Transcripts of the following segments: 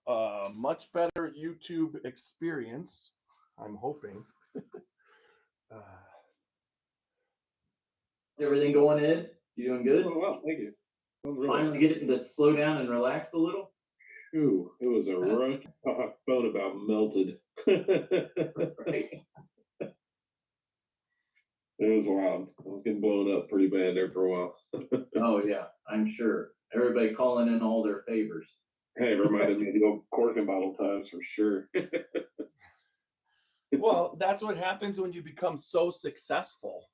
a much better YouTube experience. I'm hoping. Everything going in? You doing good? Oh, well, thank you. Finally getting to slow down and relax a little? Ooh, it was a rough phone about melted. Right. It was wild. I was getting blown up pretty bad there for a while. Oh, yeah, I'm sure. Everybody calling in all their favors. Hey, it reminded me of the old corking bottle times for sure. Well, that's what happens when you become so successful.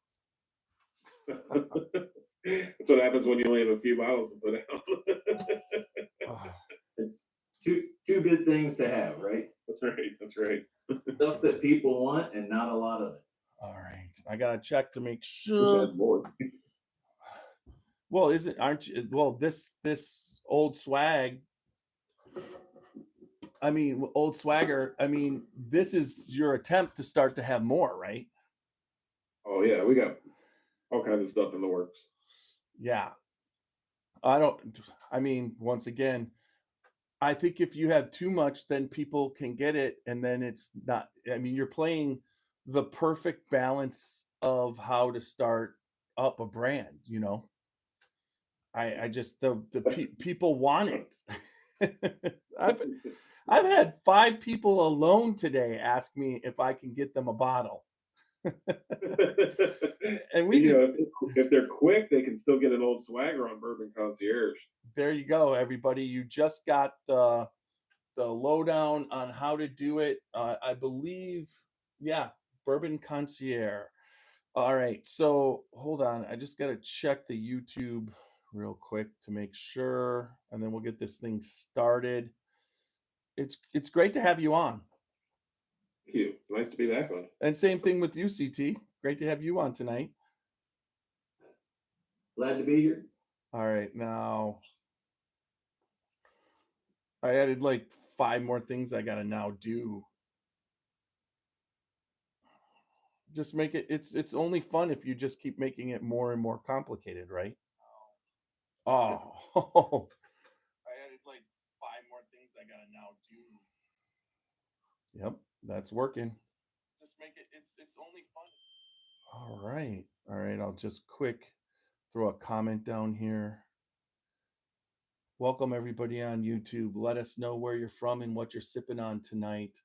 That's what happens when you only have a few bottles to put out. It's two good things to have, right? That's right. That's right. Stuff that people want and not a lot of it. All right, I gotta check to make sure. Well, aren't you? Well, this old swag. I mean, old swagger. I mean, this is your attempt to start to have more, right? Oh yeah, we got all kinds of stuff in the works. Yeah. I mean, once again, I think if you have too much, then people can get it, and then it's not. I mean, you're playing the perfect balance of how to start up a brand. I just people want it. I've had 5 people alone today ask me if I can get them a bottle. And if they're quick, they can still get an old swagger on Bourbon Concierge. There you go, everybody. You just got the lowdown on how to do it. I believe, yeah, Bourbon Concierge. All right, so hold on. I just got to check the YouTube real quick to make sure, and then we'll get this thing started. It's great to have you on. Thank you. It's nice to be back on. And same thing with you, CT. Great to have you on tonight. Glad to be here. All right, now I added like 5 more things I gotta now do. Just make it. It's only fun if you just keep making it more and more complicated, right? Oh, I added like 5 more things I gotta now do. Yep, that's working. Just make it. It's only fun. All right. I'll just quick throw a comment down here. Welcome everybody on YouTube. Let us know where you're from and what you're sipping on tonight.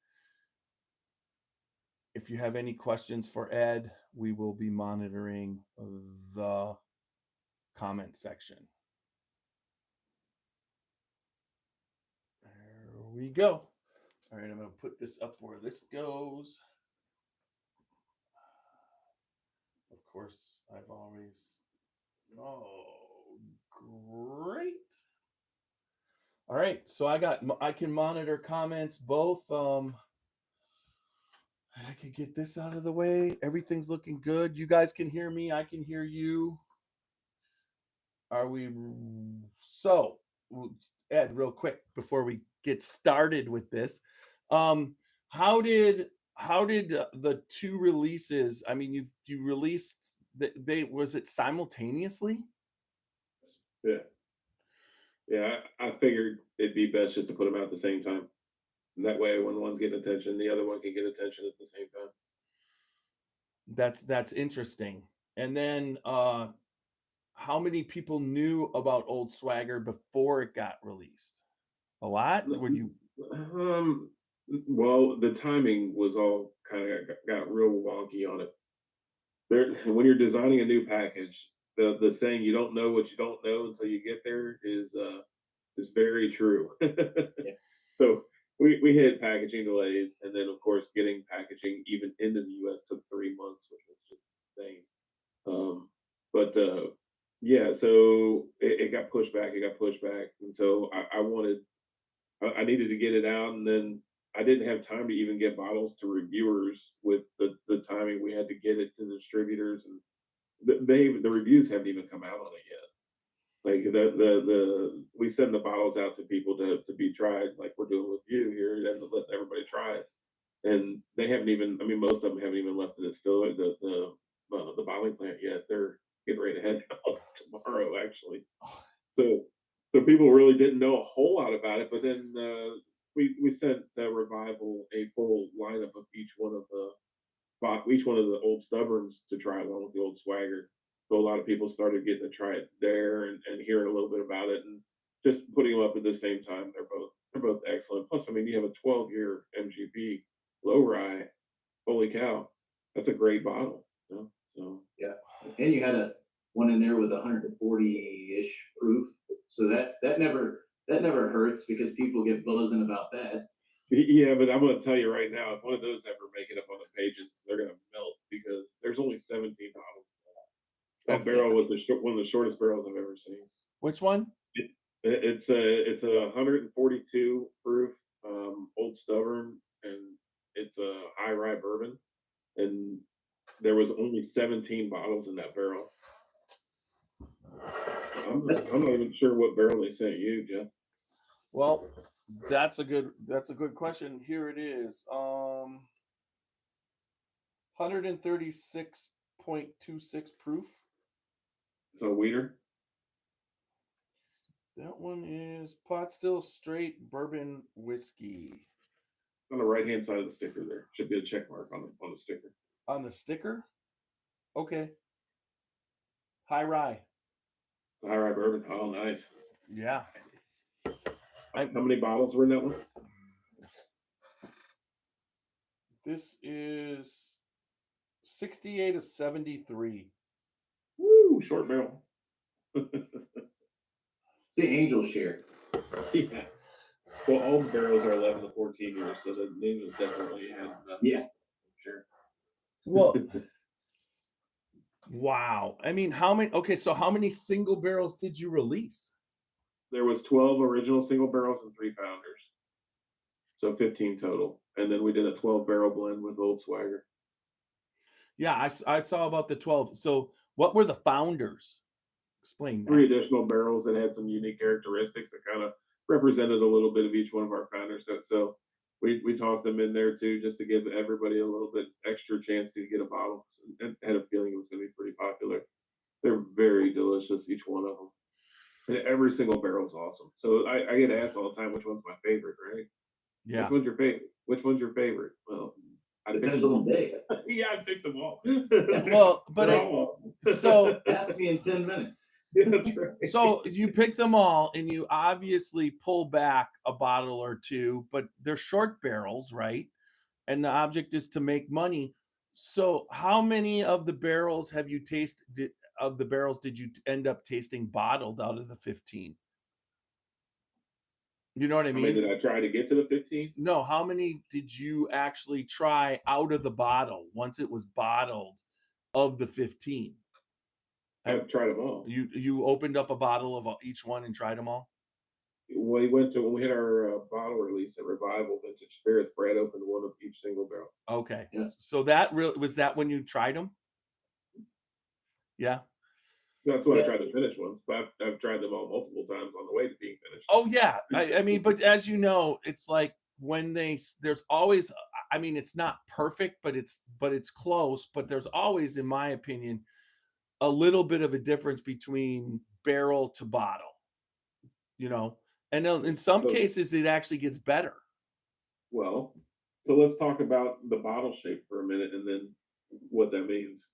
If you have any questions for Ed, we will be monitoring the comment section. There we go. All right, I'm going to put this up where this goes. Of course, I've always... Oh, great. All right, so I can monitor comments both. I can get this out of the way. Everything's looking good. You guys can hear me. I can hear you. Are we? So, Ed, real quick before we get started with this, how did the 2 releases? I mean, you released was it simultaneously? Yeah. I figured it'd be best just to put them out at the same time. And that way, when one's getting attention, the other one can get attention at the same time. That's interesting. And then, how many people knew about Old Swagger before it got released? A lot? Would you? Well, the timing was all kind of got real wonky on it. When you're designing a new package, the saying "you don't know what you don't know until you get there" is very true. Yeah. So we had packaging delays, and then of course getting packaging even into the U.S. took 3 months, which was just insane. But yeah, so it got pushed back. It got pushed back, and so I needed to get it out, and then I didn't have time to even get bottles to reviewers with the timing. We had to get it to the distributors, and the reviews haven't even come out on it yet. Like we send the bottles out to people to be tried, like we're doing with you here, and let everybody try it. And they haven't even. I mean, most of them haven't even left it still the bottling plant yet. They're getting ready to head out tomorrow, actually. So people really didn't know a whole lot about it. But then we sent Revival a full lineup of each one of the old stubborns to try along with the old swagger. So a lot of people started getting to try it there and hearing a little bit about it and just putting them up at the same time. They're both excellent. Plus, I mean, you have a 12-year MGP low rye. Holy cow, that's a great bottle. You know? So Yeah, and you had a one in there with 140-ish proof, so that never hurts because people get buzzing about that. yeah, but I'm gonna tell you right now, if one of those ever make it up on the pages, they're gonna melt because there's only 17 bottles. That Okay. barrel was one of the shortest barrels I've ever seen. Which one? It's a 142 proof old stubborn, and it's a high rye bourbon, and there was only 17 bottles in that barrel. I'm not even sure what barrel they sent you, Jeff. Well, that's a good question. Here it is. 136.26 proof. It's a weeder. That one is pot still straight bourbon whiskey. On the right hand side of the sticker, there should be a check mark on the sticker. On the sticker? Okay. High rye. It's a high rye bourbon. Oh, nice. Yeah. How many bottles were in that one? This is 68 of 73. Woo, short barrel. See, Angel share. Yeah. Well, all the barrels are 11 to 14 years, so the Angels definitely had. Yeah. Sure. Well, wow. I mean, how many? Okay, so how many single barrels did you release? There was 12 original single barrels and 3 founders, so 15 total. And then we did a 12 barrel blend with Old Swagger. Yeah, I saw about the 12. So what were the founders? Explain that. 3 additional barrels that had some unique characteristics that kind of represented a little bit of each one of our founders. So we tossed them in there too, just to give everybody a little bit extra chance to get a bottle. And had a feeling it was going to be pretty popular. They're very delicious, each one of them. And every single barrel is awesome. So I get asked all the time, which one's my favorite, right? Yeah. Which one's your favorite? Which one's your favorite? Well, Depends on the day. Yeah, I picked them all. Well, but so Ask me in 10 minutes. Yeah, that's right. So you pick them all and you obviously pull back a bottle or two, but they're short barrels, right? And the object is to make money. So how many of the barrels have you tasted of the barrels did you end up tasting bottled out of the 15? You know what I How many mean? did I try to get to the 15? No, how many did you actually try out of the bottle once it was bottled of the 15? I've tried them all. You opened up a bottle of each one and tried them all? When we hit our bottle release at Revival Vintage Spirits, Brad opened one of each single barrel. Okay. Yeah. So that really was that when you tried them? Yeah. That's when I tried the finished ones, but I've tried them all multiple times on the way to being finished. Oh yeah. I mean, but as you know, it's like when there's always, I mean, it's not perfect, but it's close, but there's always, in my opinion, a little bit of a difference between barrel to bottle, you know, and in some So- cases it actually gets better. Well, so let's talk about the bottle shape for a minute and then what that means.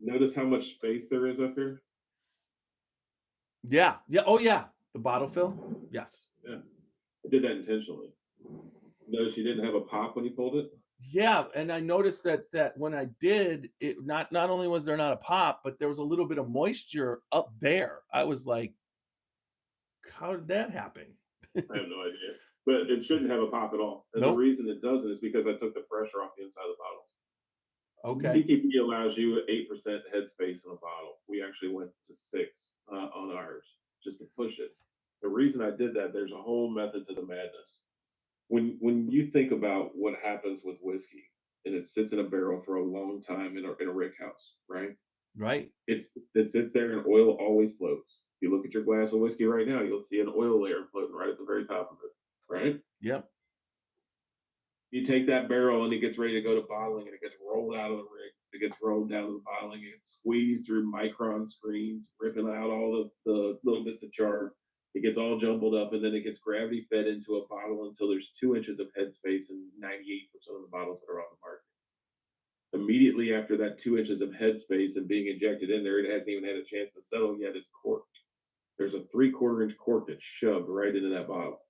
Notice how much space there is up here? Yeah. Yeah. Oh yeah. The bottle fill. Yes. Yeah. I did that intentionally. Notice you didn't have a pop when you pulled it? Yeah, and I noticed that when I did it, not only was there not a pop, but there was a little bit of moisture up there. I was like, how did that happen? I have no idea. But it shouldn't have a pop at all. And Nope. the reason it doesn't is because I took the pressure off the inside of the bottles. Okay. TTP allows you 8% headspace in a bottle. We actually went to 6 on ours just to push it. The reason I did that, there's a whole method to the madness. When you think about what happens with whiskey and it sits in a barrel for a long time in a rick house, right? Right. It sits there and oil always floats. If you look at your glass of whiskey right now, you'll see an oil layer floating right at the very top of it, right? Yep. You take that barrel and it gets ready to go to bottling and it gets rolled out of the rig. It gets rolled down to the bottling. It gets squeezed through micron screens, ripping out all the little bits of char. It gets all jumbled up, and then it gets gravity fed into a bottle until there's 2 inches of headspace in 98% of the bottles that are on the market. Immediately after that 2 inches of headspace and being injected in there, it hasn't even had a chance to settle yet. It's corked. There's a 3/4 inch cork that's shoved right into that bottle.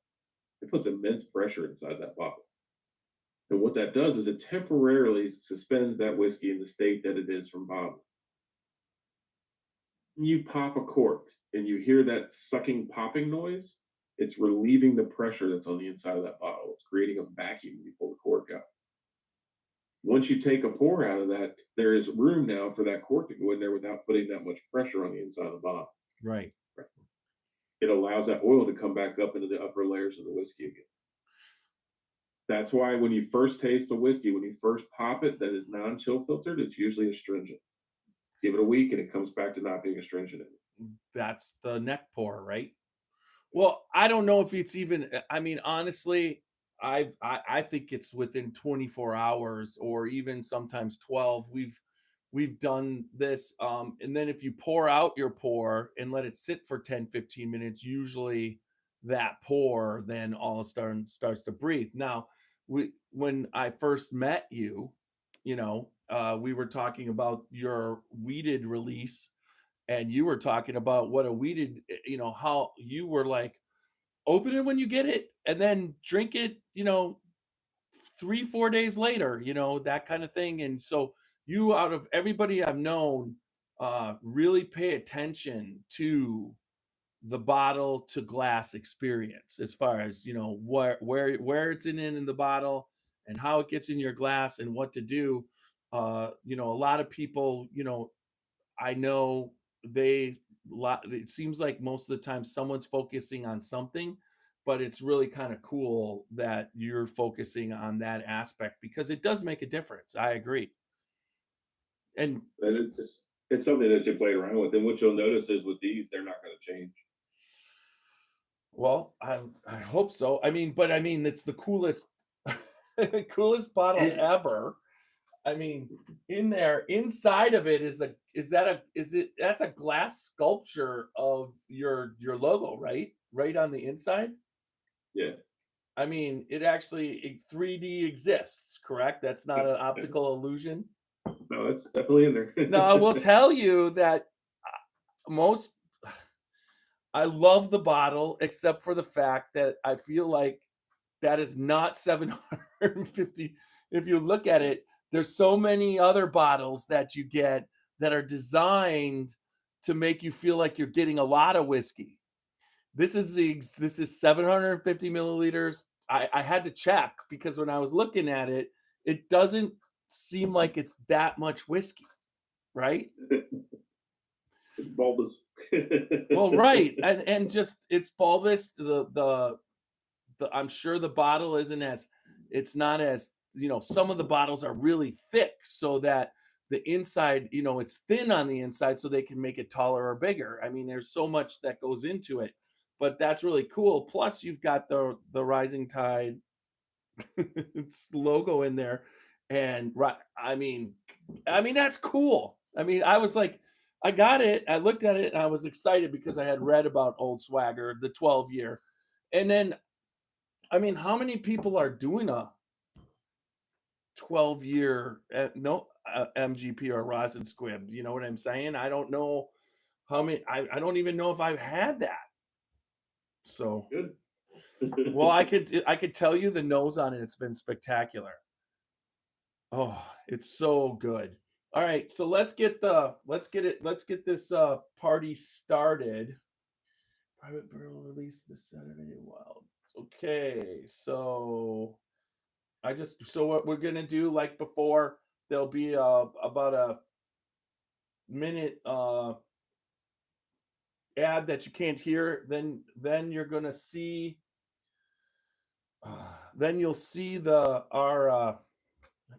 It puts immense pressure inside that bottle. And what that does is it temporarily suspends that whiskey in the state that it is from bottle. You pop a cork and you hear that sucking popping noise, it's relieving the pressure that's on the inside of that bottle. It's creating a vacuum when you pull the cork out. Once you take a pour out of that, there is room now for that cork to go in there without putting that much pressure on the inside of the bottle. Right. It allows that oil to come back up into the upper layers of the whiskey again. That's why when you first taste a whiskey, when you first pop it, that is non-chill filtered, it's usually astringent. Give it a week and it comes back to not being astringent anymore. That's the neck pour, right? Well, I don't know if it's even. I mean, honestly, I think it's within 24 hours or even sometimes 12. We've done this, and then if you pour out your pour and let it sit for 10-15 minutes, usually that pour then all of a sudden starts to breathe. Now, when I first met you, we were talking about your weeded release, and you were talking about what a weeded, how you were like, open it when you get it and then drink it, 3-4 days later, that kind of thing. And so you, out of everybody I've known, really pay attention to the bottle to glass experience, as far as where it's in the bottle and how it gets in your glass and what to do. A lot of people, I know it seems like most of the time someone's focusing on something, but it's really kind of cool that you're focusing on that aspect because it does make a difference. I agree. And And it's something that you play around with. And what you'll notice is with these, they're not going to change. well, I hope so. I mean, it's the coolest coolest bottle And ever. I mean, inside of it that's a glass sculpture of your logo, right? Right on the inside. Yeah. I mean, it 3D exists, correct? That's not an optical illusion. No, it's definitely in there. No, I will tell you that most I love the bottle, except for the fact that I feel like that is not 750. If you look at it, there's so many other bottles that you get that are designed to make you feel like you're getting a lot of whiskey. This is 750 milliliters. I had to check because when I was looking at it, it doesn't seem like it's that much whiskey, right? It's bulbous. Well, right, and just it's bulbous. I'm sure the bottle isn't as it's not as some of the bottles are really thick so that the inside it's thin on the inside so they can make it taller or bigger. I mean, there's so much that goes into it, but that's really cool. Plus you've got the rising tide logo in there, and right, I mean that's cool. I mean, I was like, I got it, I looked at it and I was excited because I had read about Old Swagger, the 12 year. And then, I mean, how many people are doing a 12-year no MGP or rosin squib? You know what I'm saying? I don't know how many. I don't even know if I've had that. So, Good. well, I could tell you the nose on it. It's been spectacular. Oh, it's so good. All right, so let's get this party started. Private barrel release this Saturday. Wild. Okay, so what we're gonna do, like before, there'll be about a minute ad that you can't hear. Then you're gonna see. Then you'll see the our. I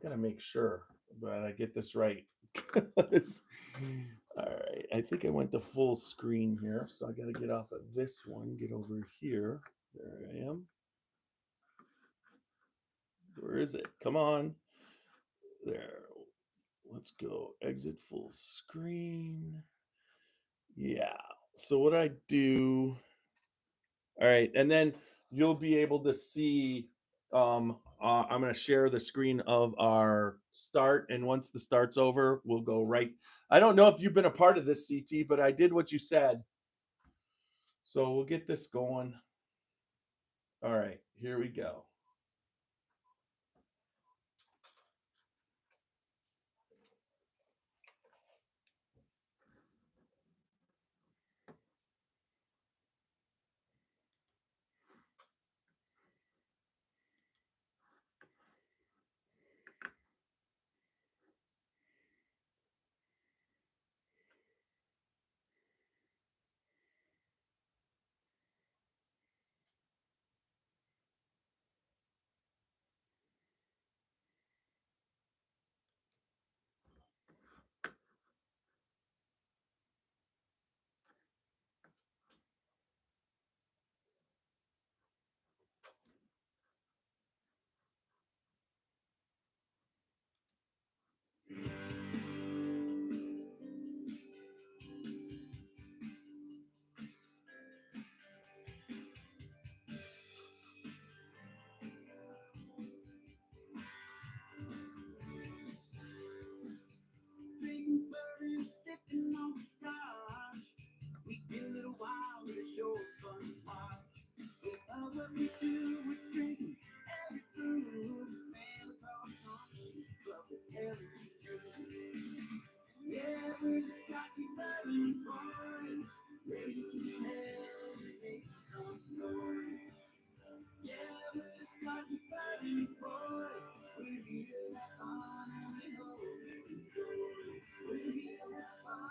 gotta make sure that I get this right. All right, I think I went to full screen here, so I gotta get off of this one. Get over here. There I am. Where is it? Come on. There. Let's go. Exit full screen. Yeah. So what I do All right, and then you'll be able to see. I'm going to share the screen of our start, and once the start's over, we'll go right. I don't know if you've been a part of this, CT, but I did what you said, so we'll get this going. All right, here we go. Sipping on some scotch. We get a little wild, it's sure fun to watch. We love what we do, we're drinking every brew. Man, it's awesome. Love to tell you the truth. Yeah, we're the Scotchy Bourbon Boys. Raising your hell and make some noise. Yeah, we're the Scotchy Bourbon Boys. We're here to have fun and we hope you enjoy. We're here to have fun.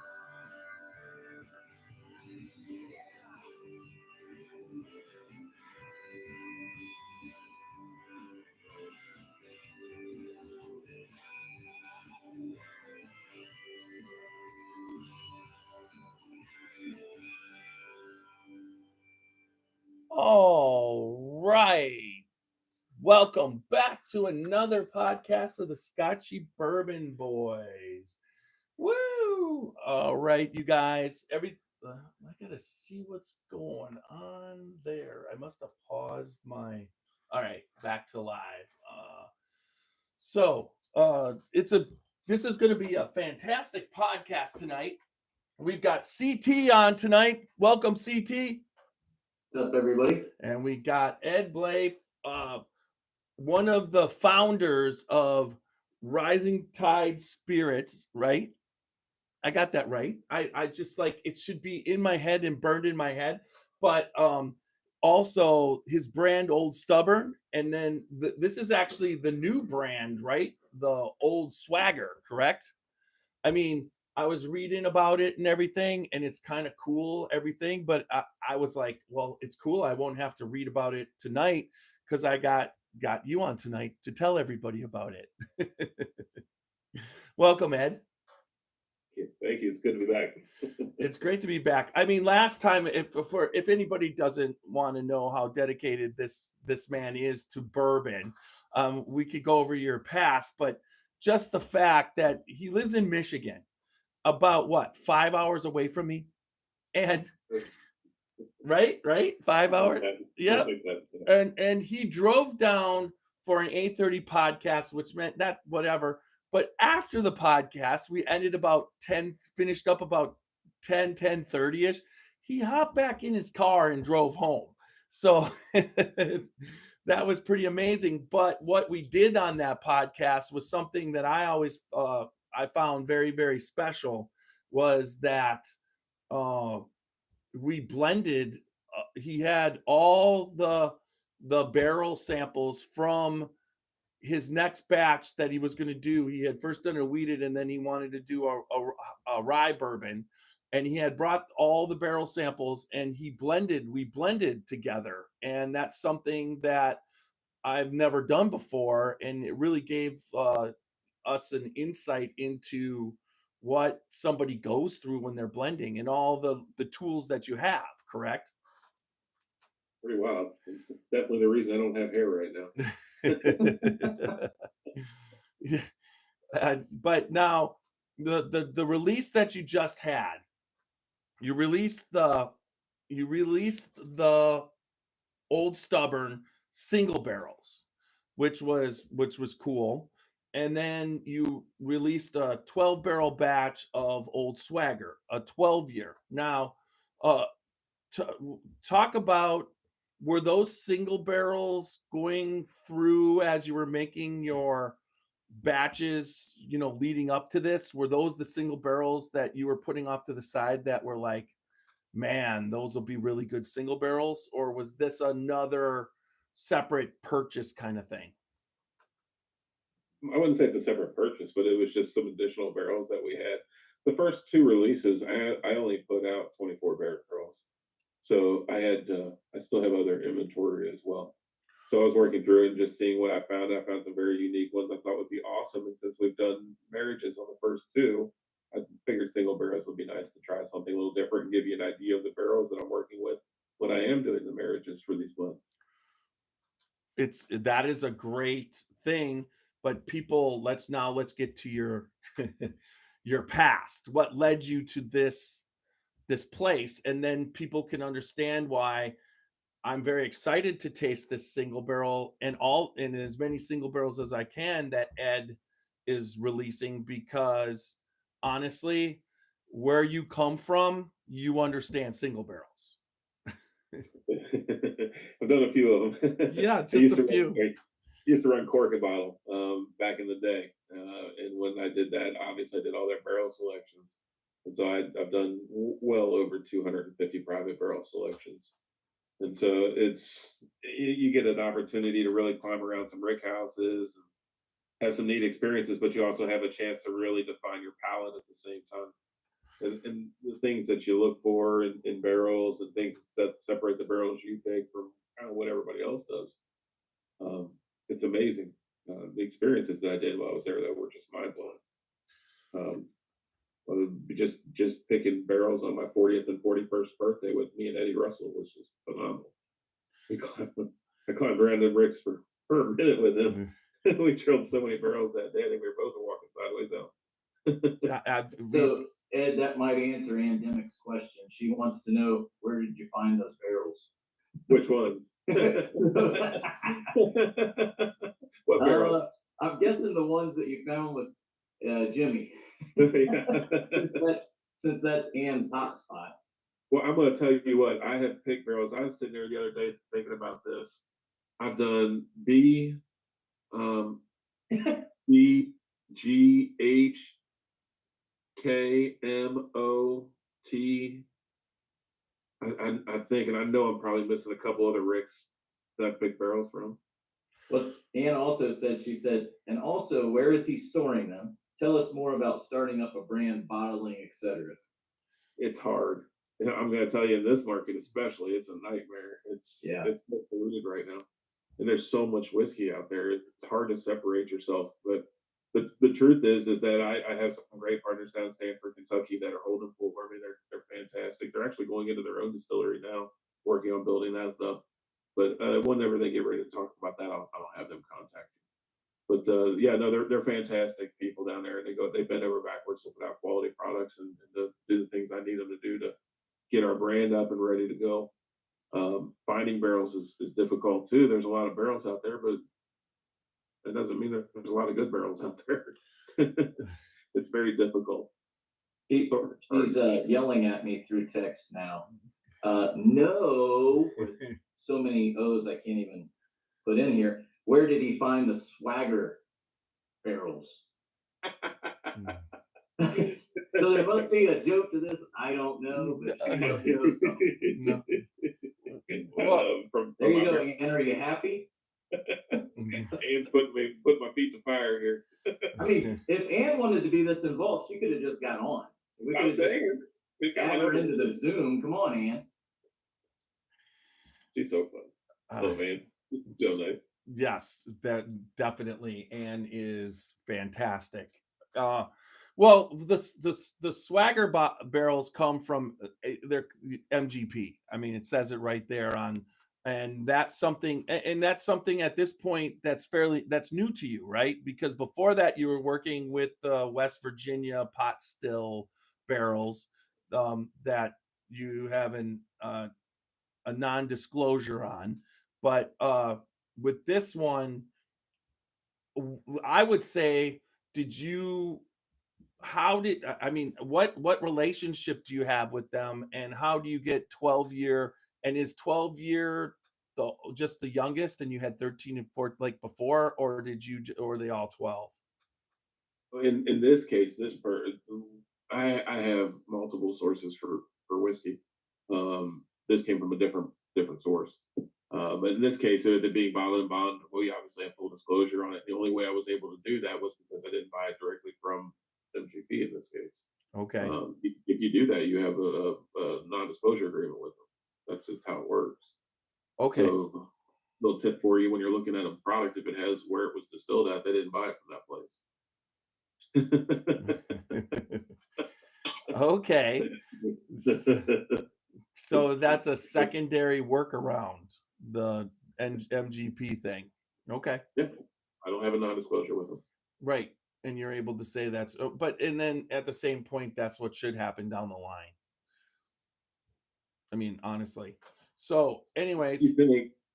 All right. Welcome back to another podcast of the Scotchy Bourbon Boys. Woo! All right, you guys. I gotta see what's going on there. I must have paused my. All right, back to live. This is going to be a fantastic podcast tonight. We've got CT on tonight. Welcome, CT. What's up, everybody? And we got Ed Bley, one of the founders of Rising Tide Spirits, right? I got that right. I just like it should be in my head and burned in my head. But also his brand Old Stubborn, and then this is actually the new brand, right? The Old Swagger, correct? I mean, I was reading about it and everything, and it's kind of cool, everything. But I was like, well, it's cool. I won't have to read about it tonight because I got you on tonight to tell everybody about it. Welcome, Ed. Thank you. It's good to be back. It's great to be back. I mean, last time, if anybody doesn't want to know how dedicated this man is to bourbon, we could go over your past, but just the fact that he lives in Michigan, about what 5 hours away from me, and right, 5 hours, yeah, and he drove down for an 8:30 podcast, which meant that whatever. But after the podcast, we ended about 10, finished up about 10:30ish. He hopped back in his car and drove home. So that was pretty amazing. But what we did on that podcast was something that I always I found very, very special, was that we blended. He had all the barrel samples from his next batch that he was going to do. He had first done a wheated, and then he wanted to do a rye bourbon, and he had brought all the barrel samples, and we blended together, and that's something that I've never done before, and it really gave us an insight into what somebody goes through when they're blending and all the tools that you have, correct? Pretty wild. It's definitely the reason I don't have hair right now. Yeah. But now the release that you just had, you released the old stubborn single barrels, which was cool. And then you released a 12 barrel batch of old swagger, a 12-year. Now, uh, talk about, were those single barrels going through as you were making your batches, leading up to this? Were those the single barrels that you were putting off to the side that were like, man, those will be really good single barrels? Or was this another separate purchase kind of thing? I wouldn't say it's a separate purchase, but it was just some additional barrels that we had. The first two releases, I only put out 24 barrels. So I still have other inventory as well. So I was working through it and just seeing what I found. I found some very unique ones I thought would be awesome. And since we've done marriages on the first two, I figured single barrels would be nice to try something a little different and give you an idea of the barrels that I'm working with when I am doing the marriages for these months. That is a great thing, but people, let's get to your your past. What led you to this place? And then people can understand why I'm very excited to taste this single barrel and as many single barrels as I can that Ed is releasing, because honestly, where you come from, you understand single barrels. I've done a few of them. Yeah, just a few. I used to run Cork and Bottle back in the day, and when I did that, obviously I did all their barrel selections, and so I've done well over 250 private barrel selections, and so you get an opportunity to really climb around some rick houses and have some neat experiences, but you also have a chance to really define your palate at the same time. And the things that you look for in barrels and things that separate the barrels you pick from kind of what everybody else does. It's amazing. The experiences that I did while I was there that were just mind blowing. Just picking barrels on my 40th and 41st birthday with me and Eddie Russell was just phenomenal. I climbed around the bricks for a minute with him. We drilled so many barrels that day. I think we were both walking sideways out. So Ed, that might answer Ann Demick's question. She wants to know, where did you find those barrels? Which ones? What barrels? I'm guessing the ones that you found with Jimmy, since that's Ann's hotspot. Well, I'm going to tell you what, I have picked barrels. I was sitting there the other day thinking about this. I've done B, G, H, K, M, O, T. I think, and I know I'm probably missing a couple other ricks that I picked barrels from. Well, Ann also said, and also, where is he storing them? Tell us more about starting up a brand, bottling, etc. It's hard. I'm going to tell you, in this market especially, it's a nightmare. It's so polluted right now, and there's so much whiskey out there. It's hard to separate yourself. But the truth is that I have some great partners down in Stanford, Kentucky, that are holding full. I mean, they're fantastic. They're actually going into their own distillery now, working on building that up. But whenever they get ready to talk about that, I'll have them contact you. But yeah, no, they're fantastic people down there. They bend over backwards to put out quality products and to do the things I need them to do to get our brand up and ready to go. Finding barrels is difficult too. There's a lot of barrels out there, but that doesn't mean that there's a lot of good barrels out there. It's very difficult. She's yelling at me through text now. No, with so many O's I can't even put in here. Where did he find the swagger barrels? So there must be a joke to this. I don't know, but she must know something. No. From there you go, Ann. Are you happy? Ann's putting my feet to fire here. I mean, if Ann wanted to be this involved, she could have just got on. We could have just add her into the Zoom. Come on, Ann. She's so fun. Oh man, so nice. Yes, that definitely. Anne is fantastic. Well, the swagger barrels come from their MGP. I mean, it says it right there on, and that's something at this point that's new to you, right? Because before that, you were working with West Virginia pot still barrels that you have a non-disclosure on. But with this one, I would say, I mean, what relationship do you have with them, and how do you get 12-year, and is 12-year just the youngest, and you had 13 and 14 like before, or or are they all 12? In this case, I have multiple sources for whiskey. This came from a different source. But in this case, with it being bottled and bond, we obviously have full disclosure on it. The only way I was able to do that was because I didn't buy it directly from MGP in this case. Okay. If you do that, you have a non-disclosure agreement with them. That's just how it works. Okay. So, little tip for you when you're looking at a product, if it has where it was distilled at, they didn't buy it from that place. Okay. So that's a secondary workaround, the MGP thing. Okay. Yeah, I don't have a non-disclosure with them. Right. And you're able to say and then at the same point, that's what should happen down the line. I mean, honestly. So, anyways,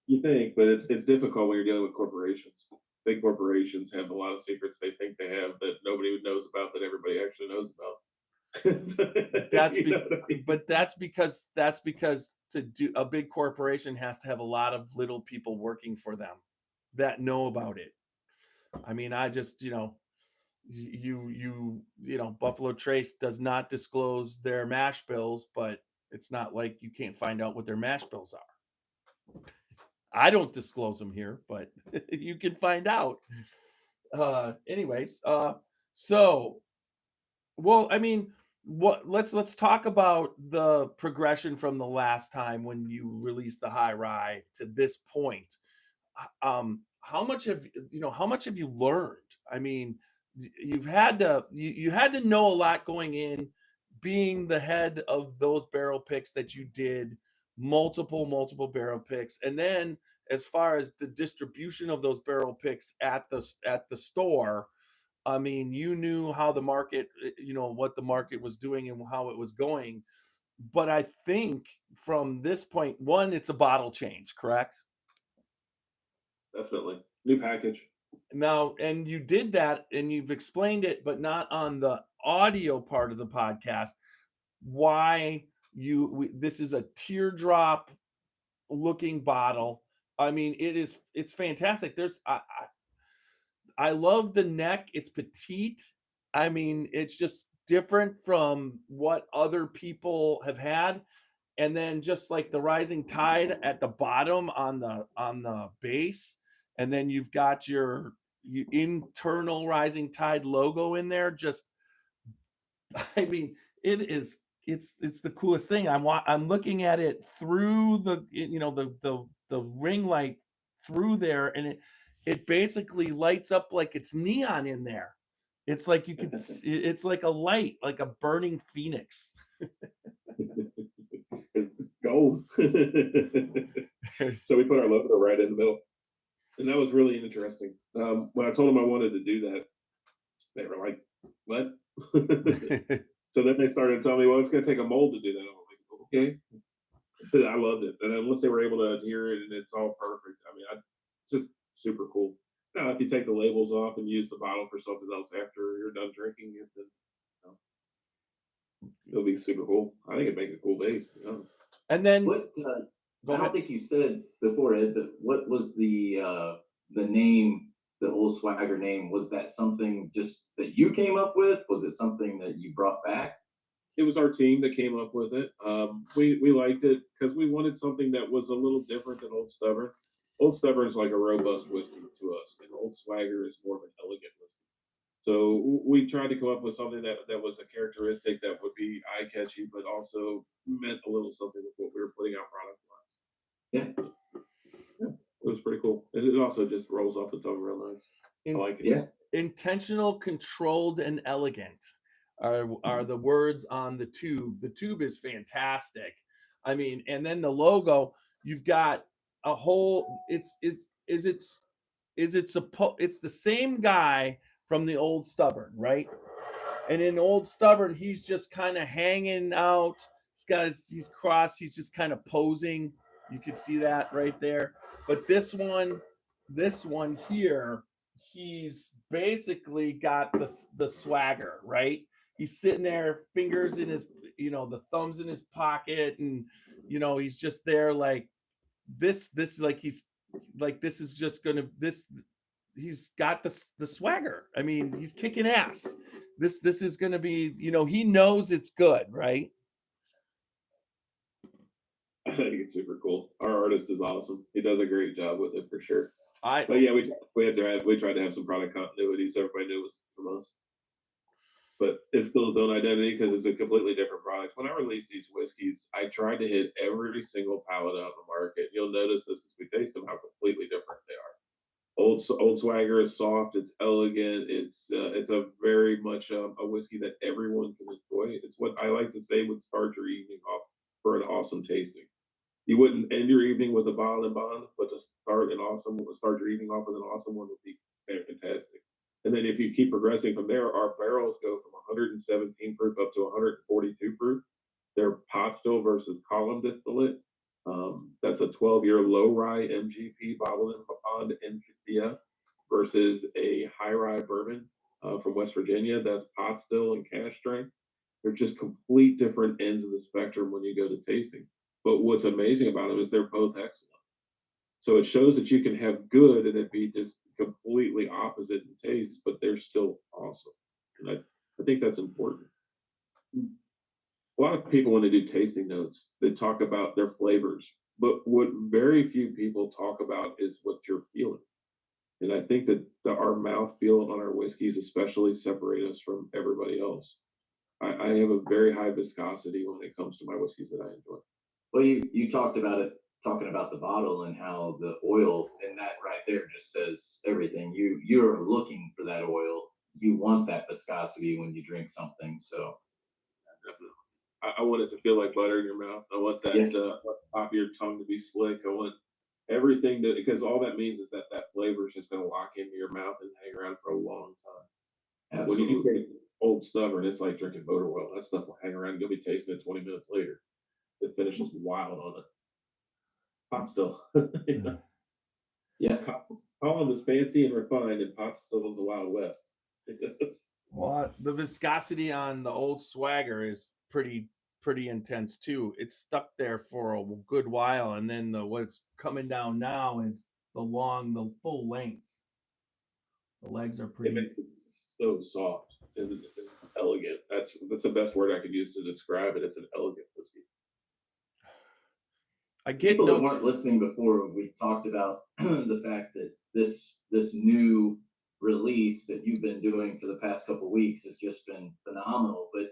You think, but it's difficult when you're dealing with corporations. Big corporations have a lot of secrets they think they have that nobody knows about that everybody actually knows about. but that's because to do a big corporation has to have a lot of little people working for them that know about it. I mean, I just, Buffalo Trace does not disclose their mash bills, but it's not like you can't find out what their mash bills are. I don't disclose them here, but you can find out. Anyways, so, well, I mean, let's talk about the progression from the last time when you released the high rye to this point. How much have you learned? I mean, you had to know a lot going in, being the head of those barrel picks that you did, multiple barrel picks, and then as far as the distribution of those barrel picks at the store. I mean, you knew how the market, what the market was doing and how it was going. But I think from this point, one, it's a bottle change, correct? Definitely. New package. Now, and you did that and you've explained it, but not on the audio part of the podcast, why this is a teardrop looking bottle. I mean, it's fantastic. I love the neck. It's petite. I mean, it's just different from what other people have had. And then just like the rising tide at the bottom on the base, and then you've got your internal rising tide logo in there. Just, I mean, it's the coolest thing. I'm looking at it through the ring light through there, and it basically lights up like it's neon in there. It's like it's like a light, like a burning phoenix. It's gold. So we put our logo right in the middle, and that was really interesting. When I told them I wanted to do that, they were like, "What?" So then they started telling me, "Well, it's going to take a mold to do that." I'm like, "Okay." I loved it, and then once they were able to adhere it, and it's all perfect. I mean, it's just super cool. Now, if you take the labels off and use the bottle for something else after you're done drinking it, then it'll be super cool. I think it'd make a cool base. And then What I don't think you said before, Ed, but what was the name, the old Swagger name? Was that something just that you came up with? Was it something that you brought back? It was our team that came up with it. We liked it because we wanted something that was a little different than Old Stubborn. Old Stubborn is like a robust whiskey to us, and Old Swagger is more of an elegant whiskey. So we tried to come up with something that was a characteristic that would be eye catchy, but also meant a little something with what we were putting out product wise. Yeah, it was pretty cool. And it also just rolls off the tongue real nice. I like it. Yeah. Intentional, controlled, and elegant are the words on the tube. The tube is fantastic. I mean, and then the logo, you've got a whole. It's the same guy from the Old Stubborn, right? And in Old Stubborn, he's just kind of hanging out. He's crossed. He's just kind of posing, You can see that right there. But this one here, he's basically got the swagger, right? He's sitting there, fingers in his, the thumbs in his pocket, and he's just there like this like he's like this is just gonna this he's got the swagger. I mean, he's kicking ass. This is gonna be, he knows it's good, right? I think it's super cool. Our artist is awesome. He does a great job with it for sure. But yeah, we tried to have some product continuity so everybody knew it was from us. But it's still its own identity because it's a completely different product. When I release these whiskeys, I tried to hit every single palate out in the market. You'll notice this as we taste them how completely different they are. Old Swagger is soft, it's elegant, it's a very much a whiskey that everyone can enjoy. It's what I like to say would start your evening off for an awesome tasting. You wouldn't end your evening with a bottle and bond, but to start your evening off with an awesome one would be fantastic. And then if you keep progressing from there, our barrels go from 117 proof up to 142 proof. They're pot still versus column distillate. That's a 12-year low rye MGP bottled and bond NCPF versus a high rye bourbon from West Virginia. That's pot still and cash strength. They're just complete different ends of the spectrum when you go to tasting. But what's amazing about them is they're both excellent. So it shows that you can have good and it be just completely opposite in taste, but they're still awesome. And I think that's important. A lot of people, when they do tasting notes, they talk about their flavors, but what very few people talk about is what you're feeling. And I think that our mouthfeel on our whiskeys especially separate us from everybody else. I have a very high viscosity when it comes to my whiskeys that I enjoy. Well, you talked about it, talking about the bottle and how the oil, and that right there just says everything. You're looking for that oil. You want that viscosity when you drink something. So definitely. I want it to feel like butter in your mouth. I want that top of your tongue to be slick. I want everything to, because all that means is that flavor is just going to lock into your mouth and hang around for a long time. Absolutely. When you take Old Stubborn, it's like drinking motor oil. That stuff will hang around. You'll be tasting it 20 minutes later. It finishes wild on it. Pot still. Yeah. Column is fancy and refined, and pot still is the Wild West. Well, the viscosity on the Old Swagger is pretty intense too. It's stuck there for a good while, and then what's coming down now is the full length. The legs are pretty. It makes it so soft and elegant. That's the best word I could use to describe it. It's an elegant whiskey. I get people notes. that weren't listening before. We talked about the fact that this new release that you've been doing for the past couple of weeks has just been phenomenal. But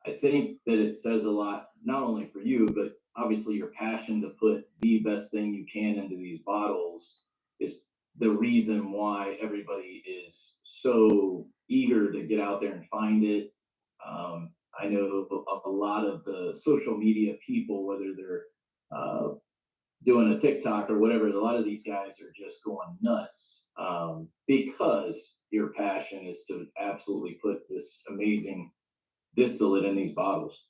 I think that it says a lot, not only for you, but obviously your passion to put the best thing you can into these bottles is the reason why everybody is so eager to get out there and find it. I know a lot of the social media people, whether they're doing a TikTok or whatever, a lot of these guys are just going nuts because your passion is to absolutely put this amazing distillate in these bottles.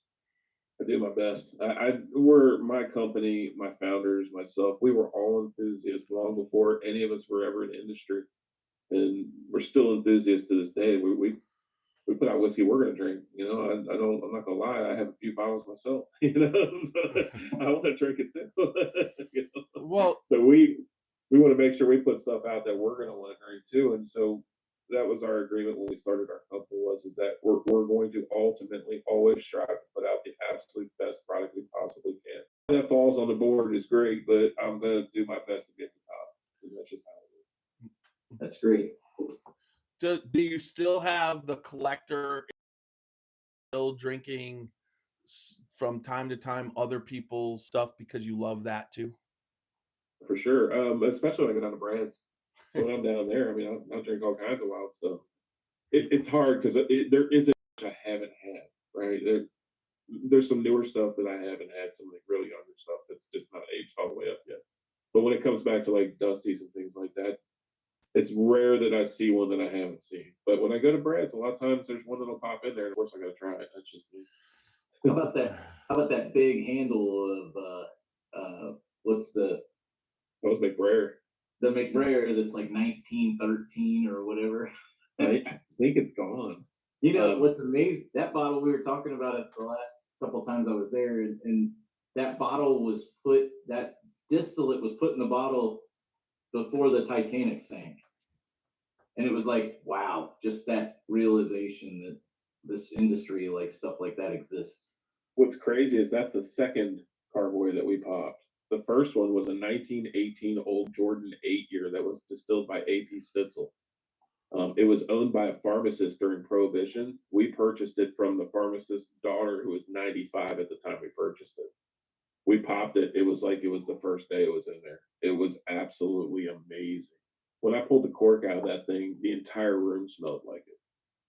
I do my best. We're my company, my founders, myself. We were all enthusiasts long before any of us were ever in the industry, and we're still enthusiasts to this day. We put out whiskey we're gonna drink. I'm not gonna lie. I have a few bottles myself. So I want to drink it too. Well, so we want to make sure we put stuff out that we're gonna want to drink too, and so that was our agreement when we started our company is that we're going to ultimately always strive to put out the absolute best product we possibly can. That falls on the board is great, but I'm going to do my best to get to the top. And that's just how it is. That's great. Do you still have the collector still drinking from time to time other people's stuff because you love that too? For sure, especially when I go down to Brad's. So when I'm down there, I mean, I'll drink all kinds of wild stuff. It's hard because there isn't much I haven't had, right? There's some newer stuff that I haven't had, some like really younger stuff that's just not aged all the way up yet. But when it comes back to like Dusties and things like that, it's rare that I see one that I haven't seen. But when I go to Brad's, a lot of times there's one that'll pop in there, and of course I got to try it. That's just me. How about that big handle of what's the That was McBrayer. the McBrayer that's like 1913 or whatever. I think it's gone. You know what's amazing? That bottle, we were talking about it the last couple of times I was there, and that bottle was that distillate was put in the bottle before the Titanic sank. And it was like, wow, just that realization that this industry, like stuff like that, exists. What's crazy is that's the second carboy that we popped. The first one was a 1918 Old Jordan 8 year that was distilled by A.P. Stitzel. It was owned by a pharmacist during Prohibition. We purchased it from the pharmacist's daughter, who was 95 at the time we purchased it. We popped it. It was like it was the first day it was in there. It was absolutely amazing. When I pulled the cork out of that thing, the entire room smelled like it.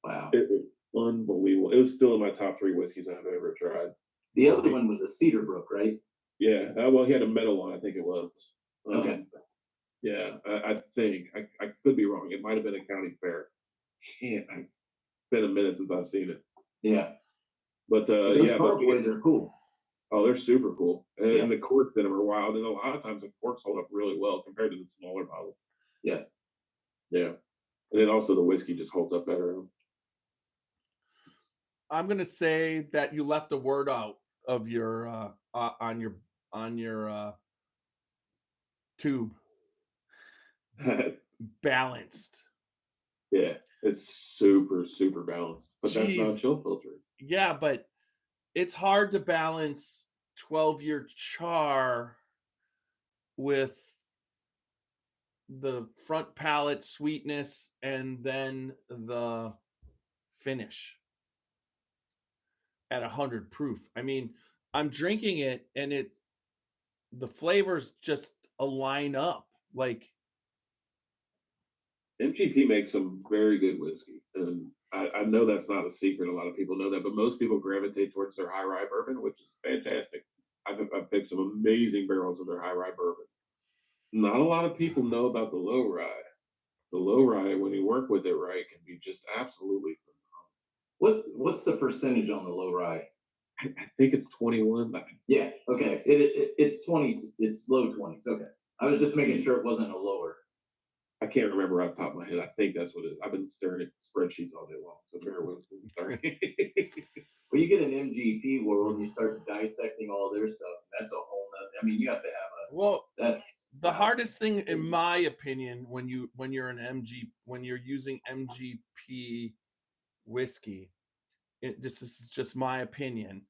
Wow. It was unbelievable. It was still in my top 3 whiskeys I've ever tried. The other one was a Cedar Brook, right? Yeah. Well, he had a metal one, I think it was. Okay. Yeah, I think I could be wrong. It might have been a county fair. It's been a minute since I've seen it. Yeah. But Those yeah, carboys are cool. oh, they're super cool, and Yeah. the corks in them are wild. And a lot of times the corks hold up really well compared to the smaller bottles. Yeah. Yeah, and then also the whiskey just holds up better. I'm gonna say that you left a word out of your on your tube. Balanced. Yeah, it's super balanced, but that's not Jeez. chill filter. Yeah, but it's hard to balance 12-year char with the front palate sweetness and then the finish at 100 proof. I mean, I'm drinking it and the flavors just align up. Like, MGP makes some very good whiskey, and I know that's not a secret. A lot of people know that, but most people gravitate towards their high rye bourbon, which is fantastic. I've picked some amazing barrels of their high rye bourbon. Not a lot of people know about the low rye. The low rye, when you work with it right, can be just absolutely phenomenal. What's the percentage on the low rye? I think it's 21. Yeah. Okay. It's 20. It's low 20s. Okay. I was just making sure it wasn't a lower. I can't remember off the top of my head. I think that's what it is. I've been staring at spreadsheets all day long, so bear with me. Sorry. When you get an MGP world and you start dissecting all their stuff, that's a whole nother. I mean, you have to have that's the hardest thing, in my opinion, when you're when you're using MGP whiskey, this is just my opinion,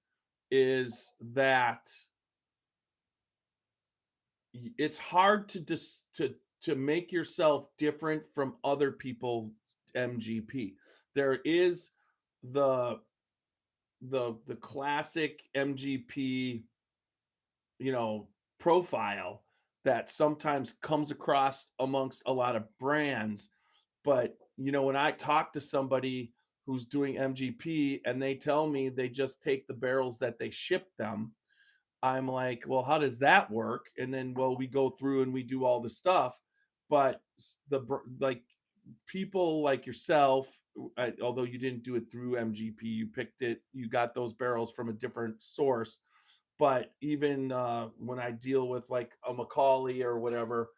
is that it's hard to make yourself different from other people's MGP. There is the classic MGP, profile that sometimes comes across amongst a lot of brands. But when I talk to somebody who's doing MGP and they tell me they just take the barrels that they ship them, I'm like, well, how does that work? And then, well, we go through and we do all the stuff, but like people like yourself, although you didn't do it through MGP, you got those barrels from a different source. But even when I deal with like a Macaulay or whatever,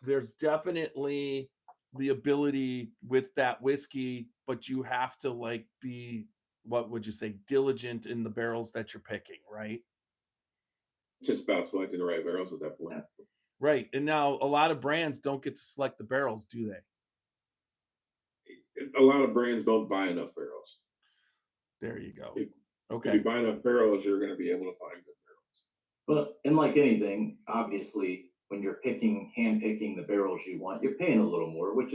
there's definitely the ability with that whiskey, but you have to like be, what would you say, diligent in the barrels that you're picking, right? Just about selecting the right barrels at that point. Right. And now a lot of brands don't get to select the barrels, do they? A lot of brands don't buy enough barrels. There you go. If you buy enough barrels, you're going to be able to find good barrels. But and like anything, obviously, when you're hand picking the barrels you want, you're paying a little more, which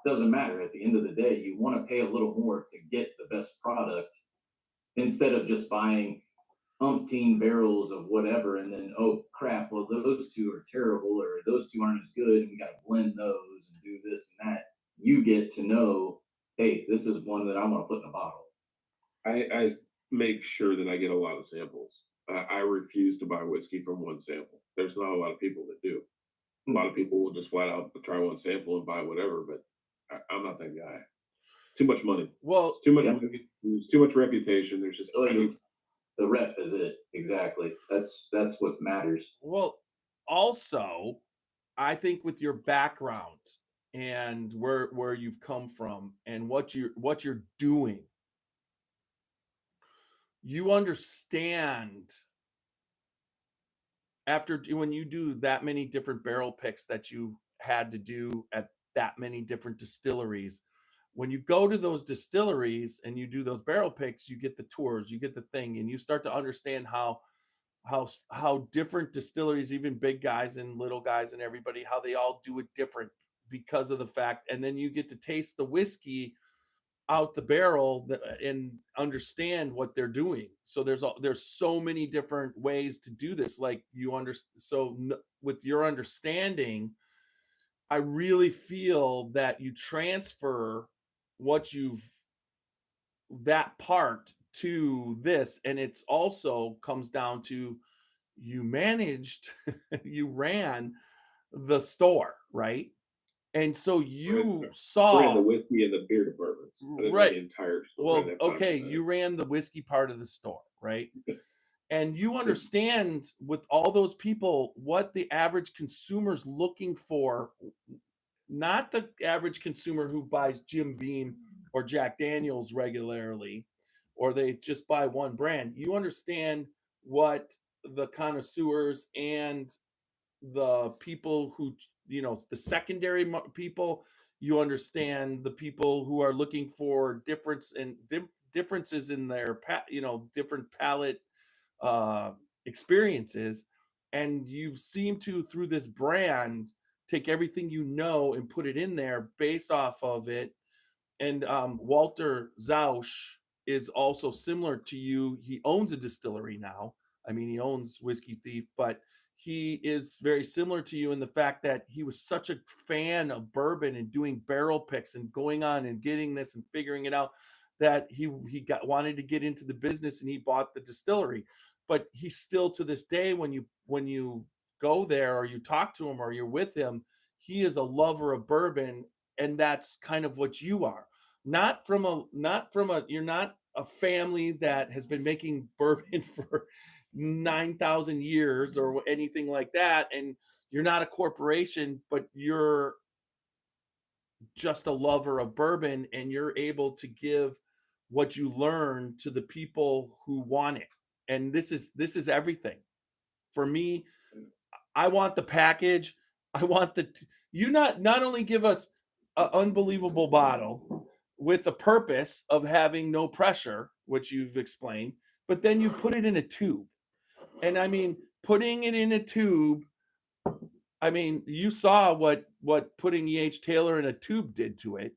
doesn't matter. At the end of the day, you want to pay a little more to get the best product instead of just buying umpteen barrels of whatever and then, oh crap, well those two are terrible or those two aren't as good and we got to blend those and do this and that. You get to know, hey, this is one that I want to put in a bottle. I make sure that I get a lot of samples. I refuse to buy whiskey from one sample. There's not a lot of people that do. A lot of people will just flat out try one sample and buy whatever, but I'm not that guy. Too much money. Well, it's too much money. There's too much reputation. There's just the rep is it. Exactly. That's what matters. Well, also, I think with your background and where you've come from and what you're doing, you understand after when you do that many different barrel picks that you had to do at that many different distilleries, when you go to those distilleries and you do those barrel picks, you get the tours, you get the thing, and you start to understand how different distilleries, even big guys and little guys and everybody, how they all do it different because of the fact, and then you get to taste the whiskey out the barrel and understand what they're doing. So there's so many different ways to do this. Like you understand. So with your understanding, I really feel that you transfer what you've that part to this, and it's also comes down to you managed, you ran the store, right? And so you Ran the saw whiskey and the beer departments. I didn't run right. the entire store. I Well, didn't have time okay, for that. you ran the whiskey part of the store, right? And you Good. understand with all those people what the average consumer's looking for, not the average consumer who buys Jim Beam or Jack Daniels regularly, or they just buy one brand. You understand what the connoisseurs and the people who, the secondary people. You understand the people who are looking for differences in their different palate uh experiences, and you seem to, through this brand, take everything and put it in there based off of it. And Walter Zausch is also similar to you. He owns a distillery now. I mean, he owns Whiskey Thief, but he is very similar to you in the fact that he was such a fan of bourbon and doing barrel picks and going on and getting this and figuring it out, that he got wanted to get into the business and he bought the distillery. But he still, to this day, when you go there or you talk to him or you're with him, he is a lover of bourbon, and that's kind of what you are. Not from a you're not a family that has been making bourbon for 9,000 years or anything like that, and you're not a corporation, but you're just a lover of bourbon, and you're able to give what you learn to the people who want it. And this is everything for me. I want the package. I want you not only give us an unbelievable bottle with the purpose of having no pressure, which you've explained, but then you put it in a tube. And I mean, putting it in a tube, I mean, you saw what putting E.H. Taylor in a tube did to it.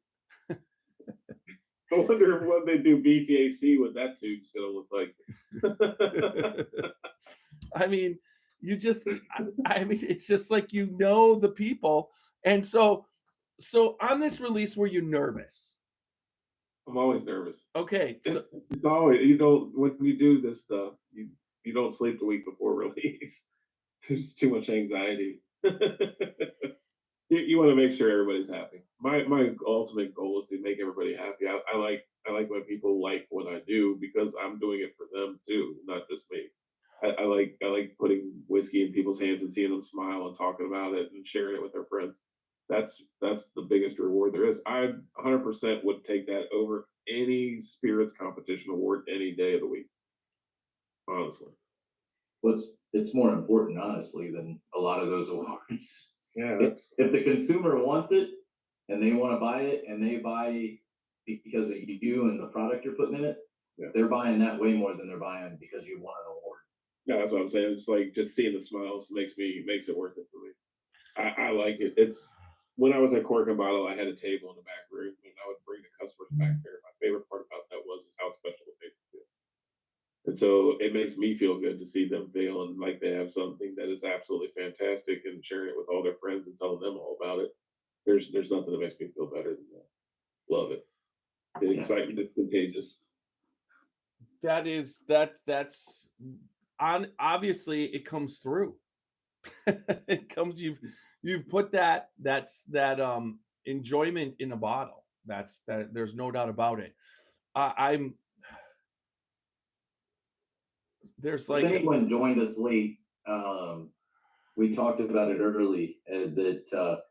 I wonder what they do BTAC, what that tube's gonna look like. I mean, I mean, it's just like the people. And so on this release, were you nervous? I'm always nervous. Okay, so It's always when you do this stuff, you don't sleep the week before release. There's too much anxiety. You want to make sure everybody's happy. My ultimate goal is to make everybody happy. I like when people like what I do because I'm doing it for them too, not just me. I like putting whiskey in people's hands and seeing them smile and talking about it and sharing it with their friends. That's the biggest reward there is. I 100% would take that over any spirits competition award any day of the week. Honestly. It's more important, honestly, than a lot of those awards. Yeah, If the consumer wants it and they want to buy it and they buy because of you and the product you're putting in it, yeah. they're buying that way more than they're buying because you won an award. Yeah, that's what I'm saying. It's like just seeing the smiles makes it worth it for me. I like it. It's when I was at Cork and Bottle, I had a table in the back room and I would bring the customers back there. My favorite part about that was how special it made me feel. And so it makes me feel good to see them feeling like they have something that is absolutely fantastic and sharing it with all their friends and telling them all about it. There's nothing that makes me feel better than that. Love it. The excitement is contagious. That's on, obviously it comes through. It comes, you've put that enjoyment in a bottle. That there's no doubt about it. I'm there's If like anyone joined us late, we talked about it early, that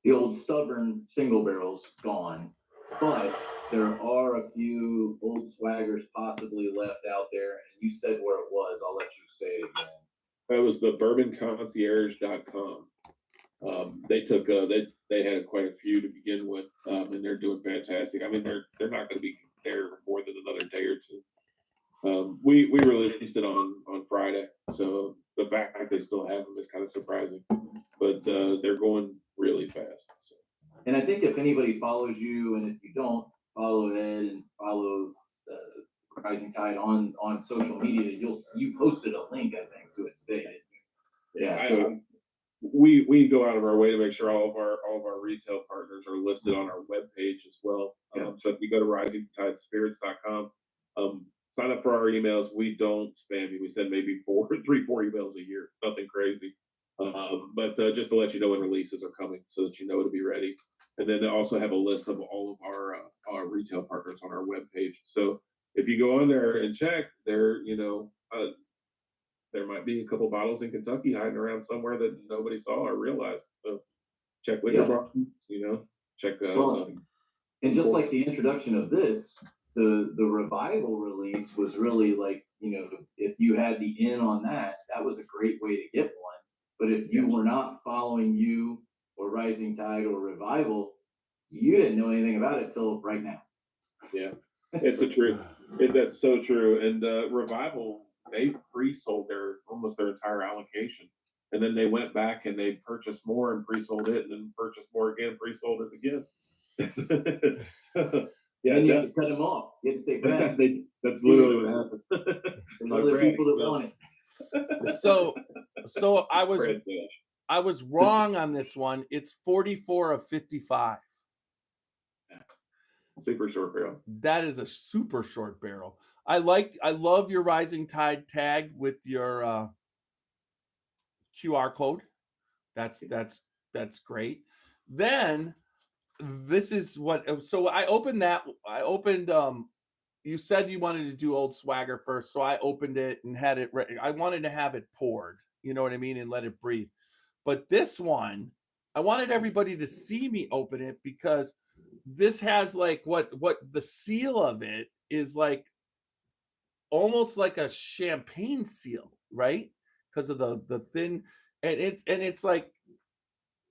the old stubborn single barrel's gone, but there are a few old swaggers possibly left out there. And you said where it was. I'll let you say it again. That was the bourbonconcierge.com. They took they had quite a few to begin with, and they're doing fantastic. I mean, they're not going to be there more than another day or two. We released it on Friday, so the fact they still have them is kind of surprising, but they're going really fast. So. And I think if anybody follows you, and if you don't follow Ed and follow Rising Tide on social media, you posted a link, I think, to it today. Yeah. So we go out of our way to make sure all of our retail partners are listed on our webpage as well. So if you go to risingtidespirits.com, sign up for our emails. We don't spam you. We send maybe 4 emails a year. Nothing crazy. But just to let you know when releases are coming, so that you know to be ready. And then they also have a list of all of our retail partners on our webpage. So if you go on there and check, there might be a couple bottles in Kentucky hiding around somewhere that nobody saw or realized. So check liquor boxes, check. And just like the introduction of this, the revival release was really like, if you had the in on that was a great way to get one. But if you were not following you or Rising Tide or Revival, you didn't know anything about it till right now. Yeah, it's the truth. That's so true. And Revival, they pre-sold almost their entire allocation, and then they went back and they purchased more and pre-sold it, and then purchased more again, pre-sold it again. Yeah, and you had to cut them off. You had to say, Brad, that's literally what happened. There's other people that want it. So I was wrong on this one. It's 44 of 55. Super short barrel. That is a super short barrel. I love your Rising Tide tag with your QR code. That's great. Then this is what, so I opened you said you wanted to do Old Swagger first, so I opened it and had it ready. I wanted to have it poured, you know what I mean, and let it breathe. But this one, I wanted everybody to see me open it, because this has like what the seal of it is, like almost like a champagne seal, right? Because of the thin, and it's like,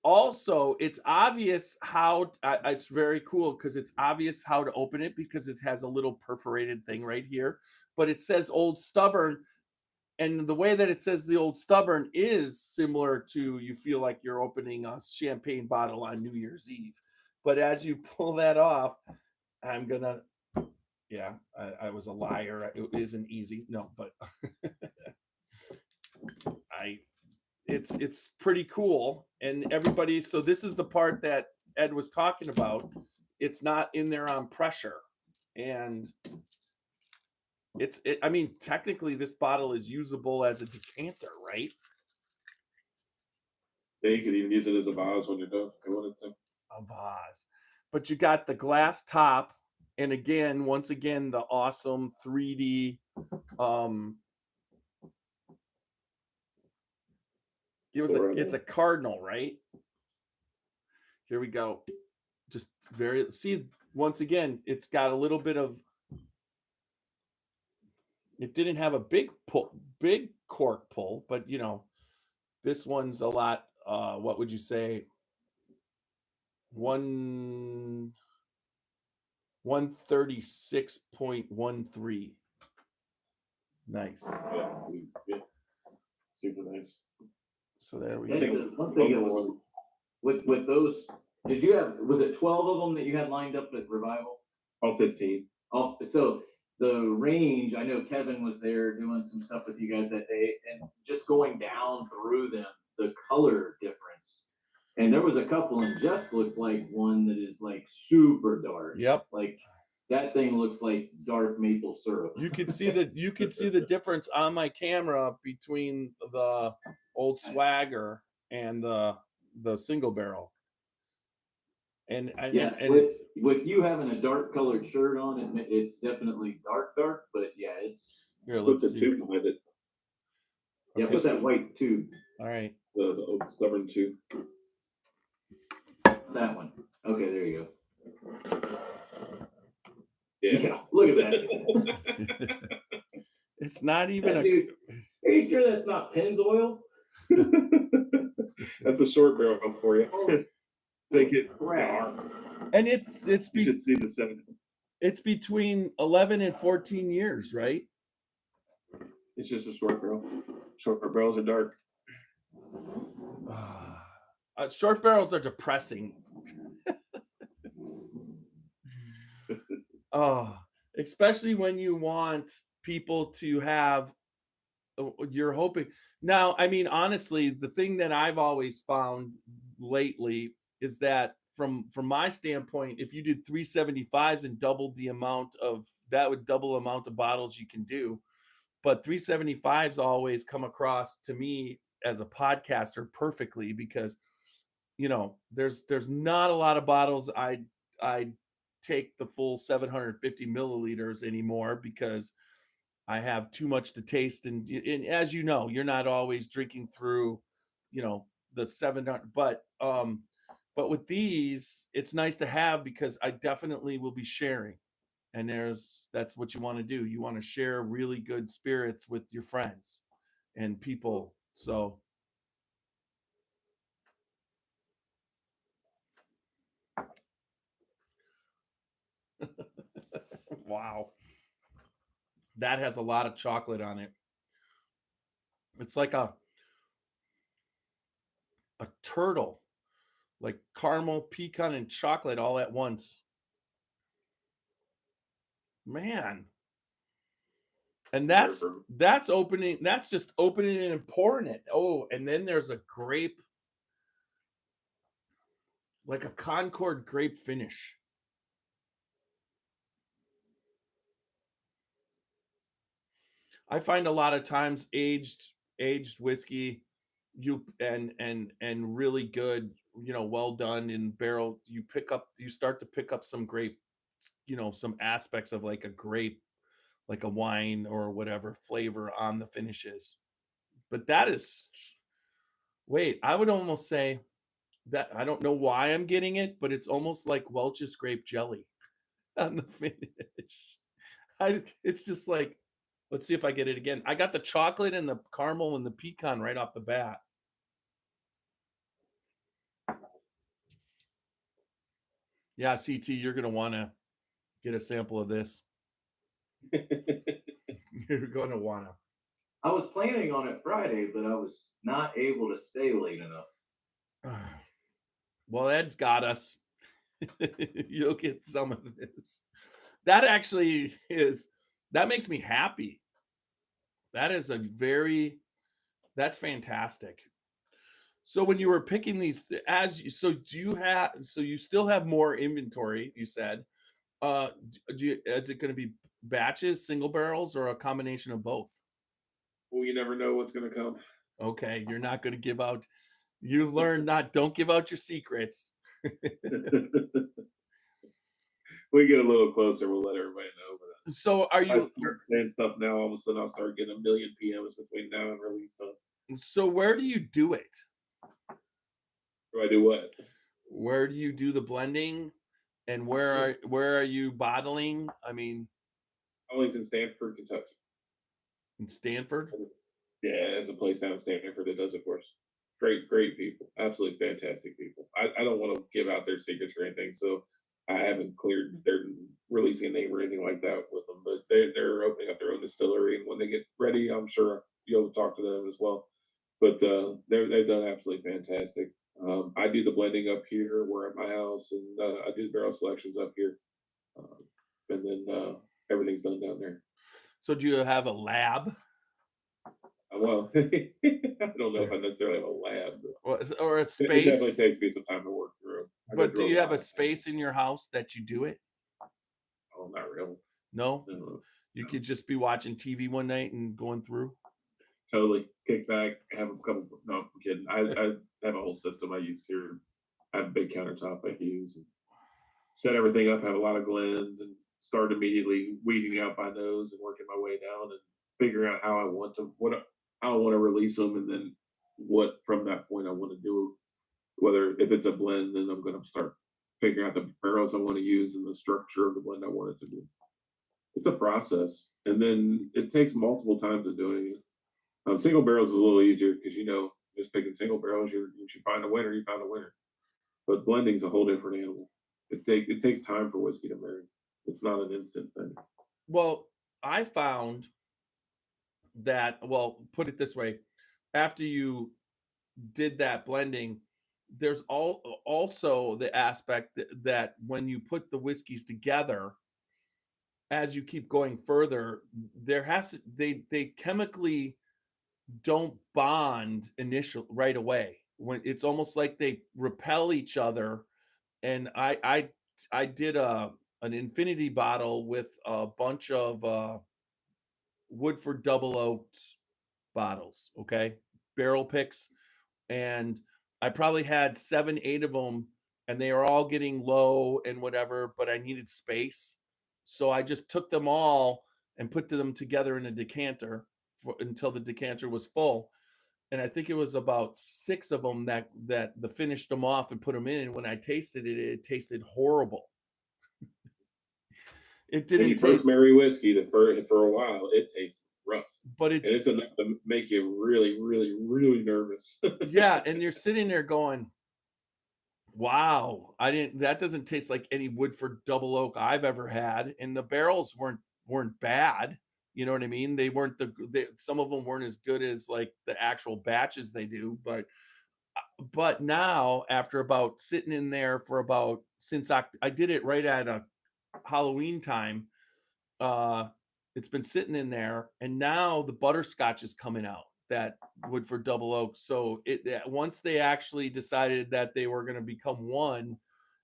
also it's obvious how it's very cool, because it's obvious how to open it, because it has a little perforated thing right here, but it says Old Stubborn, and the way that it says the Old Stubborn is similar to, you feel like you're opening a champagne bottle on New Year's Eve. But as you pull that off, I'm gonna, I was a liar. It isn't easy, no, but it's pretty cool. And everybody, so this is the part that Ed was talking about. It's not in there on pressure, and I mean, technically this bottle is usable as a decanter, right? Yeah, you could even use it as a vase when you're done. I wanted to. A vase. But you got the glass top, and again, once again, the awesome 3D it's a cardinal, right? Here we go. Just see, once again, it's got a little bit of, it didn't have a big cork pull, but this one's a lot, what would you say, 136.13. Nice. Yeah. Super nice. So there we go. One thing that was with those, was it 12 of them that you had lined up at Revival? All 15. Oh, so the range, I know Kevin was there doing some stuff with you guys that day, and just going down through them, the color difference. And there was a couple, and Jeff looks like one that is like super dark. Yep. Like that thing looks like dark maple syrup. You could see the difference on my camera between the Old Swagger and the single barrel. And with you having a dark colored shirt on, it's definitely dark, but yeah, it's here. Let's put the see. tube behind it. Yeah, put that white tube. All right. The Oak Stubborn 2. That one. Okay, there you go. Yeah. Look at that. It's not even a. Dude, are you sure that's not Pennzoil? That's a short barrel for you. Oh, They get crap. dark. And it's You should see the 7. it's between 11 and 14 years, right? It's just a short barrel. Short barrels are dark. Short barrels are depressing. Especially when you want people to have, you're hoping. Now, I mean, honestly, the thing that I've always found lately is that from my standpoint, if you did 375s and doubled the amount of, that would double the amount of bottles you can do. But 375s always come across to me as a podcaster perfectly, because there's not a lot of bottles I take the full 750 milliliters anymore, because I have too much to taste, and as you know, you're not always drinking through the 700, but with these it's nice to have, because I definitely will be sharing, and that's what you want to do. You want to share really good spirits with your friends and people. So wow, that has a lot of chocolate on it. It's like a turtle, like caramel, pecan, and chocolate all at once, man. And that's just opening it and pouring it. Oh, and then there's a grape, like a Concord grape finish. I find a lot of times aged whiskey, and really good, well done in barrel, you start to pick up some grape, some aspects of like a grape, like a wine or whatever flavor on the finishes. But that is, wait, I would almost say that I don't know why I'm getting it, but it's almost like Welch's grape jelly on the finish. It's just like, let's see if I get it again. I got the chocolate and the caramel and the pecan right off the bat. Yeah, CT, you're going to want to get a sample of this. You're going to want to. I was planning on it Friday, but I was not able to stay late enough. Well, Ed's got us. You'll get some of this. That actually that makes me happy. That is that's fantastic. So when you were picking these, so you still have more inventory, you said. Is it going to be batches, single barrels, or a combination of both? Well, you never know what's going to come. Okay, you're not going to give out. You've learned don't give out your secrets. We get a little closer, we'll let everybody know. But so are you start saying stuff now? All of a sudden, I'll start getting 1 million PMs between now and release. So where do you do it? Do I do what? Where do you do the blending, and where are you bottling? I mean, always in Stanford, Kentucky. In Stanford? Yeah, there's a place down in Stanford that does it for us. Great people, absolutely fantastic people. I don't want to give out their secrets or anything, so I haven't cleared their releasing a name or anything like that with them. But they're opening up their own distillery, and when they get ready, I'm sure you'll talk to them as well. But they've done absolutely fantastic. I do the blending up here. We're at my house, and I do the barrel selections up here, and then everything's done down there. So do you have a lab? Well, I don't know if I necessarily have a lab, or a space. It definitely takes me some time to work through. But do you have a space in your house that you do it? Oh, not really. No? You could just be watching TV one night and going through? Totally. Kick back, have a couple. No, I'm kidding. I have a whole system I use here. I have a big countertop I use. And set everything up, have a lot of glens, and start immediately weeding out by nose and working my way down and figuring out how I want to release them, and then what from that point I want to do. Whether if it's a blend, then I'm going to start figuring out the barrels I want to use and the structure of the blend I want it to be. It's a process, and then it takes multiple times of doing it. Single barrels is a little easier because just picking single barrels, you find a winner, you found a winner. But blending's a whole different animal. It takes time for whiskey to marry. It's not an instant thing. Well, I found that, well, put it this way, after you did that blending, there's also the aspect that when you put the whiskeys together, as you keep going further, they chemically don't bond right away. When it's almost like they repel each other. And I did an infinity bottle with a bunch of Woodford Double Oaks bottles, okay, barrel picks, and I probably had 7, 8 of them, and they were all getting low and whatever, but I needed space, so I just took them all and put them together in a decanter until the decanter was full. And I think it was about 6 of them that the finished them off and put them in. And when I tasted it, it tasted horrible. It When you didn't first taste, marry whiskey, for a while, it tastes rough, but and it's enough to make you really, really, really nervous. yeah. And you're sitting there going, wow, that doesn't taste like any Woodford Double Oak I've ever had. And the barrels weren't bad. You know what I mean? They weren't some of them weren't as good as like the actual batches they do, but now after about sitting in there for about, since I did it right at a Halloween time, uh it's been sitting in there, and now the butterscotch is coming out, that Woodford Double Oak. So once they actually decided that they were going to become one,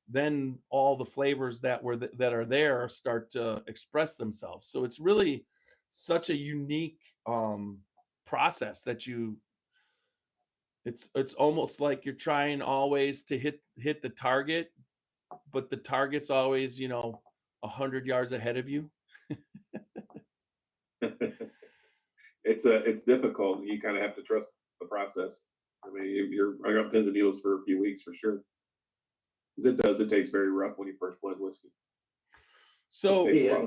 then all the flavors that are there start to express themselves. So it's really such a unique process that it's almost like you're trying always to hit the target, but the target's always 100 yards ahead of you. It's difficult. You kind of have to trust the process. I mean, I got pins and needles for a few weeks for sure. Because it tastes very rough when you first blend whiskey. So Yeah,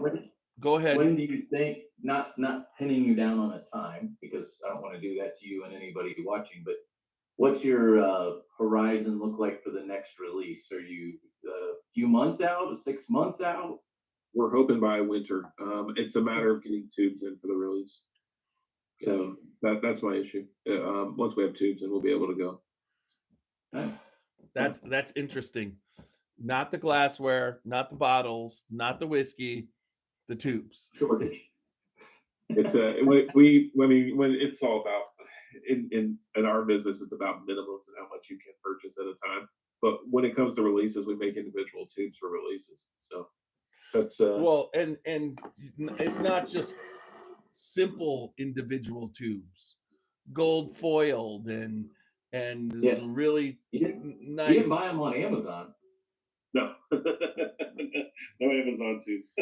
go ahead. when do you think, not pinning you down on a time, because I don't want to do that to you and anybody watching, but what's your horizon look like for the next release? Are you a few months out, 6 months out? We're hoping by winter. It's a matter of getting tubes in for the release. So that's my issue. Once we have tubes in, we'll be able to go. Nice. That's interesting. Not the glassware, not the bottles, not the whiskey, the tubes. Shortage. It's when it's all about in our business, it's about minimums and how much you can purchase at a time. But when it comes to releases, we make individual tubes for releases. So that's well, and it's not just simple individual tubes, gold foiled and Yes. really You nice. didn't buy them on Amazon. no no Amazon tubes.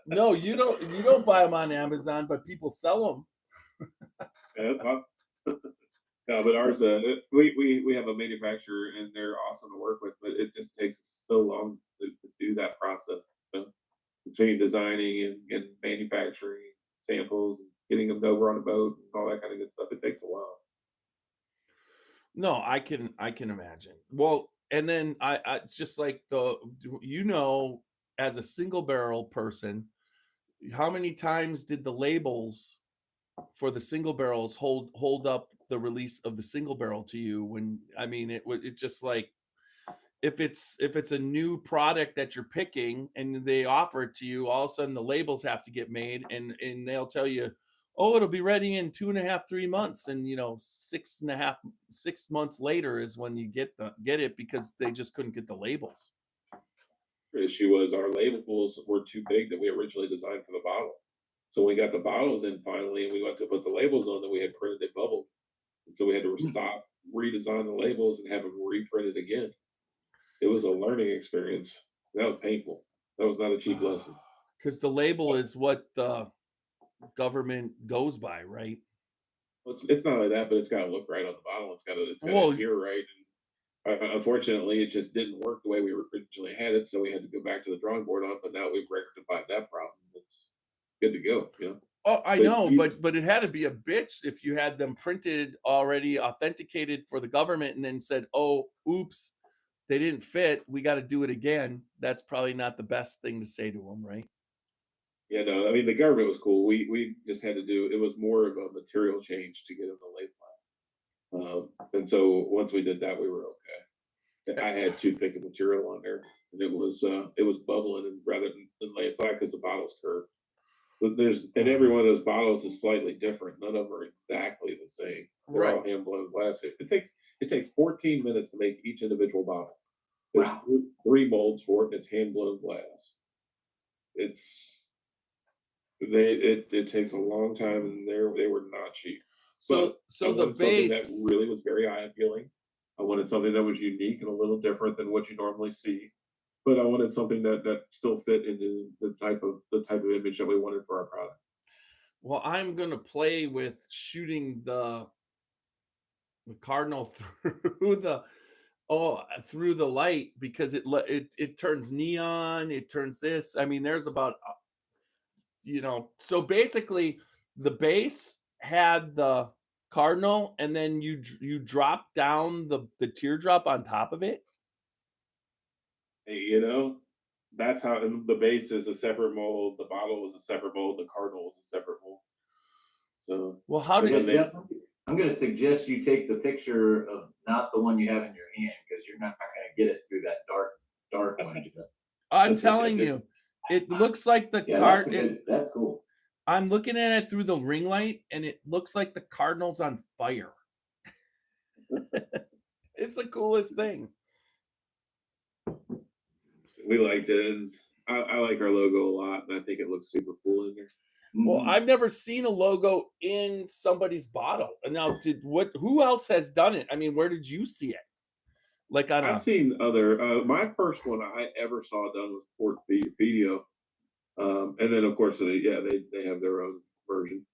No, you don't buy them on Amazon, but people sell them. Yeah, that's awesome. No, but ours, we have a manufacturer and they're awesome to work with, but it just takes so long to do that process. So between designing and manufacturing samples and getting them over on a boat and all that kind of good stuff, it takes a while. No, I can imagine. Well, and then I it's just like as a single barrel person, how many times did the labels for the single barrels hold up the release of the single barrel to you? When I mean it just like, if it's a new product that you're picking and they offer it to you, all of a sudden the labels have to get made, and they'll tell you, oh, it'll be ready in 2.5, 3 months, and 6 months later is when you get it, because they just couldn't get the labels. The issue was our labels were too big that we originally designed for the bottle. So we got the bottles in finally, and we went to put the labels on that we had printed, it bubbled. And so we had to stop, redesign the labels, and have them reprinted again. It was a learning experience. That was painful. That was not a cheap lesson. Because the label is what the government goes by, right? It's not like that, but it's got to look right on the bottle. It's got to Well, adhere right. And unfortunately, it just didn't work the way we originally had it, so we had to go back to the drawing board on it. But now we've rectified that problem. It's good to go. You know. oh, I But know, you, but it had to be a bitch if you had them printed already, authenticated for the government, and then said, "Oh, oops, they didn't fit. We got to do it again." That's probably not the best thing to say to them, right? yeah, no, I mean the government was cool. We just had to do it was more of a material change to get them to lay flat. And so once we did that, we were okay. I had too thick of material on there, and it was bubbling, and rather than lay it flat because the bottle's curved. But and every one of those bottles is slightly different. None of them are exactly the same. They're Right. all hand blown glass. It takes 14 minutes to make each individual bottle. There's Wow. three molds for it, and it's hand blown glass. It takes a long time, and they were not cheap. But So I the wanted something that base, really was very eye appealing. I wanted something that was unique and a little different than what you normally see. But I wanted something that still fit into the type of image that we wanted for our product. well, I'm gonna play with shooting the cardinal through the through the light because it turns neon, it turns this. I mean, there's about so basically the base had the cardinal, and then you drop down the teardrop on top of it. You know, that's how and the base is a separate mold, the bottle was a separate mold, the cardinal was a separate mold. So Well, how and did then Yeah, Jeff, I'm going to suggest you take the picture of not the one you have in your hand because you're not going to get it through that dark one. Jeff. I'm telling you, it looks like the Yeah, card. that's cool. I'm looking at it through the ring light, and it looks like the cardinal's on fire. It's the coolest thing. we liked it, and I like our logo a lot, and I think it looks super cool in there. Well, Mhm. I've never seen a logo in somebody's bottle. Now, who else has done it? I mean, where did you see it? Like on I've seen other. My first one I ever saw done was Port Video, and then of course they have their own version.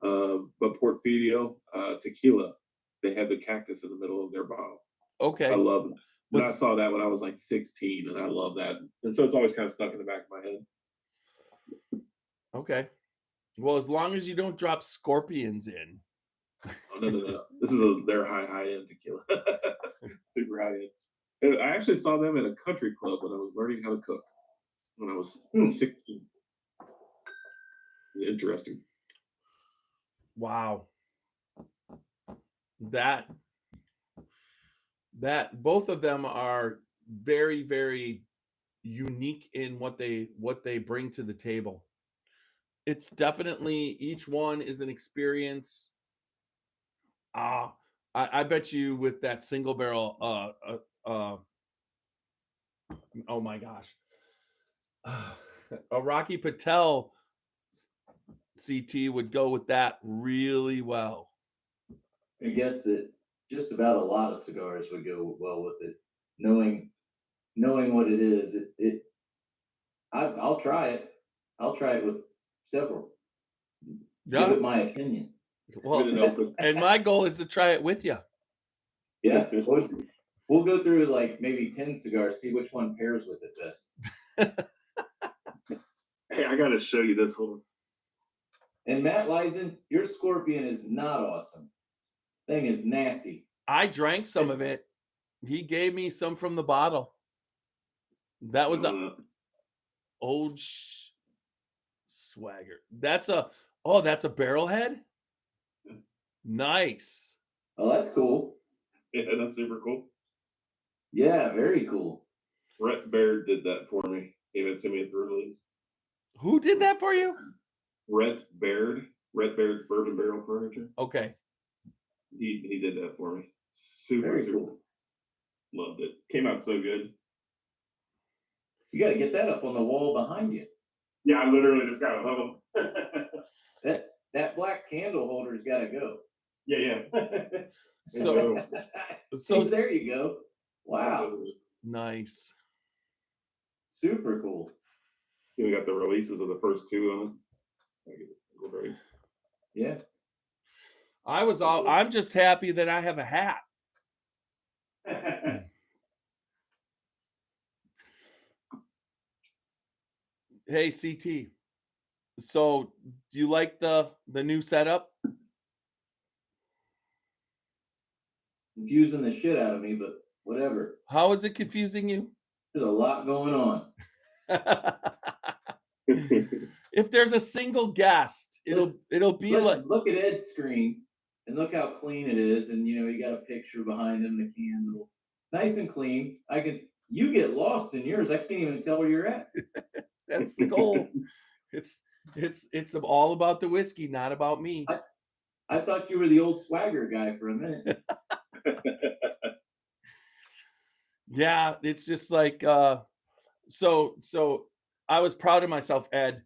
But Port Video tequila, they had the cactus in the middle of their bottle. I okay. love it. And I Was saw that when I was like 16, and I love that. And so it's always kind of stuck in the back of my head. okay. Well, as long as you don't drop scorpions in. Oh, no. This is their high end tequila, super high end. And I actually saw them at a country club when I was learning how to cook when I was 16. It was interesting. Wow. That both of them are very, very unique in what they bring to the table. It's definitely, each one is an experience. I bet you with that single barrel, oh my gosh, a Rocky Patel CT would go with that really well. I guess that just about a lot of cigars would go well with it. Knowing what it is, I'll try it. I'll try it with several. Give Yeah. it my opinion. Well, and my goal is to try it with you. Yeah, we'll go through like maybe 10 cigars, see which one pairs with it best. Hey, I got to show you this. Hold on. And Matt Leisen, your Scorpion is not awesome. Thing is nasty. I drank some of it. He gave me some from the bottle. That was a old swagger. That's a barrelhead. Nice. Oh, that's cool. Yeah, that's super cool. Yeah, very cool. Rhett Baird did that for me. Gave it to me at the release. Who did that for you? Rhett Baird. Rhett Baird's Bourbon Barrel Furniture. Okay. He did that for me. Super cool. Loved it. Came out so good. You got to get that up on the wall behind you. Yeah, I literally just got to love them. that black candle holder's got to go. Yeah. So there you go. Wow. Nice. Super cool. We got the releases of the first two on it. Yeah. I'm just happy that I have a hat. Hey, CT. So, do you like the new setup? Confusing the shit out of me, but whatever. How is it confusing you? There's a lot going on. If there's a single guest, it'll be like, look at Ed's screen and look how clean it is, and you got a picture behind him, the candle, nice and clean. You get lost in yours. I can't even tell where you're at. That's the goal. It's all about the whiskey, not about me. I thought you were the old swagger guy for a minute. Yeah, it's just like so I was proud of myself, Ed.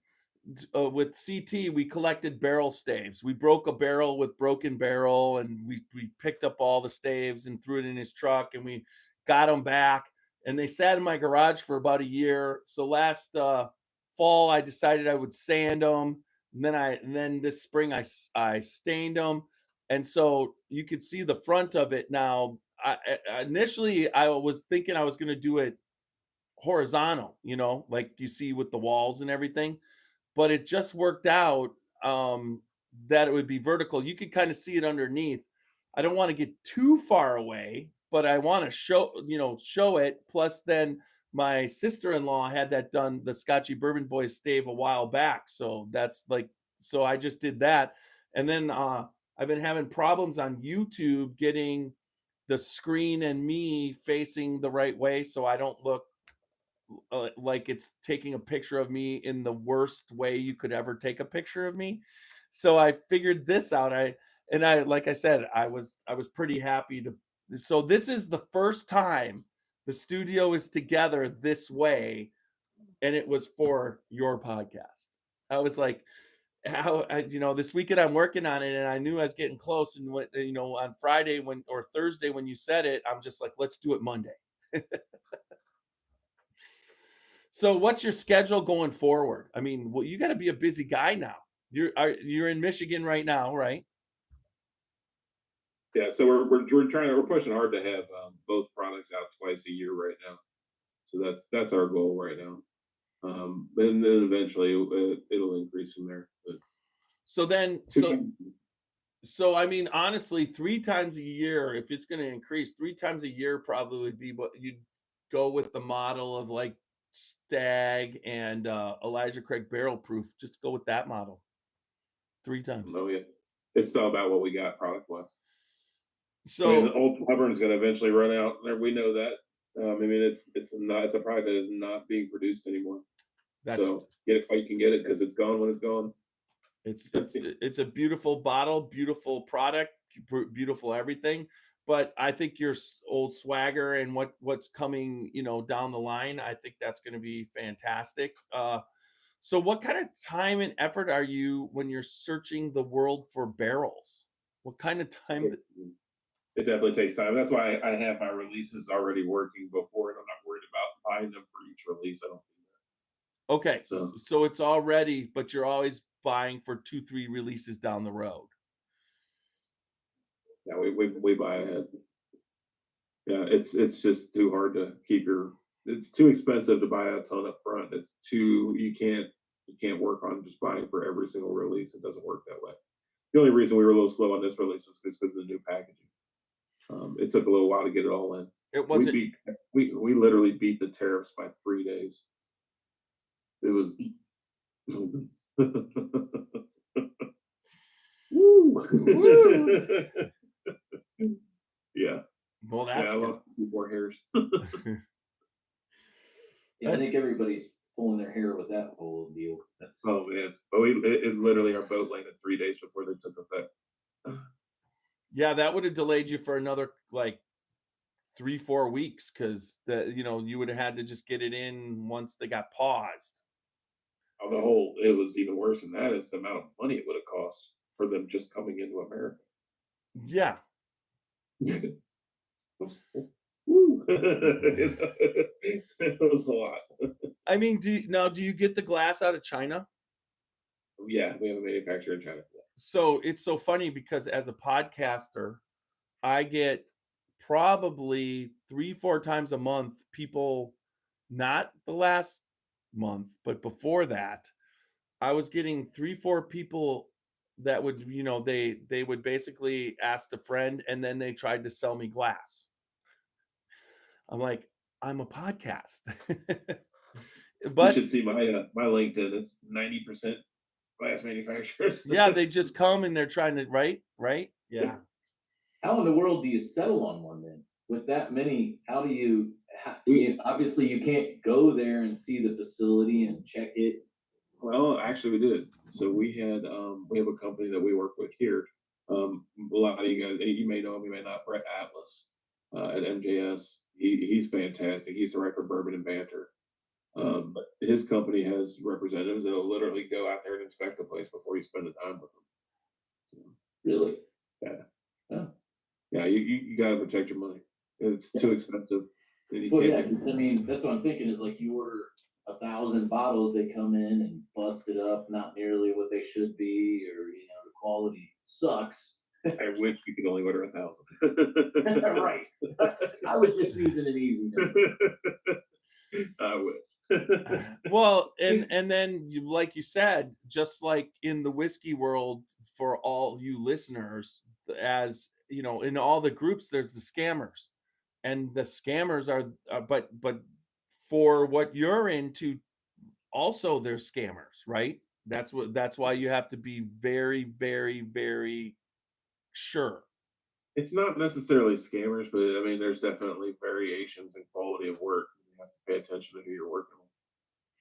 With CT, we collected barrel staves. We broke a barrel with Broken Barrel, and we picked up all the staves and threw it in his truck, and we got them back. And they sat in my garage for about a year. So last fall, I decided I would sand them. And then this spring, I stained them. And so you could see the front of it now. Initially, I was thinking I was going to do it horizontal, like you see with the walls and everything, but it just worked out that it would be vertical. You could kind of see it underneath. I don't want to get too far away, but I want to show it. Plus, then my sister-in-law had that done, the Scotchy Bourbon Boys stave, a while back. So so I just did that. And then I've been having problems on YouTube getting the screen and me facing the right way, so I don't look like it's taking a picture of me in the worst way you could ever take a picture of me. So I figured this out. Like I said, I was pretty happy to. So this is the first time the studio is together this way, and it was for your podcast. I was like, this weekend I'm working on it, and I knew I was getting close. And on Friday or Thursday when you said it, I'm just like, let's do it Monday. So what's your schedule going forward? I mean, well, you got to be a busy guy now. You're in Michigan right now, right? Yeah, so we're pushing hard to have both products out twice a year right now. So that's our goal right now. And then eventually it'll increase from there. But so I mean, honestly, 3 times a year, if it's going to increase, 3 times a year probably would be what you'd go with, the model of like Stag and Elijah Craig Barrel Proof. Just go with that model 3 times. Oh yeah, it's all about what we got product wise. So I mean, the old Auburn is going to eventually run out. We know that. I mean, it's a product that is not being produced anymore. So get it while you can get it, because it's gone when it's gone. It's a beautiful bottle, beautiful product, beautiful everything. But I think your old swagger and what's coming, down the line, I think that's going to be fantastic. So what kind of time and effort are you when you're searching the world for barrels? What kind of time? It definitely takes time. That's why I have my releases already working before, and I'm not worried about buying them for each release. I don't do that. Okay, so it's all ready, but you're always buying for 2-3 releases down the road. Yeah, we buy ahead. Yeah, it's just too hard to keep it's too expensive to buy a ton up front. You can't work on just buying for every single release. It doesn't work that way. The only reason we were a little slow on this release was because of the new packaging. It took a little while to get it all in. It wasn't. We literally beat the tariffs by 3 days. It was. Woo! Yeah. Well, that's good. More hairs. Yeah, I think everybody's pulling their hair with that whole deal. Oh man! But it's literally our boat landed 3 days before they took effect. Yeah, that would have delayed you for another like 3-4 weeks, because you would have had to just get it in once they got paused. Oh, it was even worse than that. Is the amount of money it would have cost for them just coming into America. Yeah. It was a lot. I mean, do you get the glass out of China? Yeah, we have a manufacturer in China. So it's so funny because as a podcaster, I get probably 3, 4 times a month people, not the last month, but before that, I was getting 3, 4 people that would, they would basically ask a friend and then they tried to sell me glass. I'm like, I'm a podcast. You But should see my LinkedIn. It's 90% glass manufacturers. yeah, they just come and they're trying to, right? Yeah. How in the world do you settle on one then? With that many, how do you, obviously you can't go there and see the facility and check it. Well, actually, we did. So we have a company that we work with here. A lot of you guys, you may know him, you may not. Brett Atlas at MJS. He's fantastic. He's director of bourbon and banter. But his company has representatives that'll literally go out there and inspect the place before you spend the time with them. So, Really? yeah, Yeah. yeah. You got to protect your money. It's too expensive. And you Well, can't. yeah, because I mean, that's what I'm thinking is like you order 1,000 bottles, they come in and bust it up, not nearly what they should be, or the quality sucks. I wish you could only order 1,000. Right. I was just using an easy number. I wish. Well, and then like you said, just like in the whiskey world, for all you listeners, as you know, in all the groups, there's the scammers, and the scammers are, but for what you're into, also there's scammers, right? That's why you have to be very, very, very sure. It's not necessarily scammers, but I mean, there's definitely variations in quality of work. You have to pay attention to who you're working with.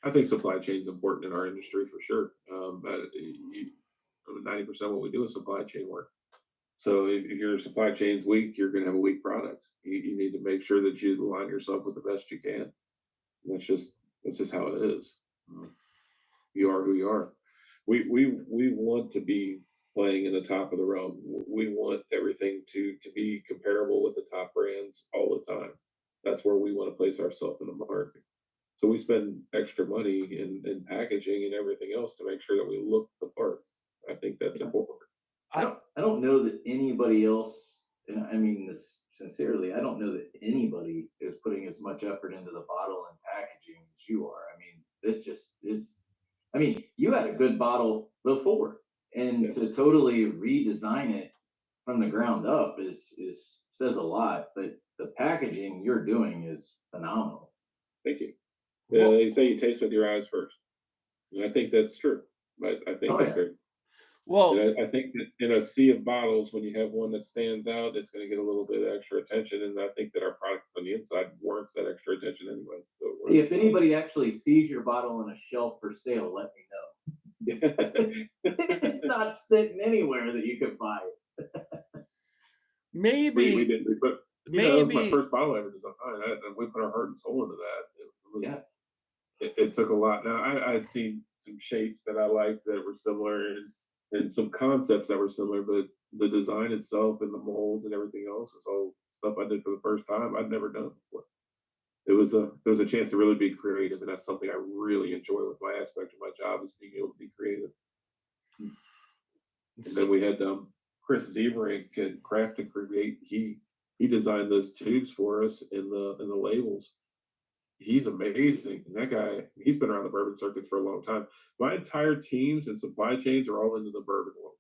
I think supply chain is important in our industry for sure. 90% of what we do is supply chain work. So if your supply chain's weak, you're going to have a weak product. You need to make sure that you align yourself with the best you can. That's just how it is. You are who you are. We want to be playing in the top of the realm. We want everything to be comparable with the top brands all the time. That's where we want to place ourselves in the market. So we spend extra money in packaging and everything else to make sure that we look the part. I think that's important. I don't know that anybody else, and I mean this sincerely, I don't know that anybody is putting as much effort into the bottle and packaging as you are. I mean, it just is. I mean, you had a good bottle before, and Yeah. to totally redesign it from the ground up is says a lot. But the packaging you're doing is phenomenal. Thank you. Well, They say you taste with your eyes first. And I think that's true. I think Oh that's yeah, great. well, And I think that in a sea of bottles, when you have one that stands out, it's going to get a little bit of extra attention. And I think that our product on the inside warrants that extra attention anyway. So hey, if anybody actually sees your bottle on a shelf for sale, let me know. It's not sitting anywhere that you can buy it. we maybe, did, but that was my maybe, first bottle I ever designed. And we put our heart and soul into that. Yeah. It took a lot. Now I had seen some shapes that I liked that were similar and some concepts that were similar, but the design itself and the molds and everything else is all stuff I did for the first time. I'd never done before. It was a chance to really be creative, and that's something I really enjoy with my aspect of my job is being able to be creative. And then so, we had Chris Zebrink at Craft and Create. He designed those tubes for us in the labels. He's amazing. And that guy, he's been around the bourbon circuits for a long time. My entire teams and supply chains are all into the bourbon world.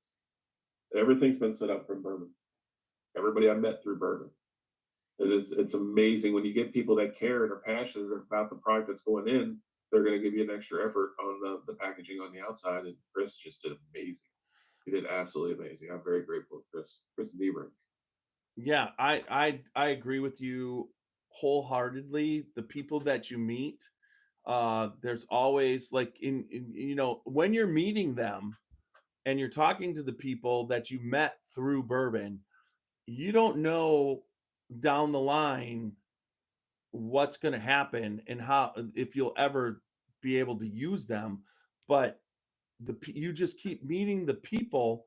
Everything's been set up from bourbon. Everybody I met through bourbon. It's amazing when you get people that care and are passionate about the product that's going in. They're going to give you an extra effort on the packaging on the outside. And Chris just did amazing. He did absolutely amazing. I'm very grateful for Chris Zebrink. yeah, I agree with you wholeheartedly. The people that you meet, there's always like when you're meeting them and you're talking to the people that you met through bourbon, you don't know down the line what's going to happen and how, if you'll ever be able to use them, but you just keep meeting the people,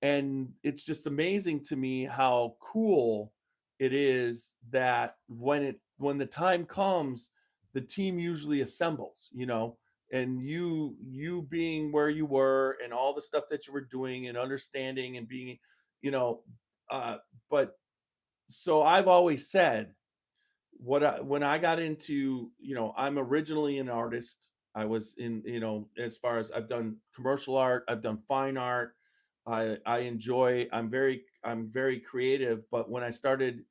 and it's just amazing to me how cool it is that when the time comes, the team usually assembles, and you being where you were and all the stuff that you were doing and understanding and being, you know, but so I've always said when I got into, I'm originally an artist. I was in, as far as I've done commercial art, I've done fine art. I enjoy, I'm very creative, but when I started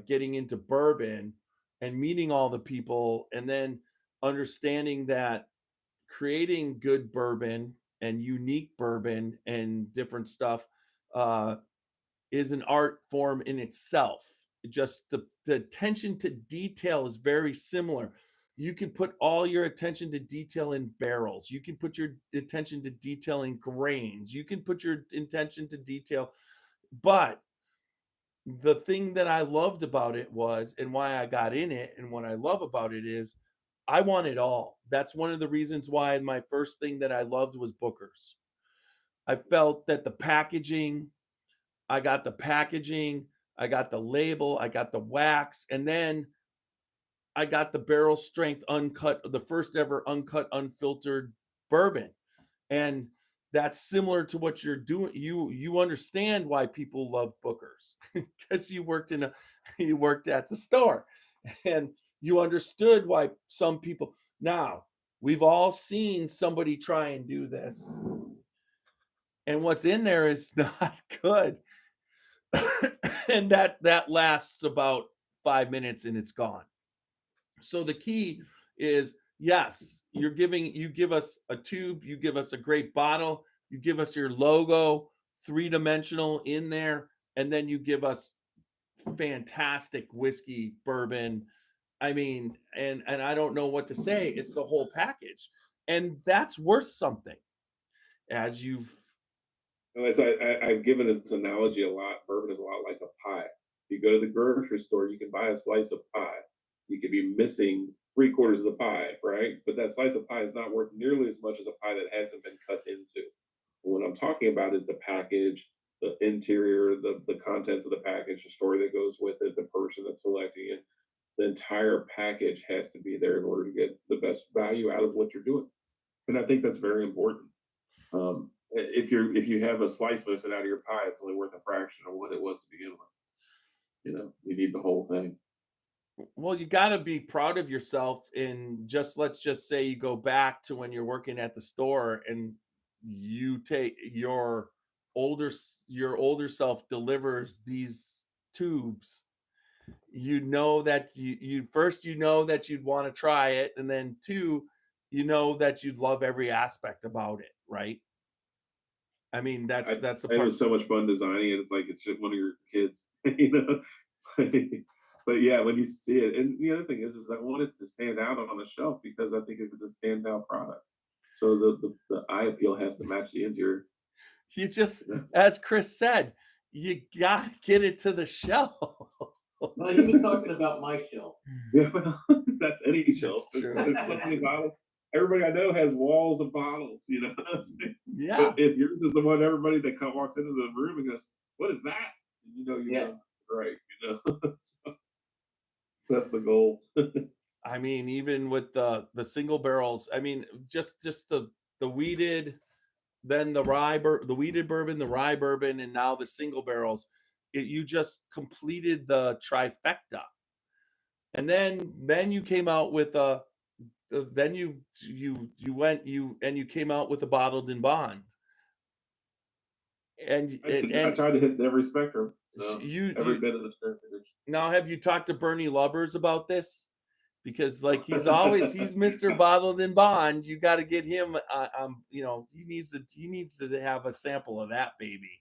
getting into bourbon and meeting all the people and then understanding that creating good bourbon and unique bourbon and different stuff uh is an art form in itself. Just the attention to detail is very similar. You can put all your attention to detail in barrels. You can put your attention to detail in grains. You can put your attention to detail. But the thing that I loved about it was, and why I got in it, and what I love about it is, I want it all. That's one of the reasons why my first thing that I loved was Booker's. I felt that I got the packaging, I got the label, I got the wax, and then I got the barrel strength uncut, the first ever uncut, unfiltered bourbon. And that's similar to what you're doing. You understand why people love Booker's because you worked at the store and you understood why some people. Now, we've all seen somebody try and do this, and what's in there is not good. And that lasts about 5 minutes and it's gone. So the key is, yes, you give us a tube, you give us a great bottle, you give us your logo, three-dimensional in there, and then you give us fantastic whiskey, bourbon. I mean, and I don't know what to say. It's the whole package. And that's worth something. As you've As I've given this analogy a lot, bourbon is a lot like a pie. You go to the grocery store, you can buy a slice of pie. You could be missing three-quarters of the pie, right? But that slice of pie is not worth nearly as much as a pie that hasn't been cut into. What I'm talking about is the package, the interior, the contents of the package, the story that goes with it, the person that's selecting it. The entire package has to be there in order to get the best value out of what you're doing. And I think that's very important. If you have a slice missing out of your pie, it's only worth a fraction of what it was to begin with. You need the whole thing. Well, you got to be proud of yourself. And let's just say you go back to when you're working at the store and you take your older self delivers these tubes. You know that you first, that you'd want to try it, and then two, that you'd love every aspect about it, right? I mean, I, that's the it part. was so much fun designing it. It's like it's just one of your kids, you know. It's like, but yeah, when you see it, and the other thing is I want it to stand out on the shelf because I think it's a standout product. So the eye appeal has to match the interior. You just, Yeah. as Chris said, you gotta get it to the shelf. No, he was talking about my shelf. Yeah, well, that's any shelf. That's true. There's so many bottles. Everybody I know has walls of bottles, you know. Yeah. But if yours is the one everybody that walks into the room and goes, "What is that?" You know, it's right. So that's the goal. I mean, even with the single barrels, I mean, just the weeded, then the weeded bourbon, the rye bourbon, and now the single barrels. You just completed the trifecta, and then you came out with then you came out with a bottled in bond, and I tried to hit every spectrum, so you every bit of the spectrum. now, have you talked to Bernie Lubbers about this? Because like he's Mr. Bottled in Bond. You got to get him. He needs to have a sample of that baby.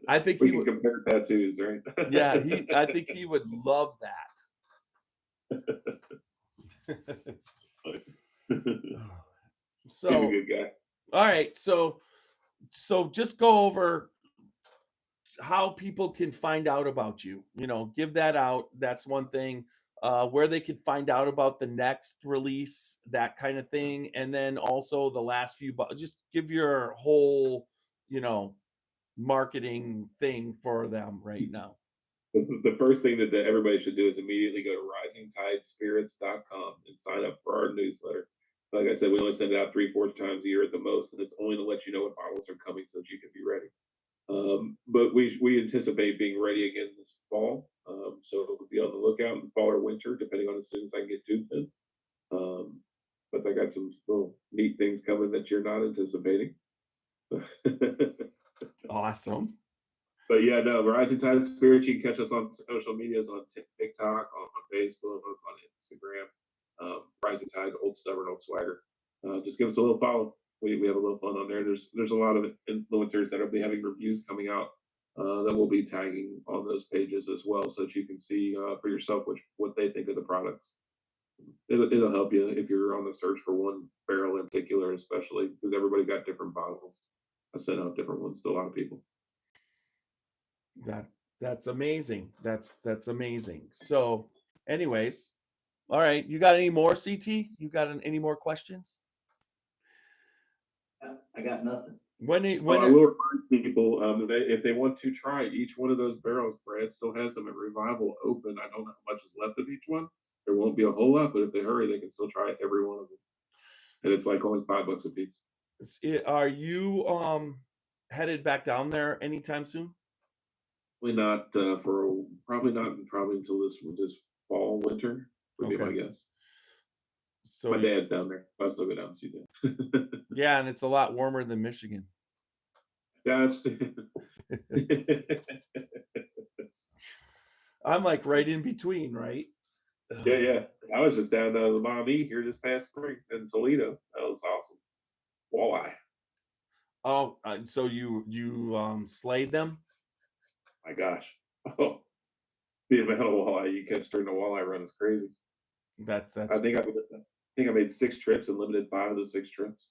I think we can compare tattoos, right? Yeah, I think he would love that. So he's a good guy. All right, so just go over how people can find out about you. Give that out. That's one thing. Where they can find out about the next release, that kind of thing, and then also the last few. Just give your whole, marketing thing for them right now. The first thing that everybody should do is immediately go to risingtidespirits.com and sign up for our newsletter. Like I said, we only send it out 3-4 times a year at the most, and it's only to let you know what bottles are coming so that you can be ready. But we anticipate being ready again this fall. So we'll be on the lookout in fall or winter, depending on as soon as I can get tubes in. But I got some little neat things coming that you're not anticipating. Awesome. But yeah, no, Rising Tide Spirits, you can catch us on social medias, on TikTok, on Facebook, on Instagram. Rising Tide, Old Stubborn, Old Swagger. Just give us a little follow. We have a little fun on there. There's a lot of influencers that will be having reviews coming out that we'll be tagging on those pages as well, so that you can see for yourself what they think of the products. It'll help you if you're on the search for one barrel in particular, especially because everybody got different bottles. I sent out different ones to a lot of people. That's amazing. That's amazing. So, anyways, all right. You got any more, CT? You got any more questions? I got nothing. I will remind people if they want to try each one of those barrels, Brad still has them at Revival open. I don't know how much is left of each one. There won't be a whole lot, but if they hurry, they can still try every one of them. And it's like only $5 a piece. Are you headed back down there anytime soon? Probably not until this fall, winter would be my guess. So my dad's down there. I'll still go down and see that. Yeah, and it's a lot warmer than Michigan. Yeah, I'm like right in between, right? Yeah. I was just down to the Maumee here this past spring in Toledo. That was awesome. Walleye. Oh, so you slayed them? My gosh. Oh, the amount of walleye you catch during the walleye run is crazy. That's. I think I made 6 trips and limited 5 of the 6 trips.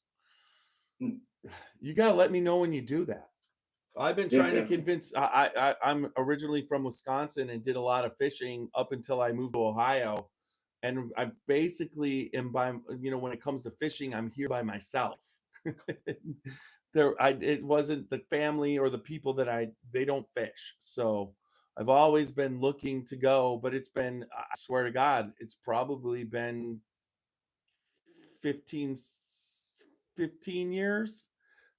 You gotta let me know when you do that. I've been trying to convince. I'm originally from Wisconsin and did a lot of fishing up until I moved to Ohio, and I basically am when it comes to fishing, I'm here by myself. It wasn't the family or the people that they don't fish, so I've always been looking to go, but it's been, I swear to God, it's probably been 15 years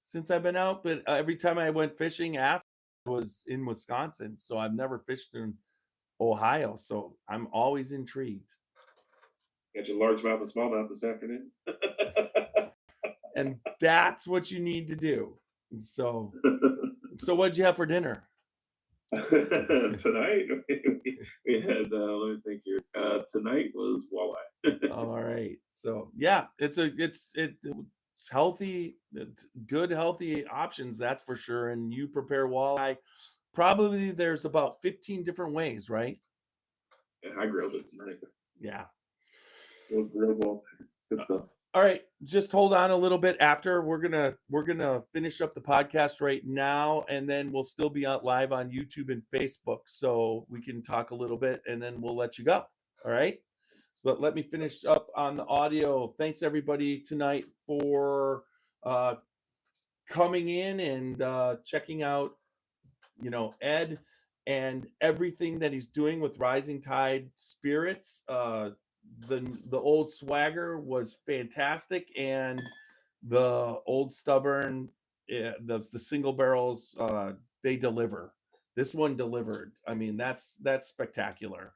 since I've been out, but every time I went fishing after was in Wisconsin, so I've never fished in Ohio, so I'm always intrigued. Got your largemouth and smallmouth this afternoon. And that's what you need to do. So what'd you have for dinner? Tonight we had let me think here. Tonight was walleye. All right. So yeah, it's healthy, good healthy options, that's for sure. And you prepare walleye. Probably there's about 15 different ways, right? Yeah, I grilled it tonight. Yeah. Grilled walleye. Good stuff. All right, just hold on a little bit. After we're gonna finish up the podcast right now, and then we'll still be out live on YouTube and Facebook, so we can talk a little bit, and then we'll let you go. All right, but let me finish up on the audio. Thanks everybody tonight for coming in and checking out, Ed and everything that he's doing with Rising Tide Spirits. The Old Swagger was fantastic, and the Old Stubborn, the single barrels, they deliver. This one delivered. I mean, that's spectacular.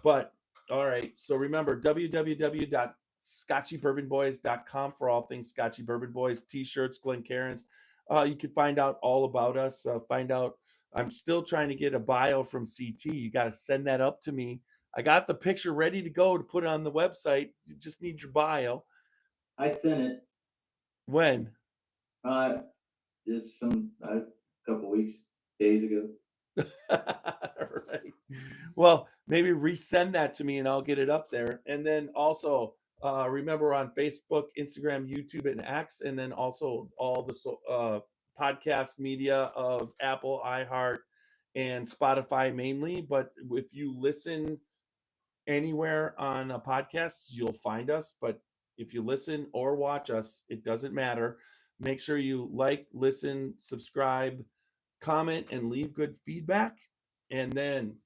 But all right, so remember www.scotchybourbonboys.com for all things Scotchy Bourbon Boys, t-shirts, Glencairns. You can find out all about us. I'm still trying to get a bio from CT. You got to send that up to me. I got the picture ready to go to put it on the website. You just need your bio. I sent it. When? Just a couple days ago. All right. Well, maybe resend that to me and I'll get it up there. And then also remember on Facebook, Instagram, YouTube, and X, and then also all the podcast media of Apple, iHeart, and Spotify mainly. But if you listen anywhere on a podcast, you'll find us. But if you listen or watch us, it doesn't matter. Make sure you like, listen, subscribe, comment, and leave good feedback. And then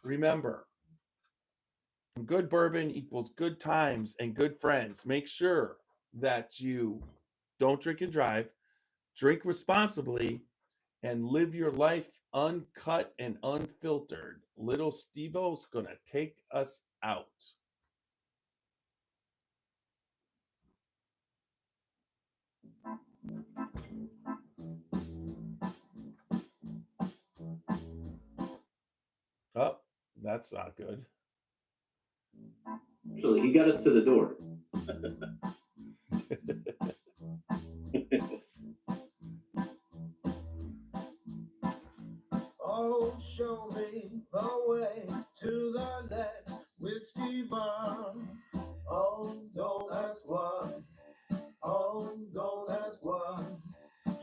remember, good bourbon equals good times and good friends. Make sure that you don't drink and drive, drink responsibly, and live your life uncut and unfiltered. Little Steve-O's gonna take us out. Oh, that's not good. Actually, he got us to the door. Oh, show me the way to the next whiskey bar. Oh, don't ask why. Oh, don't ask why.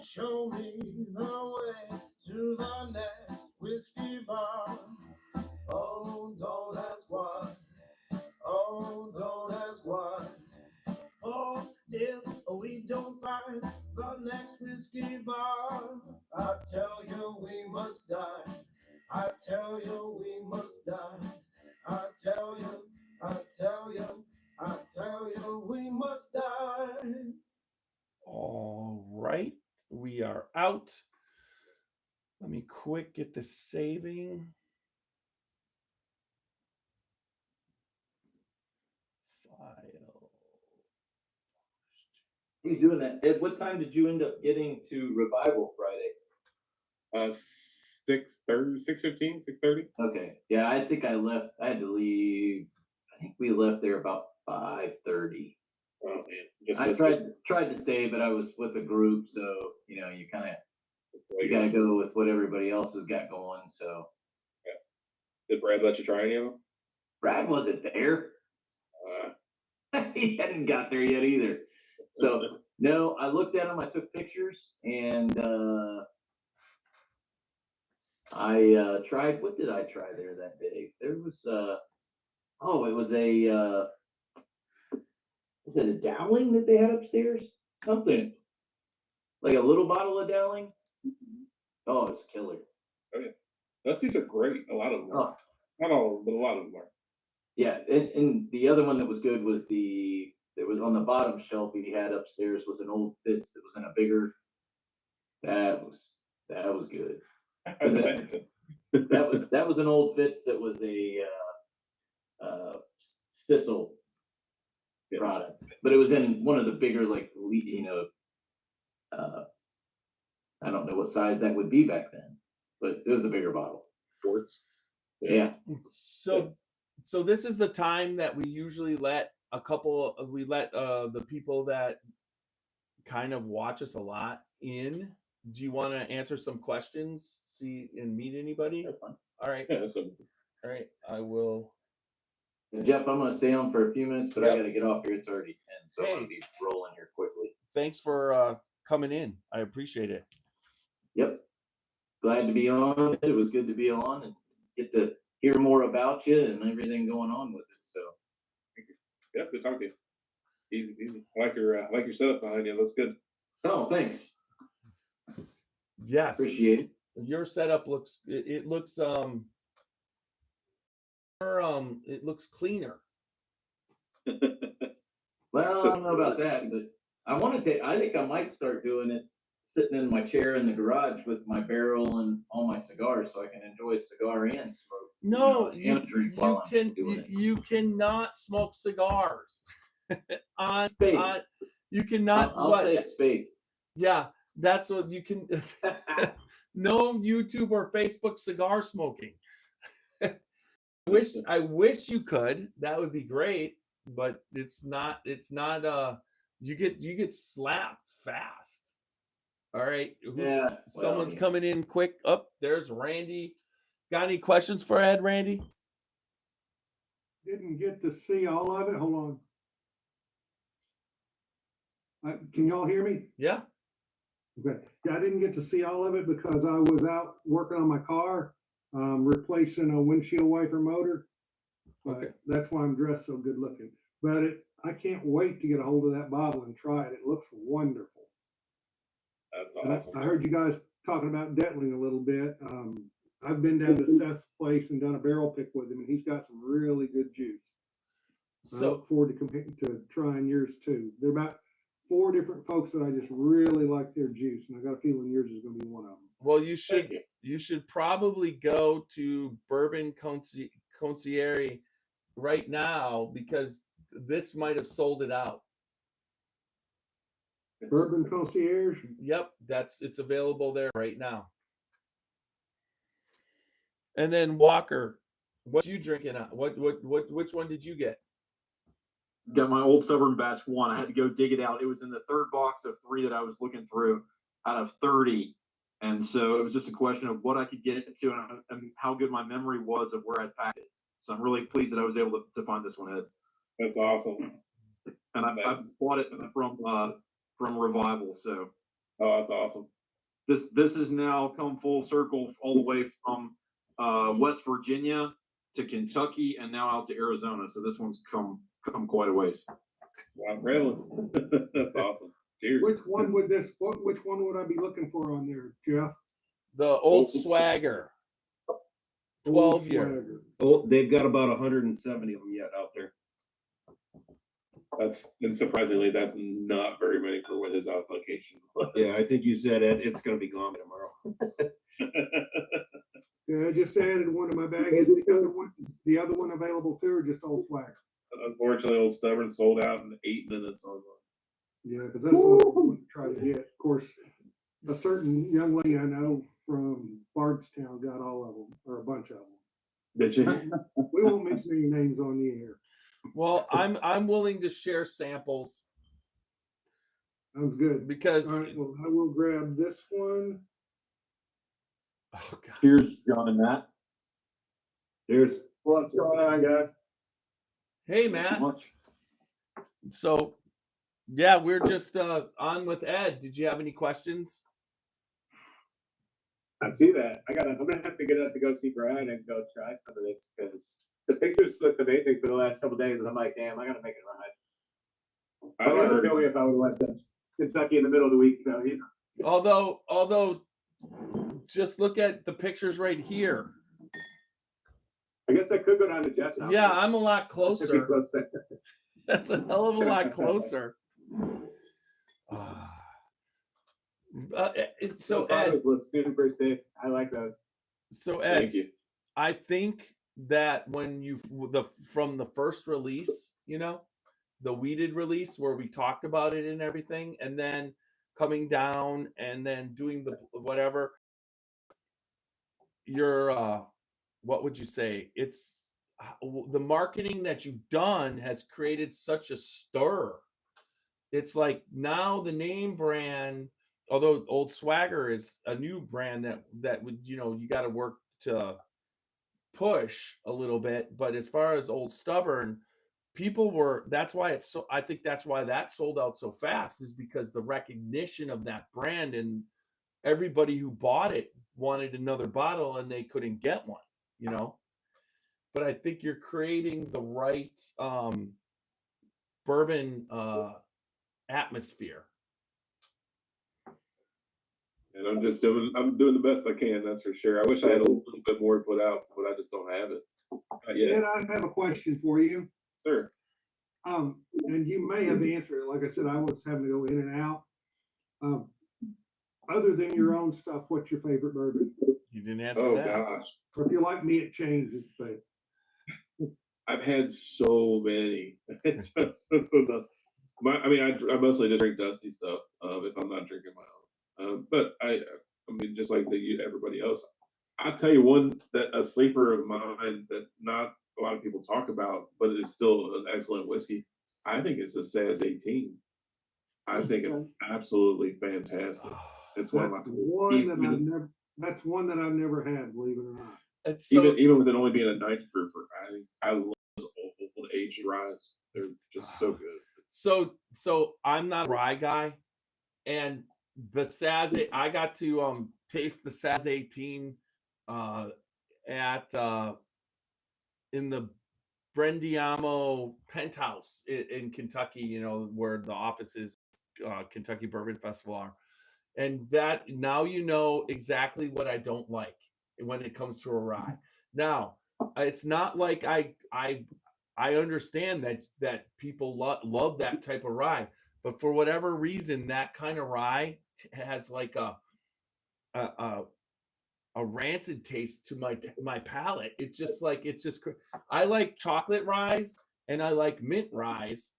Show me the way to the next whiskey bar. Oh, don't ask why. Oh, don't ask why. For if we don't find the next whiskey bar, I tell you we must die. I tell you we must die. I tell you, I tell you, I tell you we must die. All right, we are out. Let me quick get the saving. File. He's doing that. Ed, what time did you end up getting to Revival Friday? 6:30, 6:15, 6:30. Okay. Yeah, I think I left. I had to leave. I think we left there about 5:30. Oh man, just I missed tried to stay, but I was with a group, so you know, you kind of it. you got to go with what everybody else has got going. So Did Brad let you try any of them? Brad wasn't there. He hadn't got there yet either. So no, I looked at them. I took pictures, and I tried. What did I try there that day? There was oh, it was a was it a Dowling that they had upstairs? Something like a little bottle of Dowling. Oh, it's killer. Oh yeah, those things are great. A lot of them. Are. Oh, Not all, but a lot of them are. yeah, and the other one that was good was that was on the bottom shelf he had upstairs was an old Fitz that was in a bigger. That was good. That was an old Fitz that was a Sissel product, but it was in one of the bigger, like, you know, I don't know what size that would be back then, but it was a bigger bottle. Quarts. Yeah. So this is the time that we usually let the people that kind of watch us a lot in. Do you want to answer some questions, see and meet anybody? That's fine. All right. Yeah, that's All right. I will. Jeff, I'm gonna stay on for a few minutes, but I Yep. gotta get off here. It's already 10, so I'm Hey. gonna be rolling here quickly. Thanks for coming in. I appreciate it. Yep. Glad to be on. It was good to be on and get to hear more about you and everything going on with it. So yeah, it's good talking to you. Easy, easy. I like your setup behind you. It looks good. oh, thanks. Yes. Appreciate it. Your setup looks it looks it looks cleaner. Well, I don't know about that, but I think I might start doing it sitting in my chair in the garage with my barrel and all my cigars so I can enjoy a cigar and smoke. No, and a drink while I'm doing it. you cannot smoke cigars. Fake. You cannot. I'll say it's fake. Yeah, that's what you can. No YouTube or Facebook cigar smoking. I wish you could. That would be great, but it's not. You get slapped fast. All right. Yeah. Someone's coming in quick. Up there's Randy. Got any questions for Ed, Randy? Didn't get to see all of it. Hold on. Can y'all hear me? Yeah. Okay. Yeah, I didn't get to see all of it because I was out working on my car, replacing a windshield wiper motor. But Okay. that's why I'm dressed so good looking. But I can't wait to get a hold of that bottle and try it. It looks wonderful. That's And awesome. I heard you guys talking about Detling a little bit. I've been down to Seth's place and done a barrel pick with him, and he's got some really good juice. I So look forward to trying yours too. They're about 4 different folks that I just really like their juice, and I got a feeling yours is going to be one of them. Well, you should probably go to Bourbon Concierge right now because this might have sold it out. Bourbon Concierge. Yep, it's available there right now. And then Walker, what you drinking? Which one did you get? Got my Old Stubborn batch 1. I had to go dig it out. It was in the 3rd box of 3 that I was looking through out of 30. And so it was just a question of what I could get to and how good my memory was of where I'd packed it. So I'm really pleased that I was able to find this one, Ed. That's awesome. And I bought it from Revival. So Oh, that's awesome. this has now come full circle all the way from West Virginia to Kentucky and now out to Arizona. So this one's come quite a ways. Wow, really? That's awesome. Cheers. Which one would I be looking for on there, Jeff? The Old Swagger. 12 year. Swagger. Oh, they've got about 170 of them yet out there. And surprisingly, that's not very many for what his application was. Yeah, I think you said it. It's going to be gone tomorrow. Yeah, I just added one to my bag. Is the other one available too, or just Old Swagger? Unfortunately, Old Stubborn sold out in 8 minutes online. Yeah, because that's the one I want to try to get. Of course, a certain young lady I know from Bardstown got all of them, or a bunch of them. Did you? We won't mention any names on the air. Well, I'm willing to share samples Sounds good. because All right, well, I will grab this one. oh God. Cheers, John and Matt. Cheers. What's going on, guys? Hey Not too Matt. much. So yeah, we're just on with Ed. Did you have any questions? I see that. I'm gonna have to get up to go see Brian and go try some of this because the pictures looked amazing for the last couple days, and I'm like, damn, I gotta make it right. I wouldn't kill me if I would have went to Kentucky in the middle of the week. So you know. Although, just look at the pictures right here. I guess I could go down to Jeff's house. Yeah, I'm a lot That'd be closer. closer. That's a hell of a lot closer. So Those Ed, photos look super sick. I like those. so Ed, Thank you. I think that when from the first release, the weeded release where we talked about it and everything, and then coming down and then doing the whatever, your what would you say? It's the marketing that you've done has created such a stir. It's like now the name brand, although Old Swagger is a new brand that would, you got to work to push a little bit. But as far as Old Stubborn, I think that's why that sold out so fast, is because the recognition of that brand, and everybody who bought it wanted another bottle and they couldn't get one, But I think you're creating the right bourbon atmosphere. And I'm doing the best I can, that's for sure. I wish I had a little bit more to put out, but I just don't have it. Yeah, Ed, I have a question for you. sir. And you may have answered it. Like I said, I was having to go in and out. Other than your own stuff, what's your favorite bourbon? You didn't answer Oh that. gosh, Or if you like me, it changes. But I've had so many. I mostly just drink dusty stuff if I'm not drinking my own. But I mean, just like everybody else, I'll tell you one a sleeper of mine that not a lot of people talk about, but it's still an excellent whiskey. I think it's the Saz 18. I think it's absolutely fantastic. It's one of my that's one that I've never had, believe it or not. It's so, even with it only being a 90 proof. I love those old aged ryes. They're just so good. So I'm not a rye guy, and the Saz, I got to taste the Saz 18 in the Brendiamo Penthouse in Kentucky, where the offices, Kentucky Bourbon Festival are. And that now exactly what I don't like when it comes to a rye. Now, it's not like I understand that people love that type of rye, but for whatever reason, that kind of rye has like a rancid taste to my palate. It's just like I like chocolate ryes and I like mint ryes.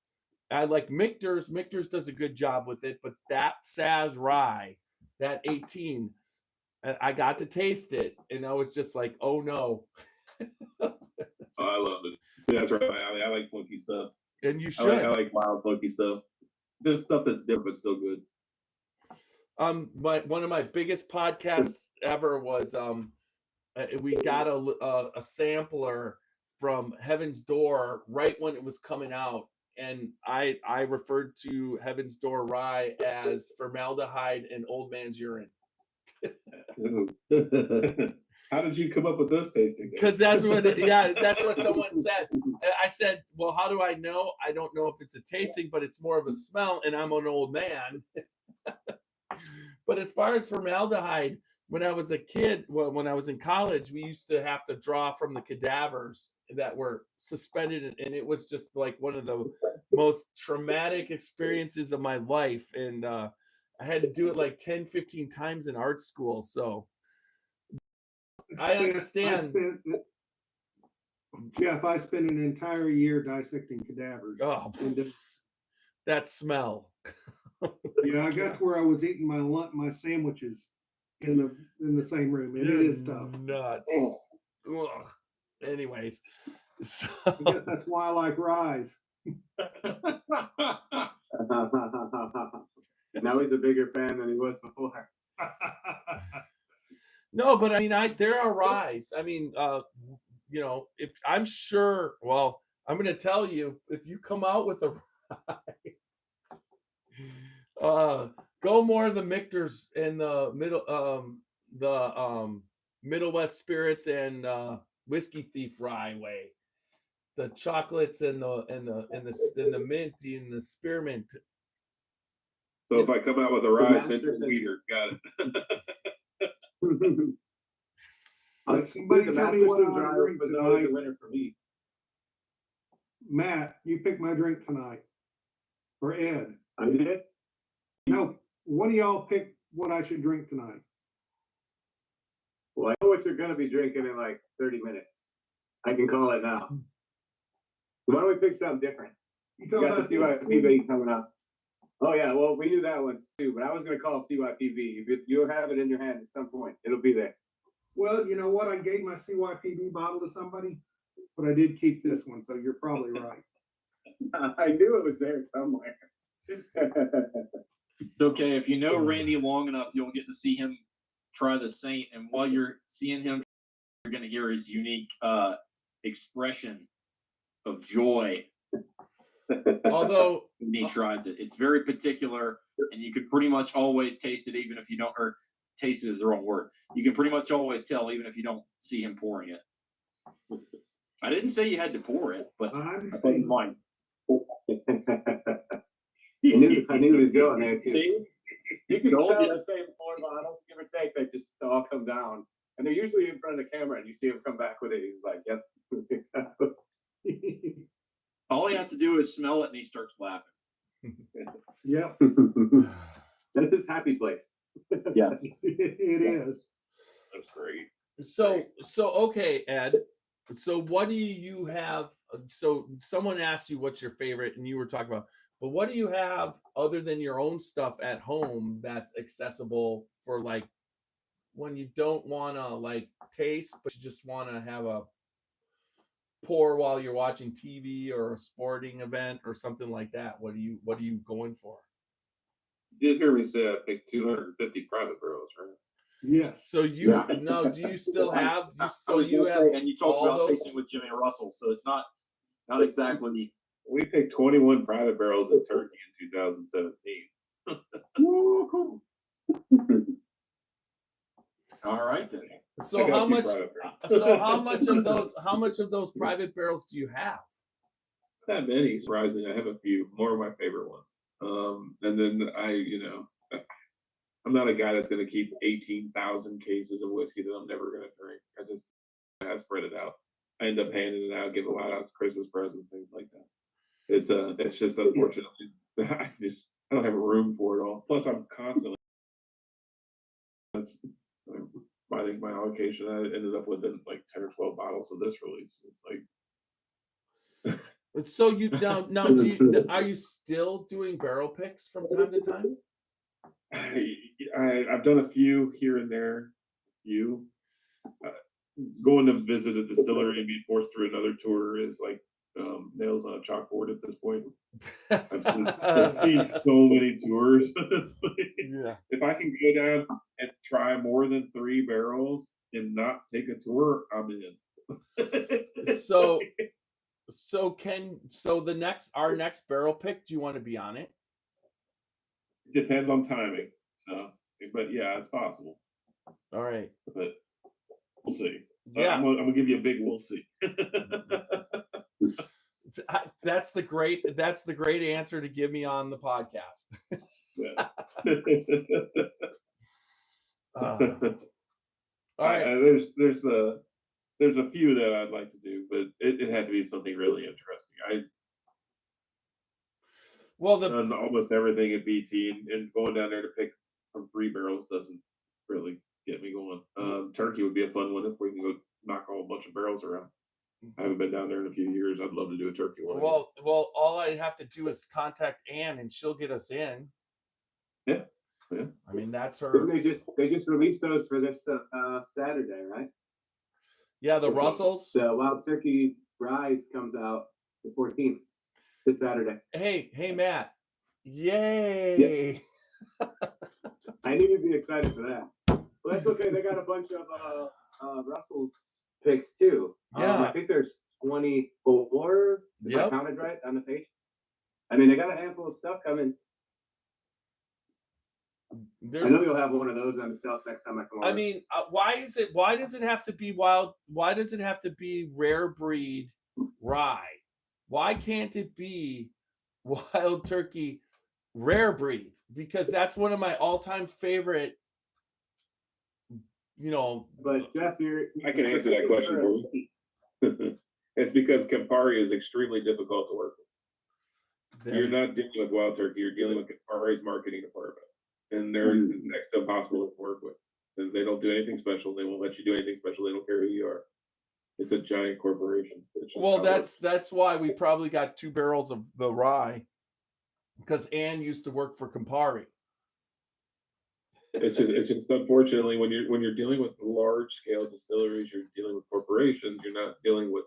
I like Michter's. Michter's does a good job with it, but that Saz rye, that 18, I got to taste it, and I was just like, oh no. Oh, I love it. See, that's right. I like funky stuff. And you should. I like wild funky stuff. There's stuff that's different but still good. One of my biggest podcasts ever was we got a sampler from Heaven's Door right when it was coming out, and I referred to Heaven's Door rye as formaldehyde and old man's urine. How did you come up with those tasting? Because that's what someone says. I said, well, how do I know? I don't know if it's a tasting, but it's more of a smell, and I'm an old man. But as far as formaldehyde, when I was a kid, well, when I was in college, we used to have to draw from the cadavers that were suspended, and it was just like one of the most traumatic experiences of my life. And I had to do it like 10, 15 times in art school. So I understand. Jeff, I spent an entire year dissecting cadavers. Oh, that smell. Yeah, I got to where I was eating my sandwiches in the same room, and it is tough. Nuts. Ugh. Anyways, so I guess that's why I like ryes. Now he's a bigger fan than he was before. no, but I mean, there are ryes. I mean, if I'm sure, well, I'm going to tell you, if you come out with a rye, go more of the Michter's and the Middle West Spirits and Whiskey Thief rye way. The chocolates and the mint and the spearmint. So if I come out with a rye, Central Weeder, got it. Somebody tell me what I drink was tonight. always a winner for me. Matt, you pick my drink tonight. Or Ed. I did. No, one of y'all pick what I should drink tonight. Well, I know what you're gonna be drinking in like 30 minutes. I can call it now. Why don't we pick something different? You got the CYPB coming up. Oh yeah, well we knew that one too, but I was gonna call CYPB. If you'll have it in your hand at some point, it'll be there. Well, you know what? I gave my CYPB bottle to somebody, but I did keep this one, so you're probably right. I knew it was there somewhere. Okay, if you know Randy long enough, you'll get to see him try the Saint, and while you're seeing him, you're going to hear his unique expression of joy. Although when he tries it, it's very particular, and you can pretty much always taste it, even if you don't. Or taste is the wrong word. You can pretty much always tell, even if you don't see him pouring it. I didn't say you had to pour it, but I didn't mind. I knew he was going there too. See? You can Don't tell get- the same 4 bottles, give or take, they just all come down. And they're usually in front of the camera and you see him come back with it. He's like, yep. All he has to do is smell it and he starts laughing. Yep. That's his happy place. Yes. It is. That's great. So okay, Ed. So what do you have? So someone asked you what's your favorite, and you were talking about. But what do you have other than your own stuff at home that's accessible for like when you don't want to like taste, but you just want to have a pour while you're watching TV or a sporting event or something like that? What are you going for? You did hear me say I picked 250 private barrels, right? Yes. So now do you still have? And you talked about tasting with Jimmy Russell, so it's not exactly. We picked 21 private barrels of turkey in 2017. All right then. So how much? So how much of those private barrels do you have? Not many, surprisingly. I have a few, more of my favorite ones. And then I'm not a guy that's going to keep 18,000 cases of whiskey that I'm never going to drink. I spread it out. I end up handing it out, give a lot out to Christmas presents, things like that. It's just unfortunately, I don't have room for it all. Plus, I'm constantly. That's I think my allocation. I ended up with like 10 or 12 bottles of this release. It's like. So you now are you still doing barrel picks from time to time? I've done a few here and there. Going to visit a distillery and being forced through another tour is like nails on a chalkboard at this point. I've seen so many tours. It's like, Yeah. if I can go down and try more than 3 barrels and not take a tour, I'm in. So our next barrel pick, do you want to be on it? Depends on timing. So, but yeah, it's possible. All right. But we'll see. Yeah. I'm gonna give you a big we'll see. That's the great answer to give me on the podcast. Yeah. All right. There's a few that I'd like to do, but it had to be something really interesting. Done almost everything at BT, and going down there to pick from 3 barrels doesn't really get me going. Turkey would be a fun one if we can go knock a bunch of barrels around. I haven't been down there in a few years. I'd love to do a turkey one. Well, all I have to do is contact Ann, and she'll get us in. Yeah. I mean, that's her. They just released those for this Saturday, right? Yeah, the Russells. The Wild Turkey Rise comes out the 14th. This Saturday. Hey, Matt. Yay! Yeah. I knew you'd be excited for that. Well, that's okay. They got a bunch of Russell's picks too. Yeah. I think there's 24. If I counted right on the page. I mean, they got a handful of stuff coming. I know you'll have one of those on the shelf next time I come over. I mean, why does it have to be wild? Why does it have to be rare breed rye? Why can't it be Wild Turkey rare breed? Because that's one of my all-time favorite. But Jeff, I can answer that question for you. It's because Campari is extremely difficult to work with. You're not dealing with Wild Turkey. You're dealing with Campari's marketing department, and they're next to impossible to work with. And they don't do anything special. They won't let you do anything special. They don't care who you are. It's a giant corporation. Well, that's why we probably got 2 barrels of the rye, because Ann used to work for Campari. It's just unfortunately when you're dealing with large scale distilleries, you're dealing with corporations. You're not dealing with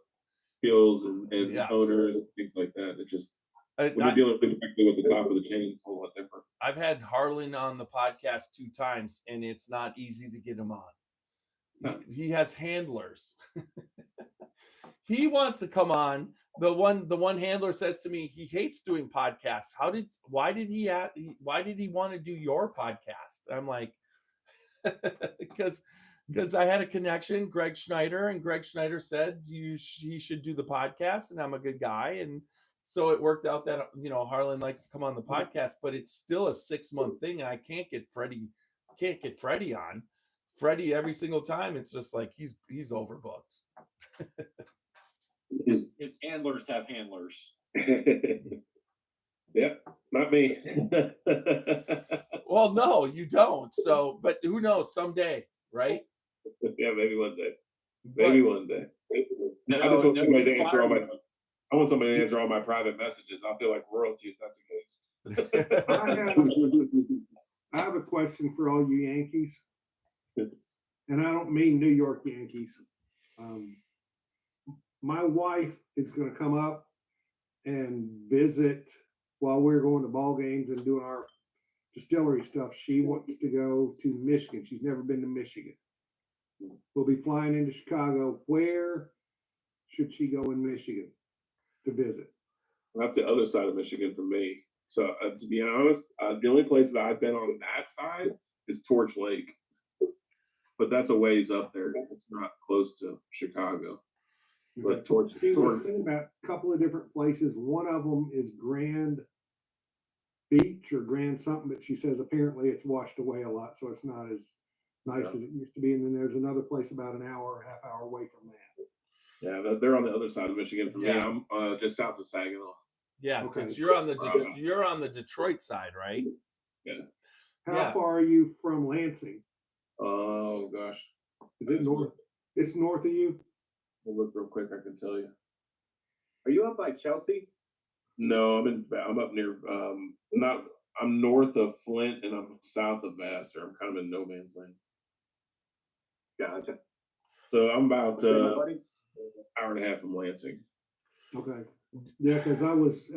skills and owners and things like that. It just when you're dealing directly with the top of the chain, it's a whole lot different. I've had Harlan on the podcast 2 times, and it's not easy to get him on. He has handlers. He wants to come on. The one handler says to me he hates doing podcasts. Why did he want to do your podcast? I'm like, because I had a connection, Greg Schneider, and Greg Schneider said he should do the podcast, and I'm a good guy, and so it worked out that Harlan likes to come on the podcast, but it's still a 6-month thing. And I can't get Freddie on. Freddie every single time. It's just like he's overbooked. His handlers have handlers. Yeah, not me. Well, no, you don't. So, but who knows? Someday, right? Yeah, maybe one day. Maybe one day. I just want somebody to answer all my private messages. I'll feel like royalty if that's the case. I have a question for all you Yankees, and I don't mean New York Yankees. My wife is going to come up and visit while we're going to ball games and doing our distillery stuff. She wants to go to Michigan. She's never been to Michigan. We'll be flying into Chicago. Where should she go in Michigan to visit? That's the other side of Michigan for me. So to be honest, the only place that I've been on that side is Torch Lake, but that's a ways up there. It's not close to Chicago. But she was saying about a couple of different places. One of them is Grand Beach or Grand something, but she says apparently it's washed away a lot, so it's not as nice as it used to be. And then there's another place about an hour or half hour away from that. Yeah, they're on the other side of Michigan from me. I'm just south of Saginaw. Yeah, Okay. because you're on the Detroit side, right? How Yeah. far are you from Lansing? Oh gosh, Is it north? It's north of you? we'll look real quick. I can tell you. Are you up by Chelsea? No, I'm up near not. I'm north of Flint and I'm south of Vassar. I'm kind of in no man's land. Gotcha. So I'm about See my buddies? hour and a half from Lansing. Okay. Yeah, because I was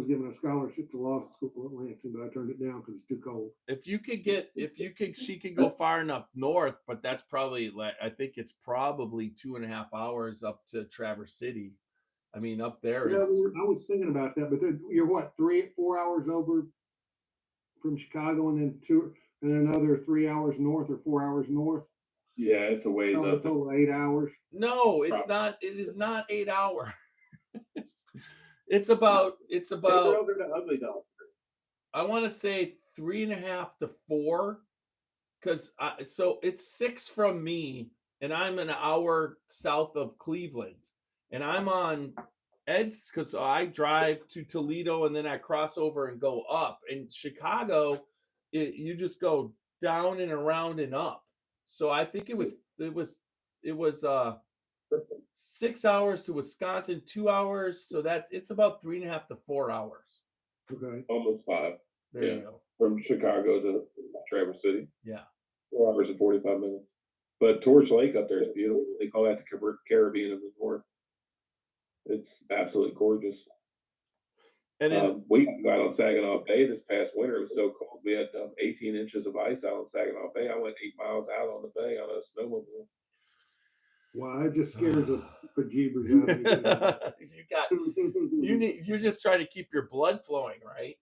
given a scholarship to law school at Lansing, but I turned it down because it's too cold. She could go far enough north, but that's probably I think it's probably 2.5 hours up to Traverse City. I mean, up there Yeah, is. I was thinking about that, but then you're what, 4 hours over from Chicago, and then another 3 hours north or 4 hours north. Yeah, it's a ways Probably up. total 8 hours. No, it's not. It is not 8 hours. It's about. Take her over to Ugly Dog. I want to say 3.5 to 4, because so it's 6 from me, and I'm an hour south of Cleveland, and I'm on Ed's because I drive to Toledo and then I cross over and go up. In Chicago, you just go down and around and up. So I think it was 6 hours to Wisconsin, 2 hours. So it's about 3.5 to 4 hours. Okay. Almost 5. There you go. From Chicago to Traverse City. Yeah. 4 hours and 45 minutes. But Torch Lake up there is beautiful. They call that the Caribbean of the North. It's absolutely gorgeous. And then, we got on Saginaw Bay this past winter. It was so cold. We had 18 inches of ice out on Saginaw Bay. I went 8 miles out on the bay on a snowmobile. Wow, it just scares the bejeebers out of me. you're just trying to keep your blood flowing, right?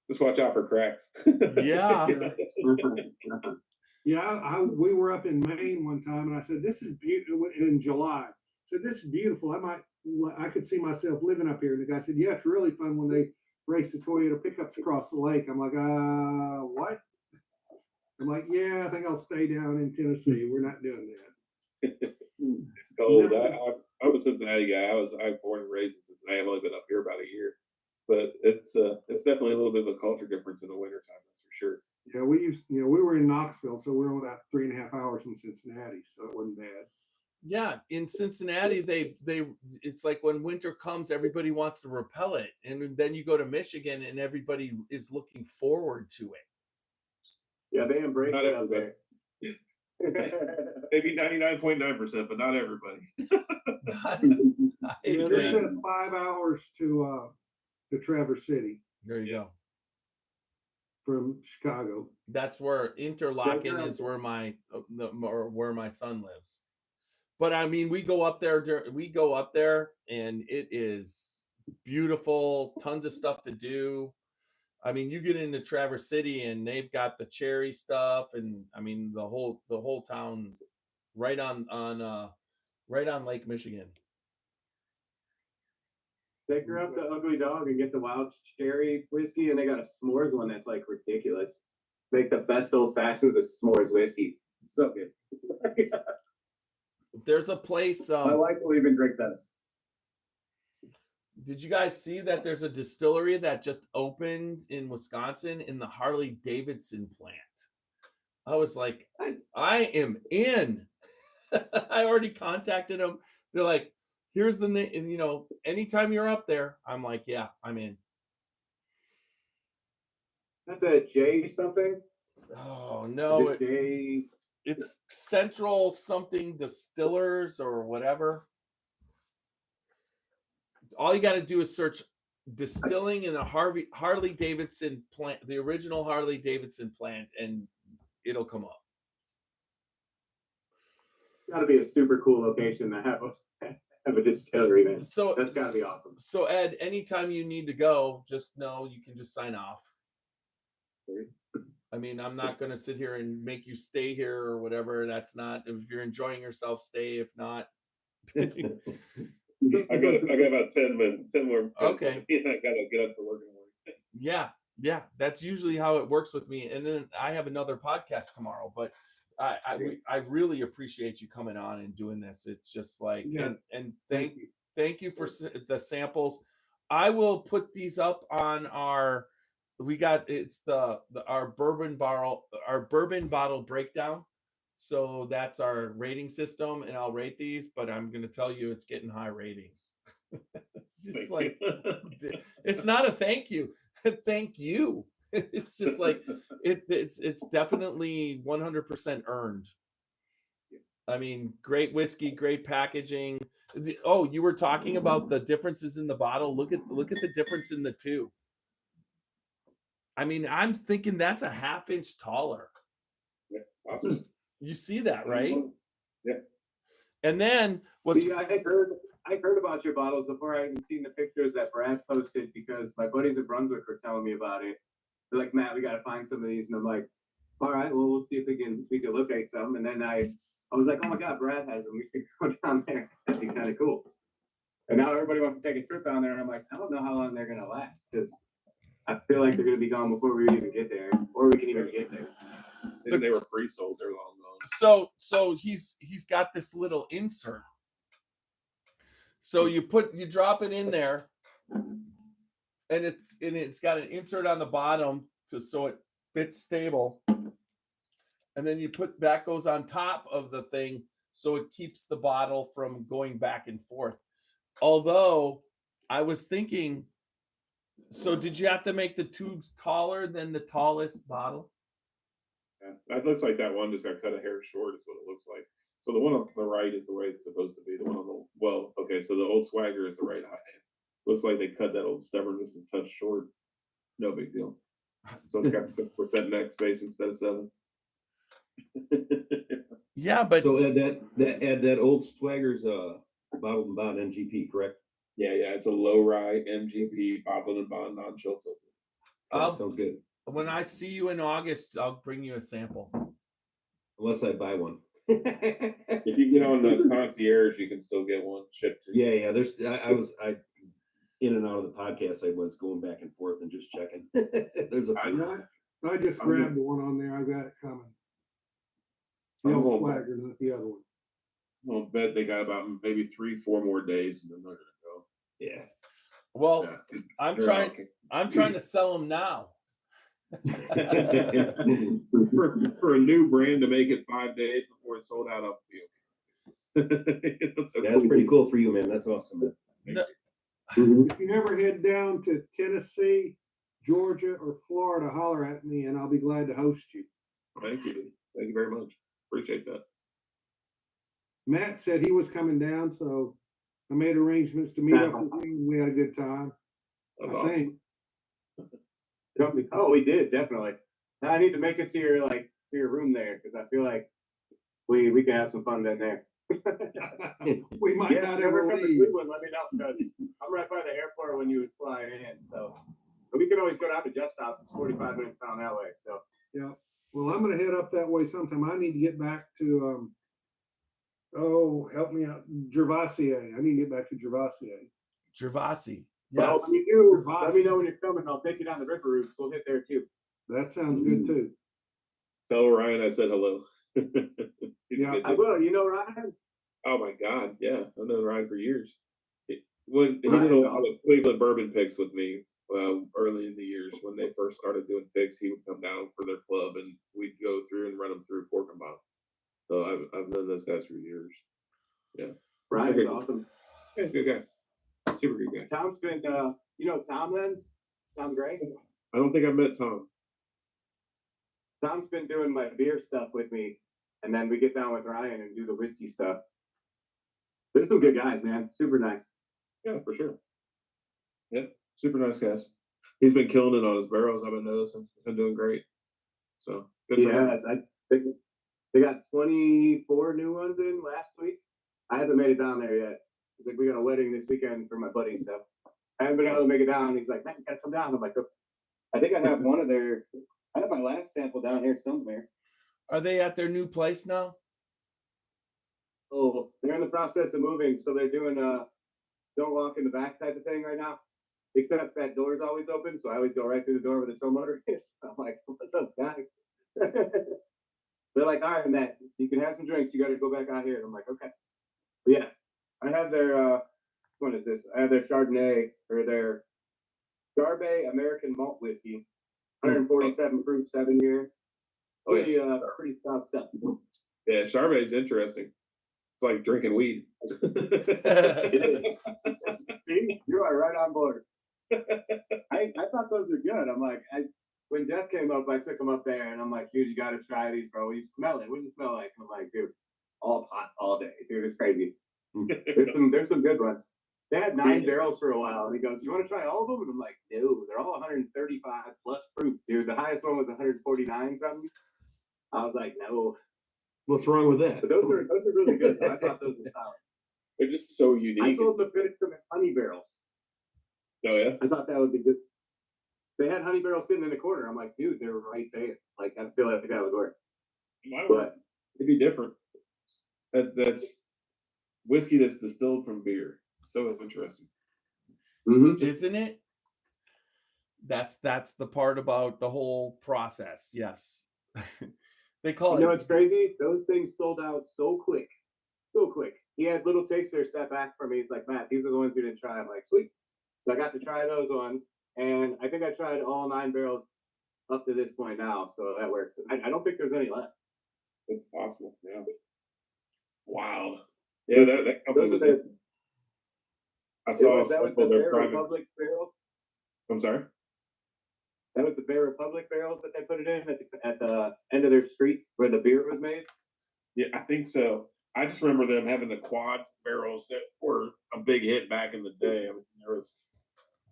Just watch out for cracks. Yeah. Yeah, we were up in Maine one time, and I said, "This is beautiful." In July, I said, "This is beautiful. I could see myself living up here." And the guy said, "Yeah, it's really fun when they race the Toyota pickups across the lake." I'm like, what?" I'm like, "Yeah, I think I'll stay down in Tennessee. We're not doing that." It's cold. No. I'm a Cincinnati guy. I was born and raised in Cincinnati. I've only been up here about a year, but it's definitely a little bit of a culture difference in the wintertime. That's for sure. Yeah, we were in Knoxville, so we're only about 3.5 hours from Cincinnati, so it wasn't bad. Yeah, in Cincinnati, it's like when winter comes, everybody wants to repel it, and then you go to Michigan, and everybody is looking forward to it. Yeah, they embrace Not it up everybody. there. Maybe 99.9%, but not everybody. Yeah, this says 5 hours to Traverse City There you go. from Chicago. That's where Interlaken is, where my son lives. But I mean, we go up there, and it is beautiful. Tons of stuff to do. I mean, you get into Traverse City, and they've got the cherry stuff, and I mean the whole town, right on Lake Michigan. Take her up to Ugly Dog and get the wild cherry whiskey, and they got a s'mores one that's like ridiculous. Make the best old fashioned with s'mores whiskey. So good. There's a place. My wife will even drink those. Did you guys see that there's a distillery that just opened in Wisconsin in the Harley Davidson plant? I was like, I am in. I already contacted them. They're like, here's the name. And, anytime you're up there, I'm like, yeah, I'm in. That's a J something? Oh, no. J? It's Central something Distillers or whatever. All you got to do is search distilling in a Harley Davidson plant, the original Harley Davidson plant, and it'll come up. Got to be a super cool location to have a distillery, man. So that's got to be awesome. So Ed, anytime you need to go, just know you can just sign off. I mean, I'm not going to sit here and make you stay here or whatever. That's not, if you're enjoying yourself, stay. If not, I got about 10 minutes, 10 more. Okay. I got to get up for work in the morning. Yeah. That's usually how it works with me. And then I have another podcast tomorrow, but I really appreciate you coming on and doing this. It's just like, and thank you for the samples. I will put these up on our. It's our bourbon bottle breakdown. So that's our rating system, and I'll rate these. But I'm going to tell you, it's getting high ratings. It's just like it's not a thank you, thank you. It's just like it's definitely 100% earned. I mean, great whiskey, great packaging. You were talking about the differences in the bottle. Look at the difference in the two. I mean, I'm thinking that's a half inch taller. Yeah, awesome. You see that, right? Yeah. And then See, I heard about your bottles before I even seen the pictures that Brad posted because my buddies at Brunswick were telling me about it. They're like, Matt, we got to find some of these, and I'm like, all right, well, we'll see if we can locate some. And then I was like, oh my God, Brad has them. We could go down there. That'd be kind of cool. And now everybody wants to take a trip down there, and I'm like, I don't know how long they're gonna last because I feel like they're gonna be gone before we even get there, or we can even get there. They were pre-sold. They're long gone. So he's got this little insert. So you drop it in there, and it's got an insert on the bottom so it fits stable. And then that goes on top of the thing so it keeps the bottle from going back and forth. Although I was thinking, so did you have to make the tubes taller than the tallest bottle? Yeah, that looks like that one just got cut a hair short. Is what it looks like. So the one on the right is the way it's supposed to be. The one on the so the old Swagger is the right height. Looks like they cut that old Stubborn just a touch short. No big deal. So it's got 6% neck space instead of 7. Yeah, but so add that old Swagger's bottled and bond MGP, correct? Yeah, it's a low rye MGP bottled and bond non-chill filter. Sounds good. When I see you in August, I'll bring you a sample. Unless I buy one. If you get on the concierge, you can still get one shipped to you. Yeah. There's I in and out of the podcast. I was going back and forth and just checking. There's a few. I just grabbed the one on there. I got it coming. The old Swagger, not the other one. I'll bet they got about maybe 3-4 more days, and then they're gonna go. Yeah. Well, Yeah. I'm trying to sell them now. for a new brand to make it 5 days before it's sold out, I'll be okay. That's pretty cool for you, man. That's awesome, man. No, If you ever head down to Tennessee, Georgia, or Florida, holler at me, and I'll be glad to host you. Thank you very much. Appreciate that. Matt said he was coming down, so I made arrangements to meet up with him. We had a good time. That's I awesome. think. Oh, we did definitely. Now I need to make it to your room there because I feel like we can have some fun in there. We might not ever come to leave. Cleveland, let me know because I'm right by the airport when you would fly in. So, but we can always go down to Jeff's house. It's 45 minutes down that way. So Yeah. Well, I'm going to head up that way sometime. I need to get back to help me out, Gervasier. I need to get back to Gervasier. Gervasi. well, Yes. when you do, Gervasi. let me know when you're coming. I'll take you down the river routes. We'll hit there too. That sounds good too. Tell Ryan I said hello. Yeah, good I dude. will. You know, Ryan. Oh my God, yeah, I've known Ryan for years. He did a Ryan's lot of Cleveland bourbon picks with me early in the years when they first started doing picks. He would come down for their club, and we'd go through and run them through Pork and Bottle. So I've known those guys for years. Yeah, Ryan's awesome. Yeah, he's a good guy, super good guy. Tom's been, you know, Tom then? Tom Gray? I don't think I met Tom. Tom's been doing my beer stuff with me, and then we get down with Ryan and do the whiskey stuff. They're some good guys, man. Super nice. Yeah, for sure. Yeah, super nice guys. He's been killing it on his barrels. I've been noticing. He's been doing great. So good for him. I think they got 24 new ones in last week. I haven't made it down there yet. He's like, we got a wedding this weekend for my buddy, so I haven't been able to make it down. He's like, man, you gotta come down. I'm like, okay. I think I have I have my last sample down here somewhere. Are they at their new place now? Oh, they're in the process of moving, so they're doing don't walk in the back type of thing right now. Except that door's always open, so I always go right through the door where the tow motor is. I'm like, what's up, guys? They're like, all right, Matt, you can have some drinks. You got to go back out here. And I'm like, okay. But yeah, I have their what is this? I have their Chardonnay or their Garbe American Malt Whiskey, 147 proof, 7-year. Pretty, pretty stout stuff. Yeah, Chardonnay is interesting. It's like drinking weed. It is. See, you are right on board. I thought those were good. I'm like, when Jeff came up, I took him up there, and I'm like, dude, you got to try these, bro. You smell it. What does it smell like? I'm like, dude, all hot all day, dude. It's crazy. There's some good ones. They had 9 barrels for a while, and he goes, "You want to try all of them?" And I'm like, "No, they're all 135 plus proof, dude. The highest one was 149 something." I was like, "No." What's wrong with that? But those are really good. I thought those were solid. They're just so I unique. told them to finish them in honey barrels. Oh yeah. I thought that would be good. They had honey barrels sitting in the corner. I'm like, dude, they were right there. Like, I feel like that would work. But It'd be different. That's whiskey that's distilled from beer. So interesting. Isn't it? That's the part about the whole process. Yes. They call you know it. what's crazy? Those things sold out so quick. So quick. He had little tasters set back for me. He's like, "Matt, these are the ones you didn't try." I'm like, sweet. So I got to try those ones. And I think I tried all 9 barrels up to this point now. So that works. I don't think there's any left. It's possible. Yeah. Wow. Yeah, that company Those are was, the, I saw that was some the of their Bear private. Republic barrel. I'm sorry. That was the Bear Republic barrels that they put it in at the end of their street where the beer was made. Yeah, I think so. I just remember them having the quad barrels that were a big hit back in the day. I mean,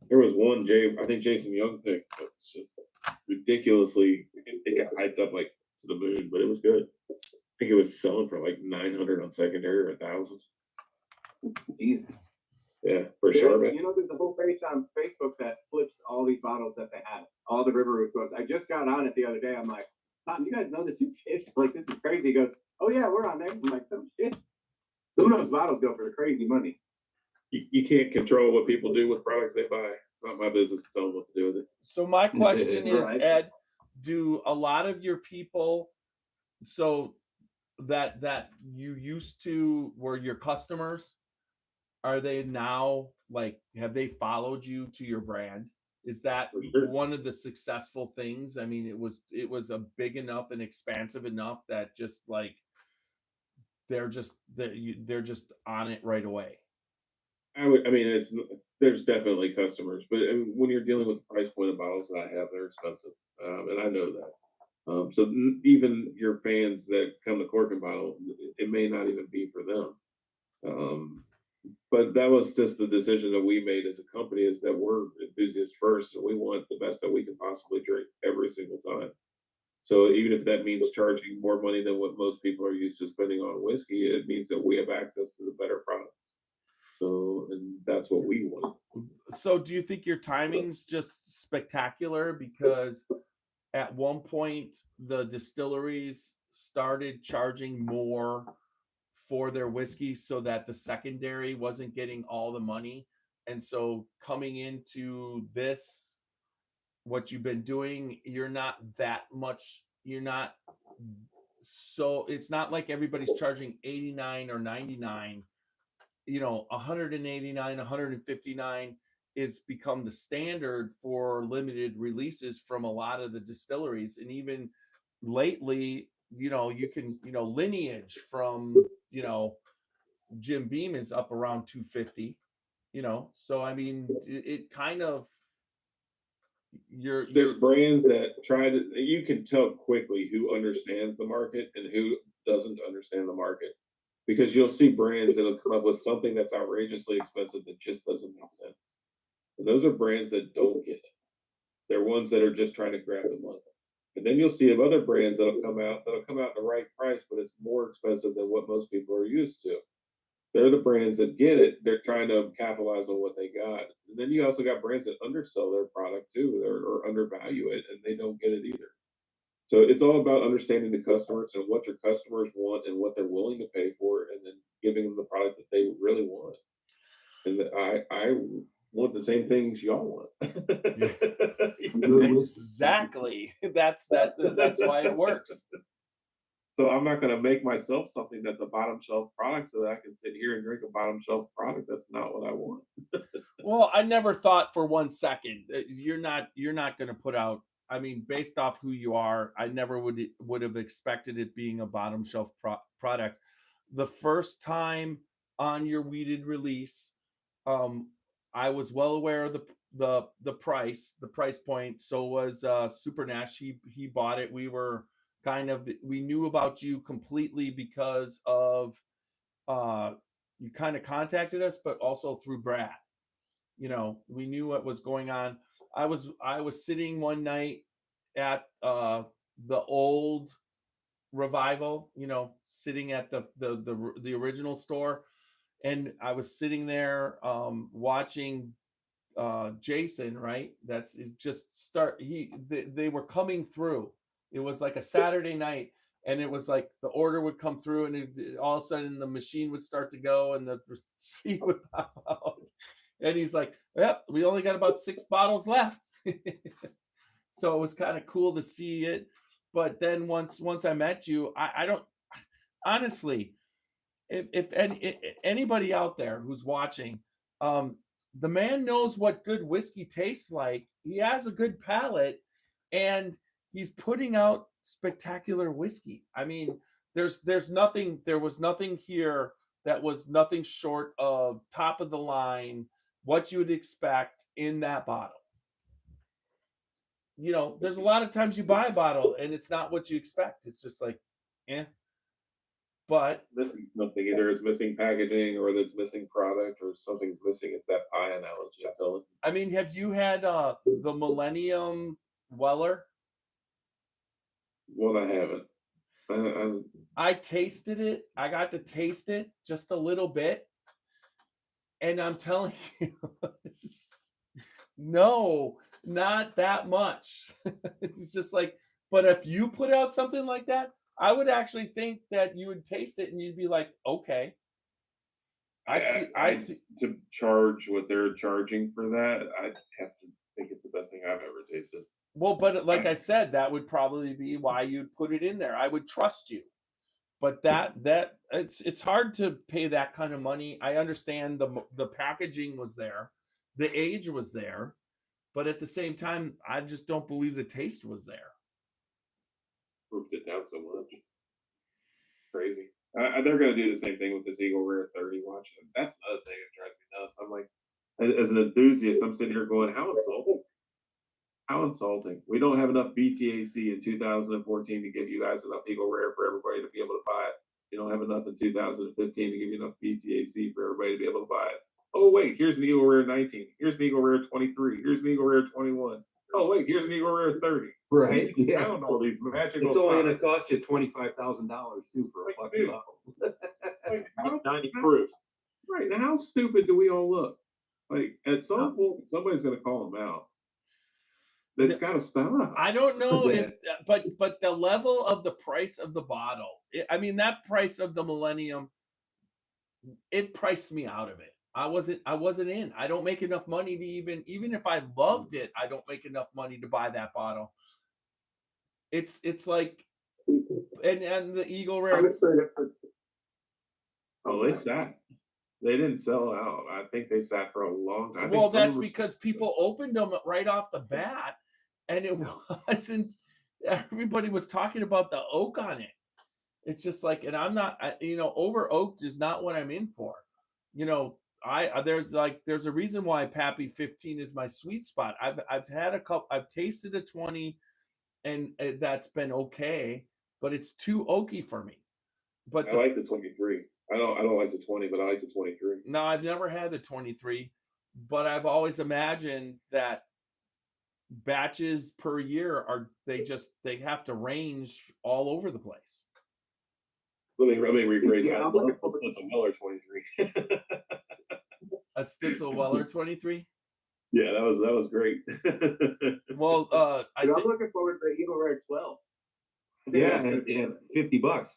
there was one I think Jason Young picked, but it's just ridiculously. It got hyped up like to the moon, but it was good. I think it was selling for like 900 on secondary or 1,000. Jesus. Yeah, for There's, sure. you know, there's a whole page on Facebook that flips all these bottles that they have, all the River Roots ones. I just got on it the other day. I'm like, "Tom, you guys know this exists? Like, this is crazy." He goes, "Oh yeah, we're on there." I'm like, "Oh shit." Some of those bottles go for crazy money. You can't control what people do with products they buy. It's not my business to tell them what to do with it. So my question is, Right. Ed, do a lot of your people, so that you used to were your customers, are they now like, have they followed you to your brand? Is that For sure. one of the successful things? I mean, it was a big enough and expansive enough that just like they're just on it right away. I mean, there's definitely customers, but I mean, when you're dealing with the price point of bottles that I have, they're expensive, and I know that. So even your fans that come to Cork and Bottle, it may not even be for them. But that was just the decision that we made as a company, is that we're enthusiasts first, and we want the best that we can possibly drink every single time. So even if that means charging more money than what most people are used to spending on whiskey, it means that we have access to the better product. So, and that's what we want. So do you think your timing's just spectacular? Because at one point the distilleries started charging more for their whiskey so that the secondary wasn't getting all the money. And so coming into this, what you've been doing, you're not so it's not like everybody's charging 89 or 99. 189, 159 is become the standard for limited releases from a lot of the distilleries. And even lately, you can, Lineage from, Jim Beam is up around 250, so I mean, it kind of, There's brands that you can tell quickly who understands the market and who doesn't understand the market, because you'll see brands that'll come up with something that's outrageously expensive that just doesn't make sense. And those are brands that don't get it. They're ones that are just trying to grab the money. And then you'll see other brands that'll come out at the right price, but it's more expensive than what most people are used to. They're the brands that get it. They're trying to capitalize on what they got. And then you also got brands that undersell their product too, or undervalue it, and they don't get it either. So it's all about understanding the customers and what your customers want and what they're willing to pay for, and then giving them the product that they really want. And I want the same things y'all want. Exactly. That's why it works. So I'm not going to make myself something that's a bottom shelf product so that I can sit here and drink a bottom shelf product. That's not what I want. Well, I never thought for 1 second that you're not going to put out. I mean, based off who you are, I never would have expected it being a bottom shelf product. The first time on your weeded release, I was well aware of the price point. So was Super Nash. He bought it. We were we knew about you completely because of you kind of contacted us, but also through Brad. We knew what was going on. I was sitting one night at the old Revival, sitting at the original store, and I was sitting there watching Jason, right? That's it. Just start. They were coming through. It was like a Saturday night, and it was like the order would come through, and all of a sudden the machine would start to go, and the receipt would pop out. And he's like, "Yep, we only got about 6 bottles left." So it was kind of cool to see it. But then once I met you, I don't honestly, if anybody out there who's watching, the man knows what good whiskey tastes like. He has a good palate, and he's putting out spectacular whiskey. I mean, there was nothing here that was nothing short of top of the line, what you would expect in that bottle. There's a lot of times you buy a bottle and it's not what you expect. It's just like, but missing something. Either it's missing packaging or there's missing product or something's missing. It's that pie analogy. I feel it. I mean, have you had the Millennium Weller? Well, I haven't. I tasted it. I got to taste it just a little bit. And I'm telling you, no, not that much. It's just like, but if you put out something like that, I would actually think that you would taste it and you'd be like, okay. I see. To charge what they're charging for that, I have to think it's the best thing I've ever tasted. Well, but like I said, that would probably be why you'd put it in there. I would trust you. But that it's hard to pay that kind of money. I understand the packaging was there, the age was there, but at the same time, I just don't believe the taste was there. Proofed it down so much. It's crazy. They're going to do the same thing with this Eagle Rare 30. Watching that's another thing that drives me nuts. I'm like, as an enthusiast, I'm sitting here going, how insulting. How insulting. We don't have enough BTAC in 2014 to give you guys enough Eagle Rare for everybody to be able to buy it. You don't have enough in 2015 to give you enough BTAC for everybody to be able to buy it. Oh, wait, here's an Eagle Rare 19. Here's an Eagle Rare 23. Here's an Eagle Rare 21. Oh, wait, here's an Eagle Rare 30. Right. Yeah. I don't know these magical It's only going spots. to cost you $25,000 too for a Like, fucking dude. bottle. Like, 90 proof. Right. Now, how stupid do we all look? Like, at some point, somebody's going to call them out. That's got to stop. I don't know Yeah. but the level of the price of the bottle, I mean, that price of the Millennium, it priced me out of it. I wasn't in. I don't make enough money to even if I loved it, I don't make enough money to buy that bottle. It's like, and the Eagle Rare. Oh, they sat. They didn't sell out. I think they sat for a long time. Well, that's because people opened them right off the bat, and it wasn't. Everybody was talking about the oak on it. It's just like, and I'm not, over oaked is not what I'm in for. There's a reason why Pappy 15 is my sweet spot. I've had a couple. I've tasted a 20, and that's been okay, but it's too oaky for me. But I like the 23. I don't like the 20, but I like the 23. No, I've never had the 23, but I've always imagined that batches per year they have to range all over the place. Let me rephrase that. It's a Miller 23. A Stitzel Weller 23. Yeah, that was great. Well, I'm looking forward to the Eagle Rare 12. Yeah, and $50.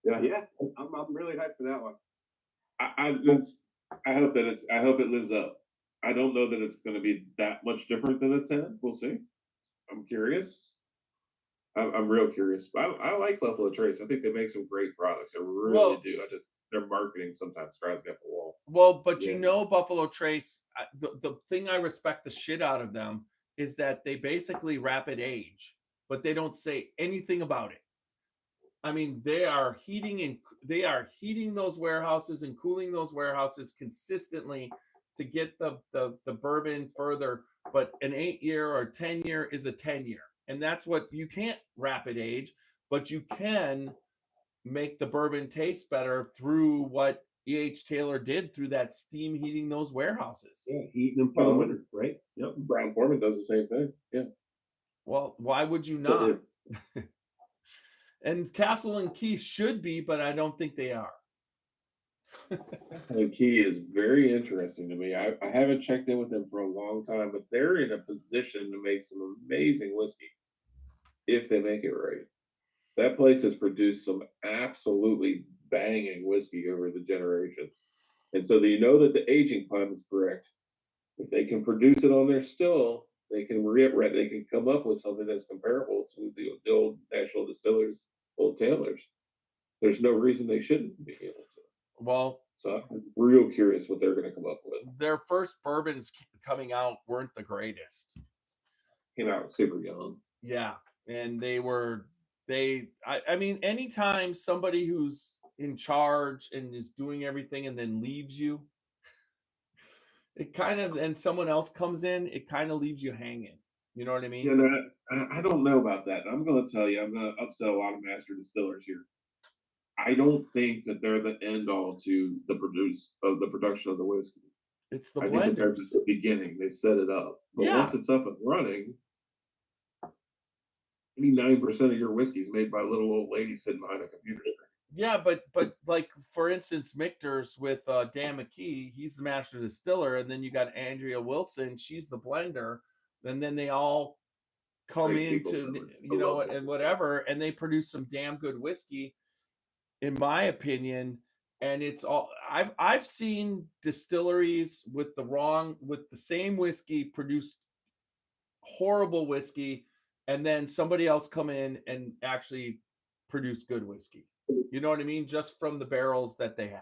Yeah, I'm really hyped for that one. I hope it lives up. I don't know that it's going to be that much different than a 10. We'll see. I'm curious. I'm real curious. I like Buffalo Trace. I think they make some great products. I really Well- do. Their marketing sometimes drives me up the wall. Well, but you Yeah. know, Buffalo Trace, the thing I respect the shit out of them is that they basically rapid age, but they don't say anything about it. I mean, they are heating those warehouses and cooling those warehouses consistently to get the bourbon further. But an 8-year or 10-year is a 10-year, and that's what you can't rapid age, but you can make the bourbon taste better through what E.H. Taylor did through that steam heating those warehouses. Yeah, eating them for the winter, right? Yep. Brown Foreman does the same thing. Yeah. Well, why would you But not? And Castle and Key should be, but I don't think they are. And Key is very interesting to me. I haven't checked in with them for a long time, but they're in a position to make some amazing whiskey if they make it right. That place has produced some absolutely banging whiskey over the generations. And so you know that the aging plan is correct. If they can produce it on their still, they can they can come up with something that's comparable to the old National Distillers, old Taylors. There's no reason they shouldn't be able to. Well, So I'm real curious what they're going to come up with. their first bourbons coming out weren't the greatest. Came out super young. Yeah, and I mean, anytime somebody who's in charge and is doing everything and then leaves you, and someone else comes in, it kind of leaves you hanging. You know what I mean? You know, I don't know about that. I'm going to tell you, I'm going to upset a lot of master distillers here. I don't think that they're the end all to the production of the whiskey. It's the I think that they're blenders. just the beginning. They set it up. But Yeah. once it's up and running, 89% of your whiskey is made by a little old lady sitting behind a computer screen. Yeah, but like for instance, Michter's with Dan McKee, he's the master distiller, and then you got Andrea Wilson, she's the blender, and then they all come Great people, into Trevor. you I know love them. and whatever, and they produce some damn good whiskey, in my opinion. And it's all I've seen distilleries with the same whiskey produce horrible whiskey, and then somebody else come in and actually produce good whiskey. You know what I mean? Just from the barrels that they had.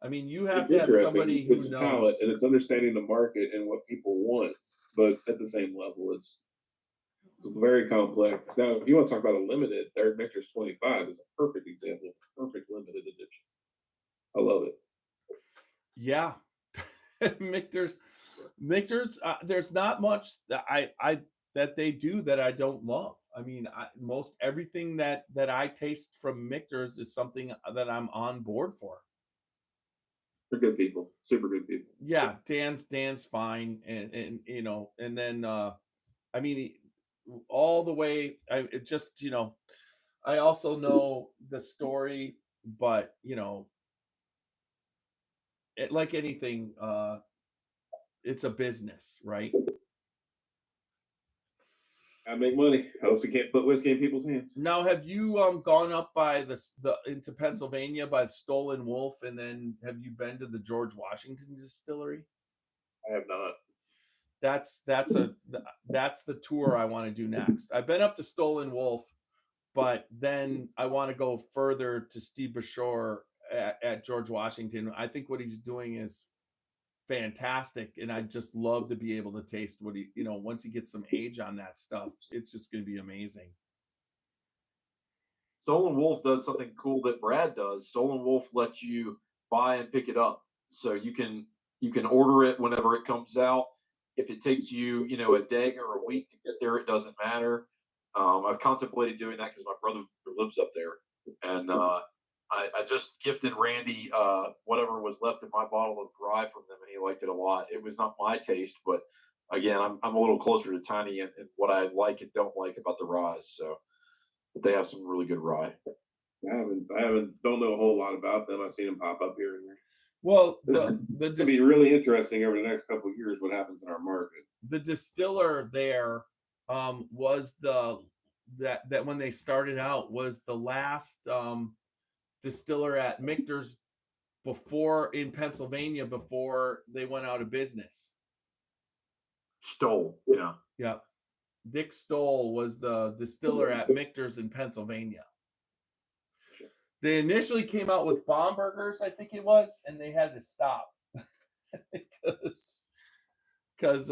I mean, you have It's to have interesting. somebody who It's knows. palate and it's understanding the market and what people want, but at the same level, it's very complex. Now, if you want to talk about a limited, their Nectar's 25 is a perfect example of a perfect limited edition. I love it. Yeah. Michter's there's not much that I that they do that I don't love. I mean, most everything that I taste from Michter's is something that I'm on board for. They're good people, super good people. Yeah, Dan's fine, and you know, and then I mean, all the way. It just, you know, I also know the story, but you know, like anything, it's a business, right? I make money. I also can't put whiskey in people's hands. Now, have you gone up by the into Pennsylvania by Stolen Wolf, and then have you been to the George Washington Distillery? I have not. That's the tour I want to do next. I've been up to Stolen Wolf, but then I want to go further to Steve Bashore at George Washington. I think what he's doing is fantastic, and I'd just love to be able to taste what he, you know, once he gets some age on that stuff, it's just going to be amazing. Stolen Wolf does something cool that Brad does. Stolen Wolf lets you buy and pick it up, so you can order it whenever it comes out. If it takes you, you know, a day or a week to get there, it doesn't matter. I've contemplated doing that because my brother lives up there, and I just gifted Randy whatever was left in my bottle of rye from them, and he liked it a lot. It was not my taste, but again, I'm a little closer to Tiny and what I like and don't like about the rye. So, but they have some really good rye. Don't know a whole lot about them. I've seen them pop up here and there. Well, It'll be really interesting over the next couple of years what happens in our market. The distiller there was that when they started out was the last distiller at Michter's before in Pennsylvania before they went out of business. Stoll, yeah. Yeah. Dick Stoll was the distiller at Michter's in Pennsylvania. They initially came out with bomb burgers, I think it was, and they had to stop because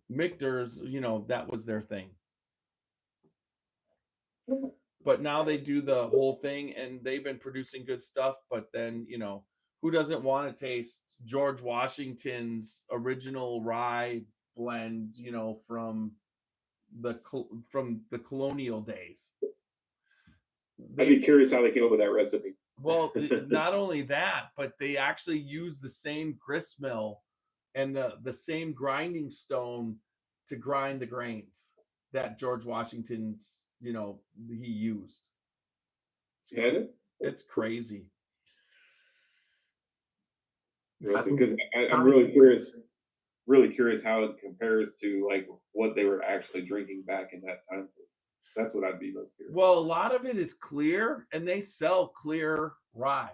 Michter's, that was their thing. But now they do the whole thing, and they've been producing good stuff. But then, who doesn't want to taste George Washington's original rye blend, from the colonial days? I'd be curious how they came up with that recipe. Well, not only that, but they actually use the same grist mill and the same grinding stone to grind the grains that George Washington's, he used. It's crazy. Because I'm really curious how it compares to like what they were actually drinking back in that time. That's what I'd be most curious. Well, a lot of it is clear, and they sell clear rye.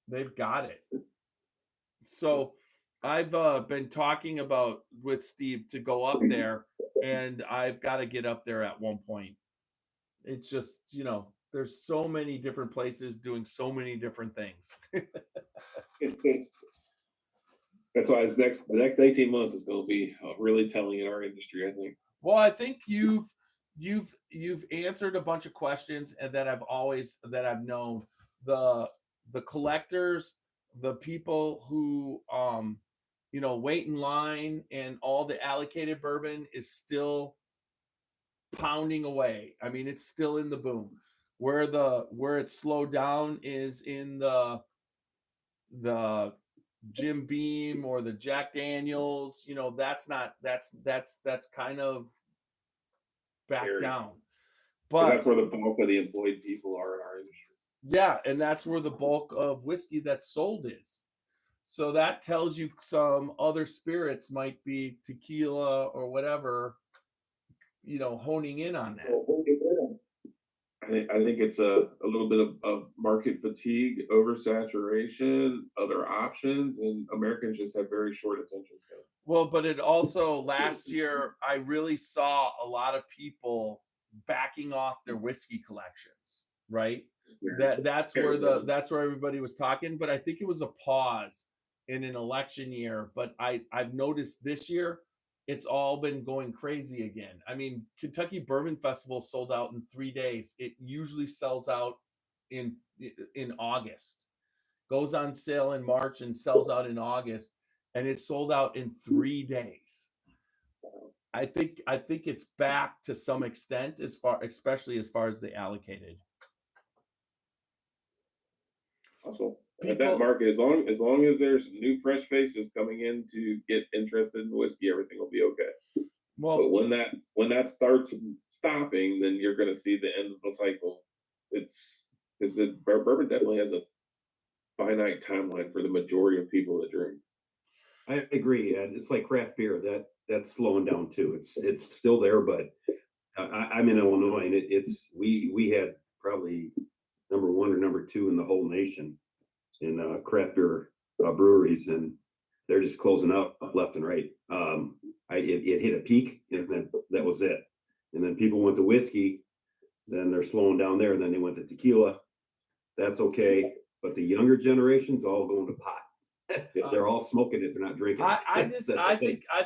They've got it. So I've been talking about with Steve to go up there, and I've got to get up there at one point. It's just, there's so many different places doing so many different things. That's why the next 18 months is going to be really telling in our industry, I think. Well, I think you've answered a bunch of questions, and that I've known. The collectors, the people who wait in line, and all the allocated bourbon is still pounding away. I mean, it's still in the boom. Where it's slowed down is in the Jim Beam or the Jack Daniels. That's kind of back down. But that's where the bulk of the employed people are in our industry. Yeah, and that's where the bulk of whiskey that's sold is. So that tells you some other spirits might be tequila or whatever, honing in on that. I think it's a little bit of market fatigue, oversaturation, other options, and Americans just have very short attention spans. Well, but it also, last year, I really saw a lot of people backing off their whiskey collections, right? That's where everybody was talking, but I think it was a pause in an election year. But I've noticed this year it's all been going crazy again. I mean, Kentucky Bourbon Festival sold out in 3 days. It usually sells out in August, goes on sale in March and sells out in August, and it sold out in 3 days. I think it's back to some extent, especially as far as the allocated. Also, at that market, as long as there's new fresh faces coming in to get interested in whiskey, everything will be okay. Well, but when that starts stopping, then you're going to see the end of the cycle. It's because bourbon definitely has a finite timeline for the majority of people that drink. I agree, and it's like craft beer that's slowing down too. It's still there, but I'm in Illinois, and we had probably number 1 or number 2 in the whole nation in craft beer breweries, and they're just closing up left and right. It hit a peak, and then that was it. And then people went to whiskey, then they're slowing down there. Then they went to tequila. That's okay, but the younger generation's all going to pot. They're all smoking it. They're not drinking. I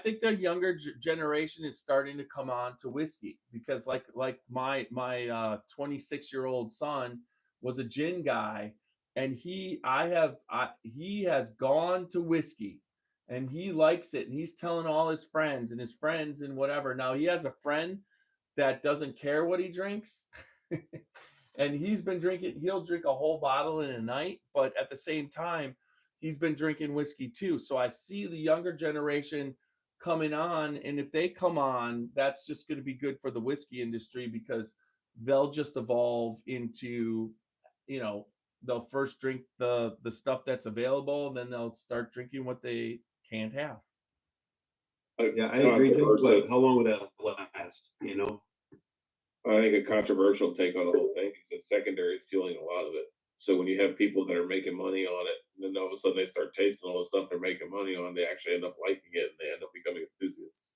think the younger generation is starting to come on to whiskey, because like my 26-year-old son was a gin guy, and he has gone to whiskey, and he likes it, and he's telling all his friends and whatever. Now he has a friend that doesn't care what he drinks. And he's been drinking, he'll drink a whole bottle in a night, but at the same time, he's been drinking whiskey too. So I see the younger generation coming on, and if they come on, that's just going to be good for the whiskey industry, because they'll just evolve into, they'll first drink the stuff that's available, and then they'll start drinking what they can't have. Yeah, I agree. But how long would that last? I think a controversial take on the whole thing is that secondary is fueling a lot of it. So when you have people that are making money on it, And then all of a sudden they start tasting all the stuff they're making money on. They actually end up liking it, and they end up becoming enthusiasts.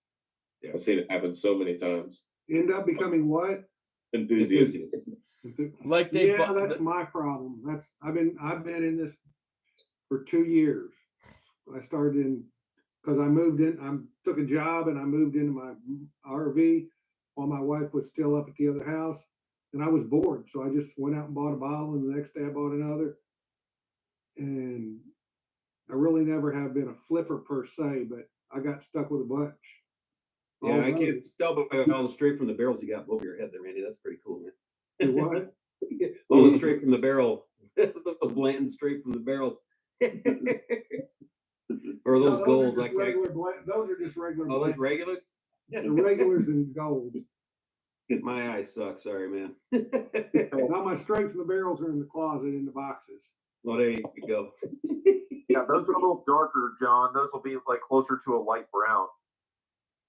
Yeah. I've seen it happen so many times. End up becoming what? Enthusiasts. Like they Yeah, that's my problem. I've been in this for 2 years. I started in because I moved in. I took a job and I moved into my RV while my wife was still up at the other house, and I was bored, so I just went out and bought a bottle, and the next day I bought another. And I really never have been a flipper per se, but I got stuck with a bunch. Yeah, I can't tell by all the straight from the barrels you got over your head there, Randy. That's pretty cool, man. Do what? All the straight from the barrel, the Blanton straight from the barrels, or those No, golds. Are I just can't. regular those are just regular. Oh, those Blanton. regulars. The regulars and golds. My eyes suck. Sorry, man. Now my straight from the barrels are in the closet in the boxes. Well, there you go. Yeah, those are a little darker, John. Those will be like closer to a light brown.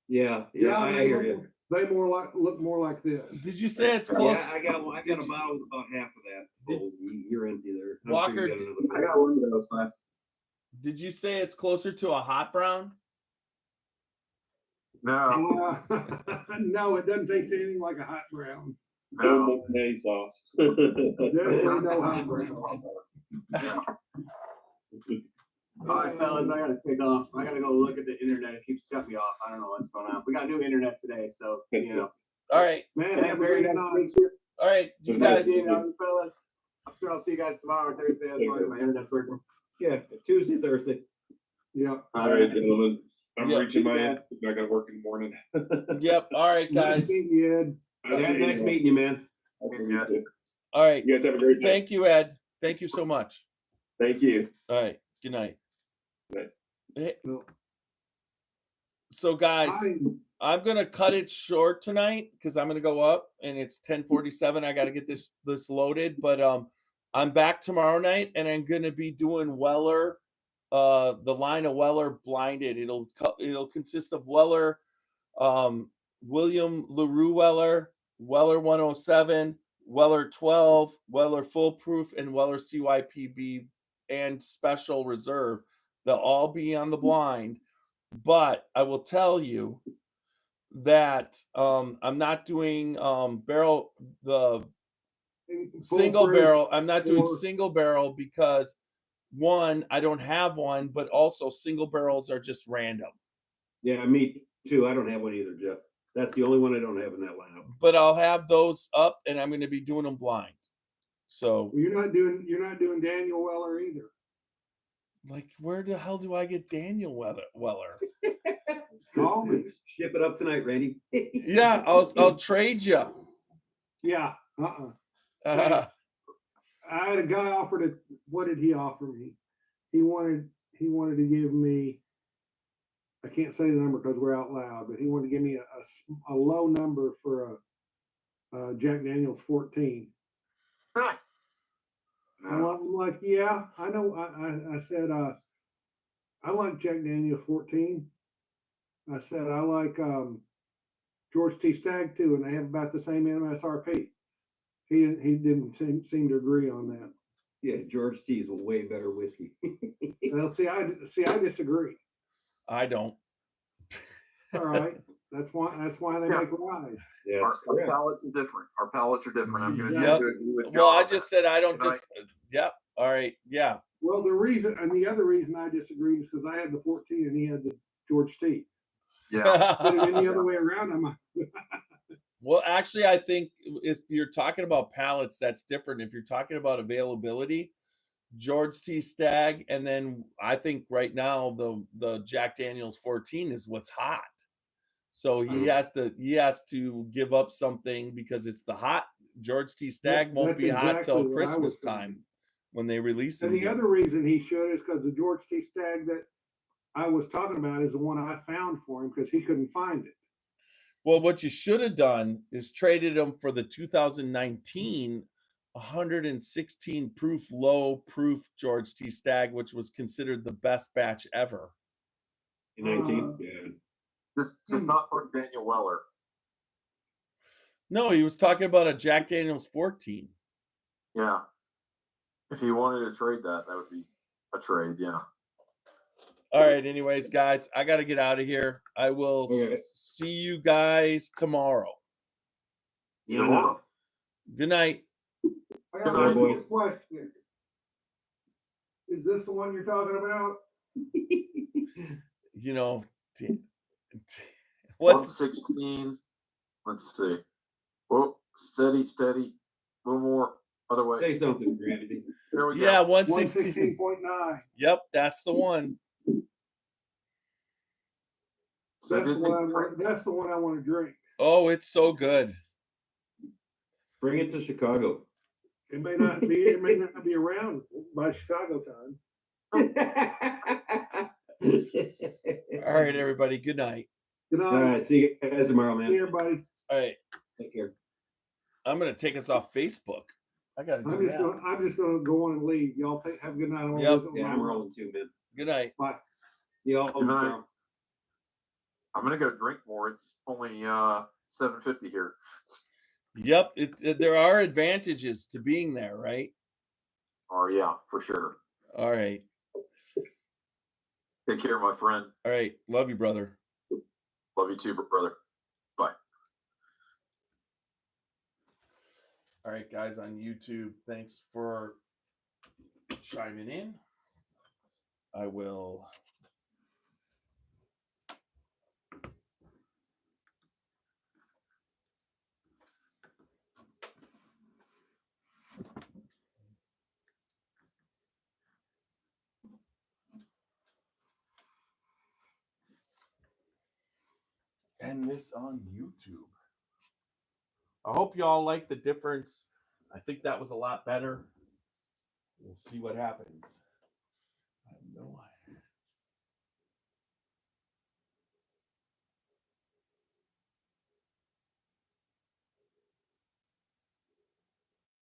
Yeah, I hear you. They look more like this. Did you say it's close? Yeah, I got a bottle with about half of that. Full. You're empty there. I'm Walker, sure you got another I full. got one of those left. Did you say it's closer to a hot brown? No, No, it doesn't taste anything like a hot brown. No no. mayonnaise sauce. Definitely no hot brown. All right, fellas, I gotta take off. I gotta go look at the internet. It keeps shutting me off. I don't know what's going on. We got new internet today, so you know. All right, Man, Yeah, have a very great nice to night. meet you. all right, you Nice guys. Seeing you, fellas. I'm sure I'll see you guys tomorrow or Thursday as long as my internet's working. Yeah, Tuesday, Thursday. Yeah. All right, gentlemen. I'm Yep. reaching my end. I got to work in the morning. Yep. All right, Nice guys. meeting you, Ed. Yeah, nice meeting you, man. You too. All right. You guys have a great day. Thank you, Ed. Thank you so much. Thank you. All right. Good night. Good Well, So, guys, I- I'm gonna cut it short tonight because I'm gonna go up and it's 10:47. I got to get this loaded, but I'm back tomorrow night and I'm gonna be doing Weller, the line of Weller blinded. It'll consist of Weller, William LaRue Weller, Weller 107, Weller 12, Weller Full Proof, and Weller CYPB and Special Reserve. They'll all be on the blind, but I will tell you that I'm not doing barrel the single foolproof barrel. I'm not doing or- single barrel because one, I don't have one, but also single barrels are just random. Yeah, me too. I don't have one either, Jeff. That's the only one I don't have in that lineup. But I'll have those up and I'm going to be doing them blind. So, You're not doing Daniel Weller either. like, where the hell do I get Daniel Weller? Call me. Ship it up tonight, Randy. Yeah, I'll trade you. Yeah. I had a guy offered it. What did he offer me? He wanted to give me. I can't say the number because we're out loud, but he wanted to give me a low number for a Jack Daniel's 14. I'm like, yeah, I know. I said, I like Jack Daniel's 14. I said, I like George T. Stagg too, and they have about the same MSRP. He didn't seem to agree on that. Yeah, George T is a way better whiskey. Well, see, I disagree. I don't. All right, that's why they Yeah. make rise. Yeah, Our, that's our correct. palates are different. Our palates are different. I'm going to Yep. agree with Well, I John. just said I don't Good night. just. Yep. All right. Yeah. Well, the other reason I disagreed is because I had the 14 and he had the George T. Yeah. But if any other way around, I'm Well, actually, I think if you're talking about pallets, that's different. If you're talking about availability, George T. Stagg, and then I think right now the Jack Daniel's 14 is what's hot. So he has to give up something because it's the hot. George T. Stagg won't That's be hot exactly till what I was Christmas thinking. time when they release And it. the other reason he should is because the George T. Stagg that I was talking about is the one I found for him because he couldn't find it. Well, what you should have done is traded him for the 2019 116 proof, low proof George T. Stagg, which was considered the best batch ever. 19. Yeah. Just not for Daniel Weller. No, he was talking about a Jack Daniel's 14. Yeah. If you wanted to trade that, that would be a trade. Yeah. All right. Anyways, guys, I got to get out of here. I will Okay. see you guys tomorrow. Yeah, I know. Good night. I Good got night, one boys. more question. Is this the one you're talking about? You know, what's 116. Let's see. Oh, steady. A little more. Other way. Say something, Gravity. There we yeah, go. 116. 116.9. Yep, that's the one. So That's the good one I thing want. That's the one I want to drink. Oh, it's so good. Bring it to Chicago. It may not be. It may not be around by Chicago time. All right, everybody. Good night. Good All night. right. See you guys tomorrow, See man. everybody. All right. Take care. I'm gonna take us off Facebook. I gotta do that. I'm just gonna go on and leave. Y'all have a good night. Yep. Yeah, I'm rolling too, man. Good night. Bye. See y'all Good night. tomorrow. I'm gonna go drink more. It's only 7:50 here. Yep. There are advantages to being there, right? Oh yeah, for sure. All right. Take care, my friend. All right. Love you, brother. Love you too, brother. Bye. All right, guys on YouTube, thanks for chiming in. I will end this on YouTube. I hope you all like the difference. I think that was a lot better. We'll see what happens. I have no idea.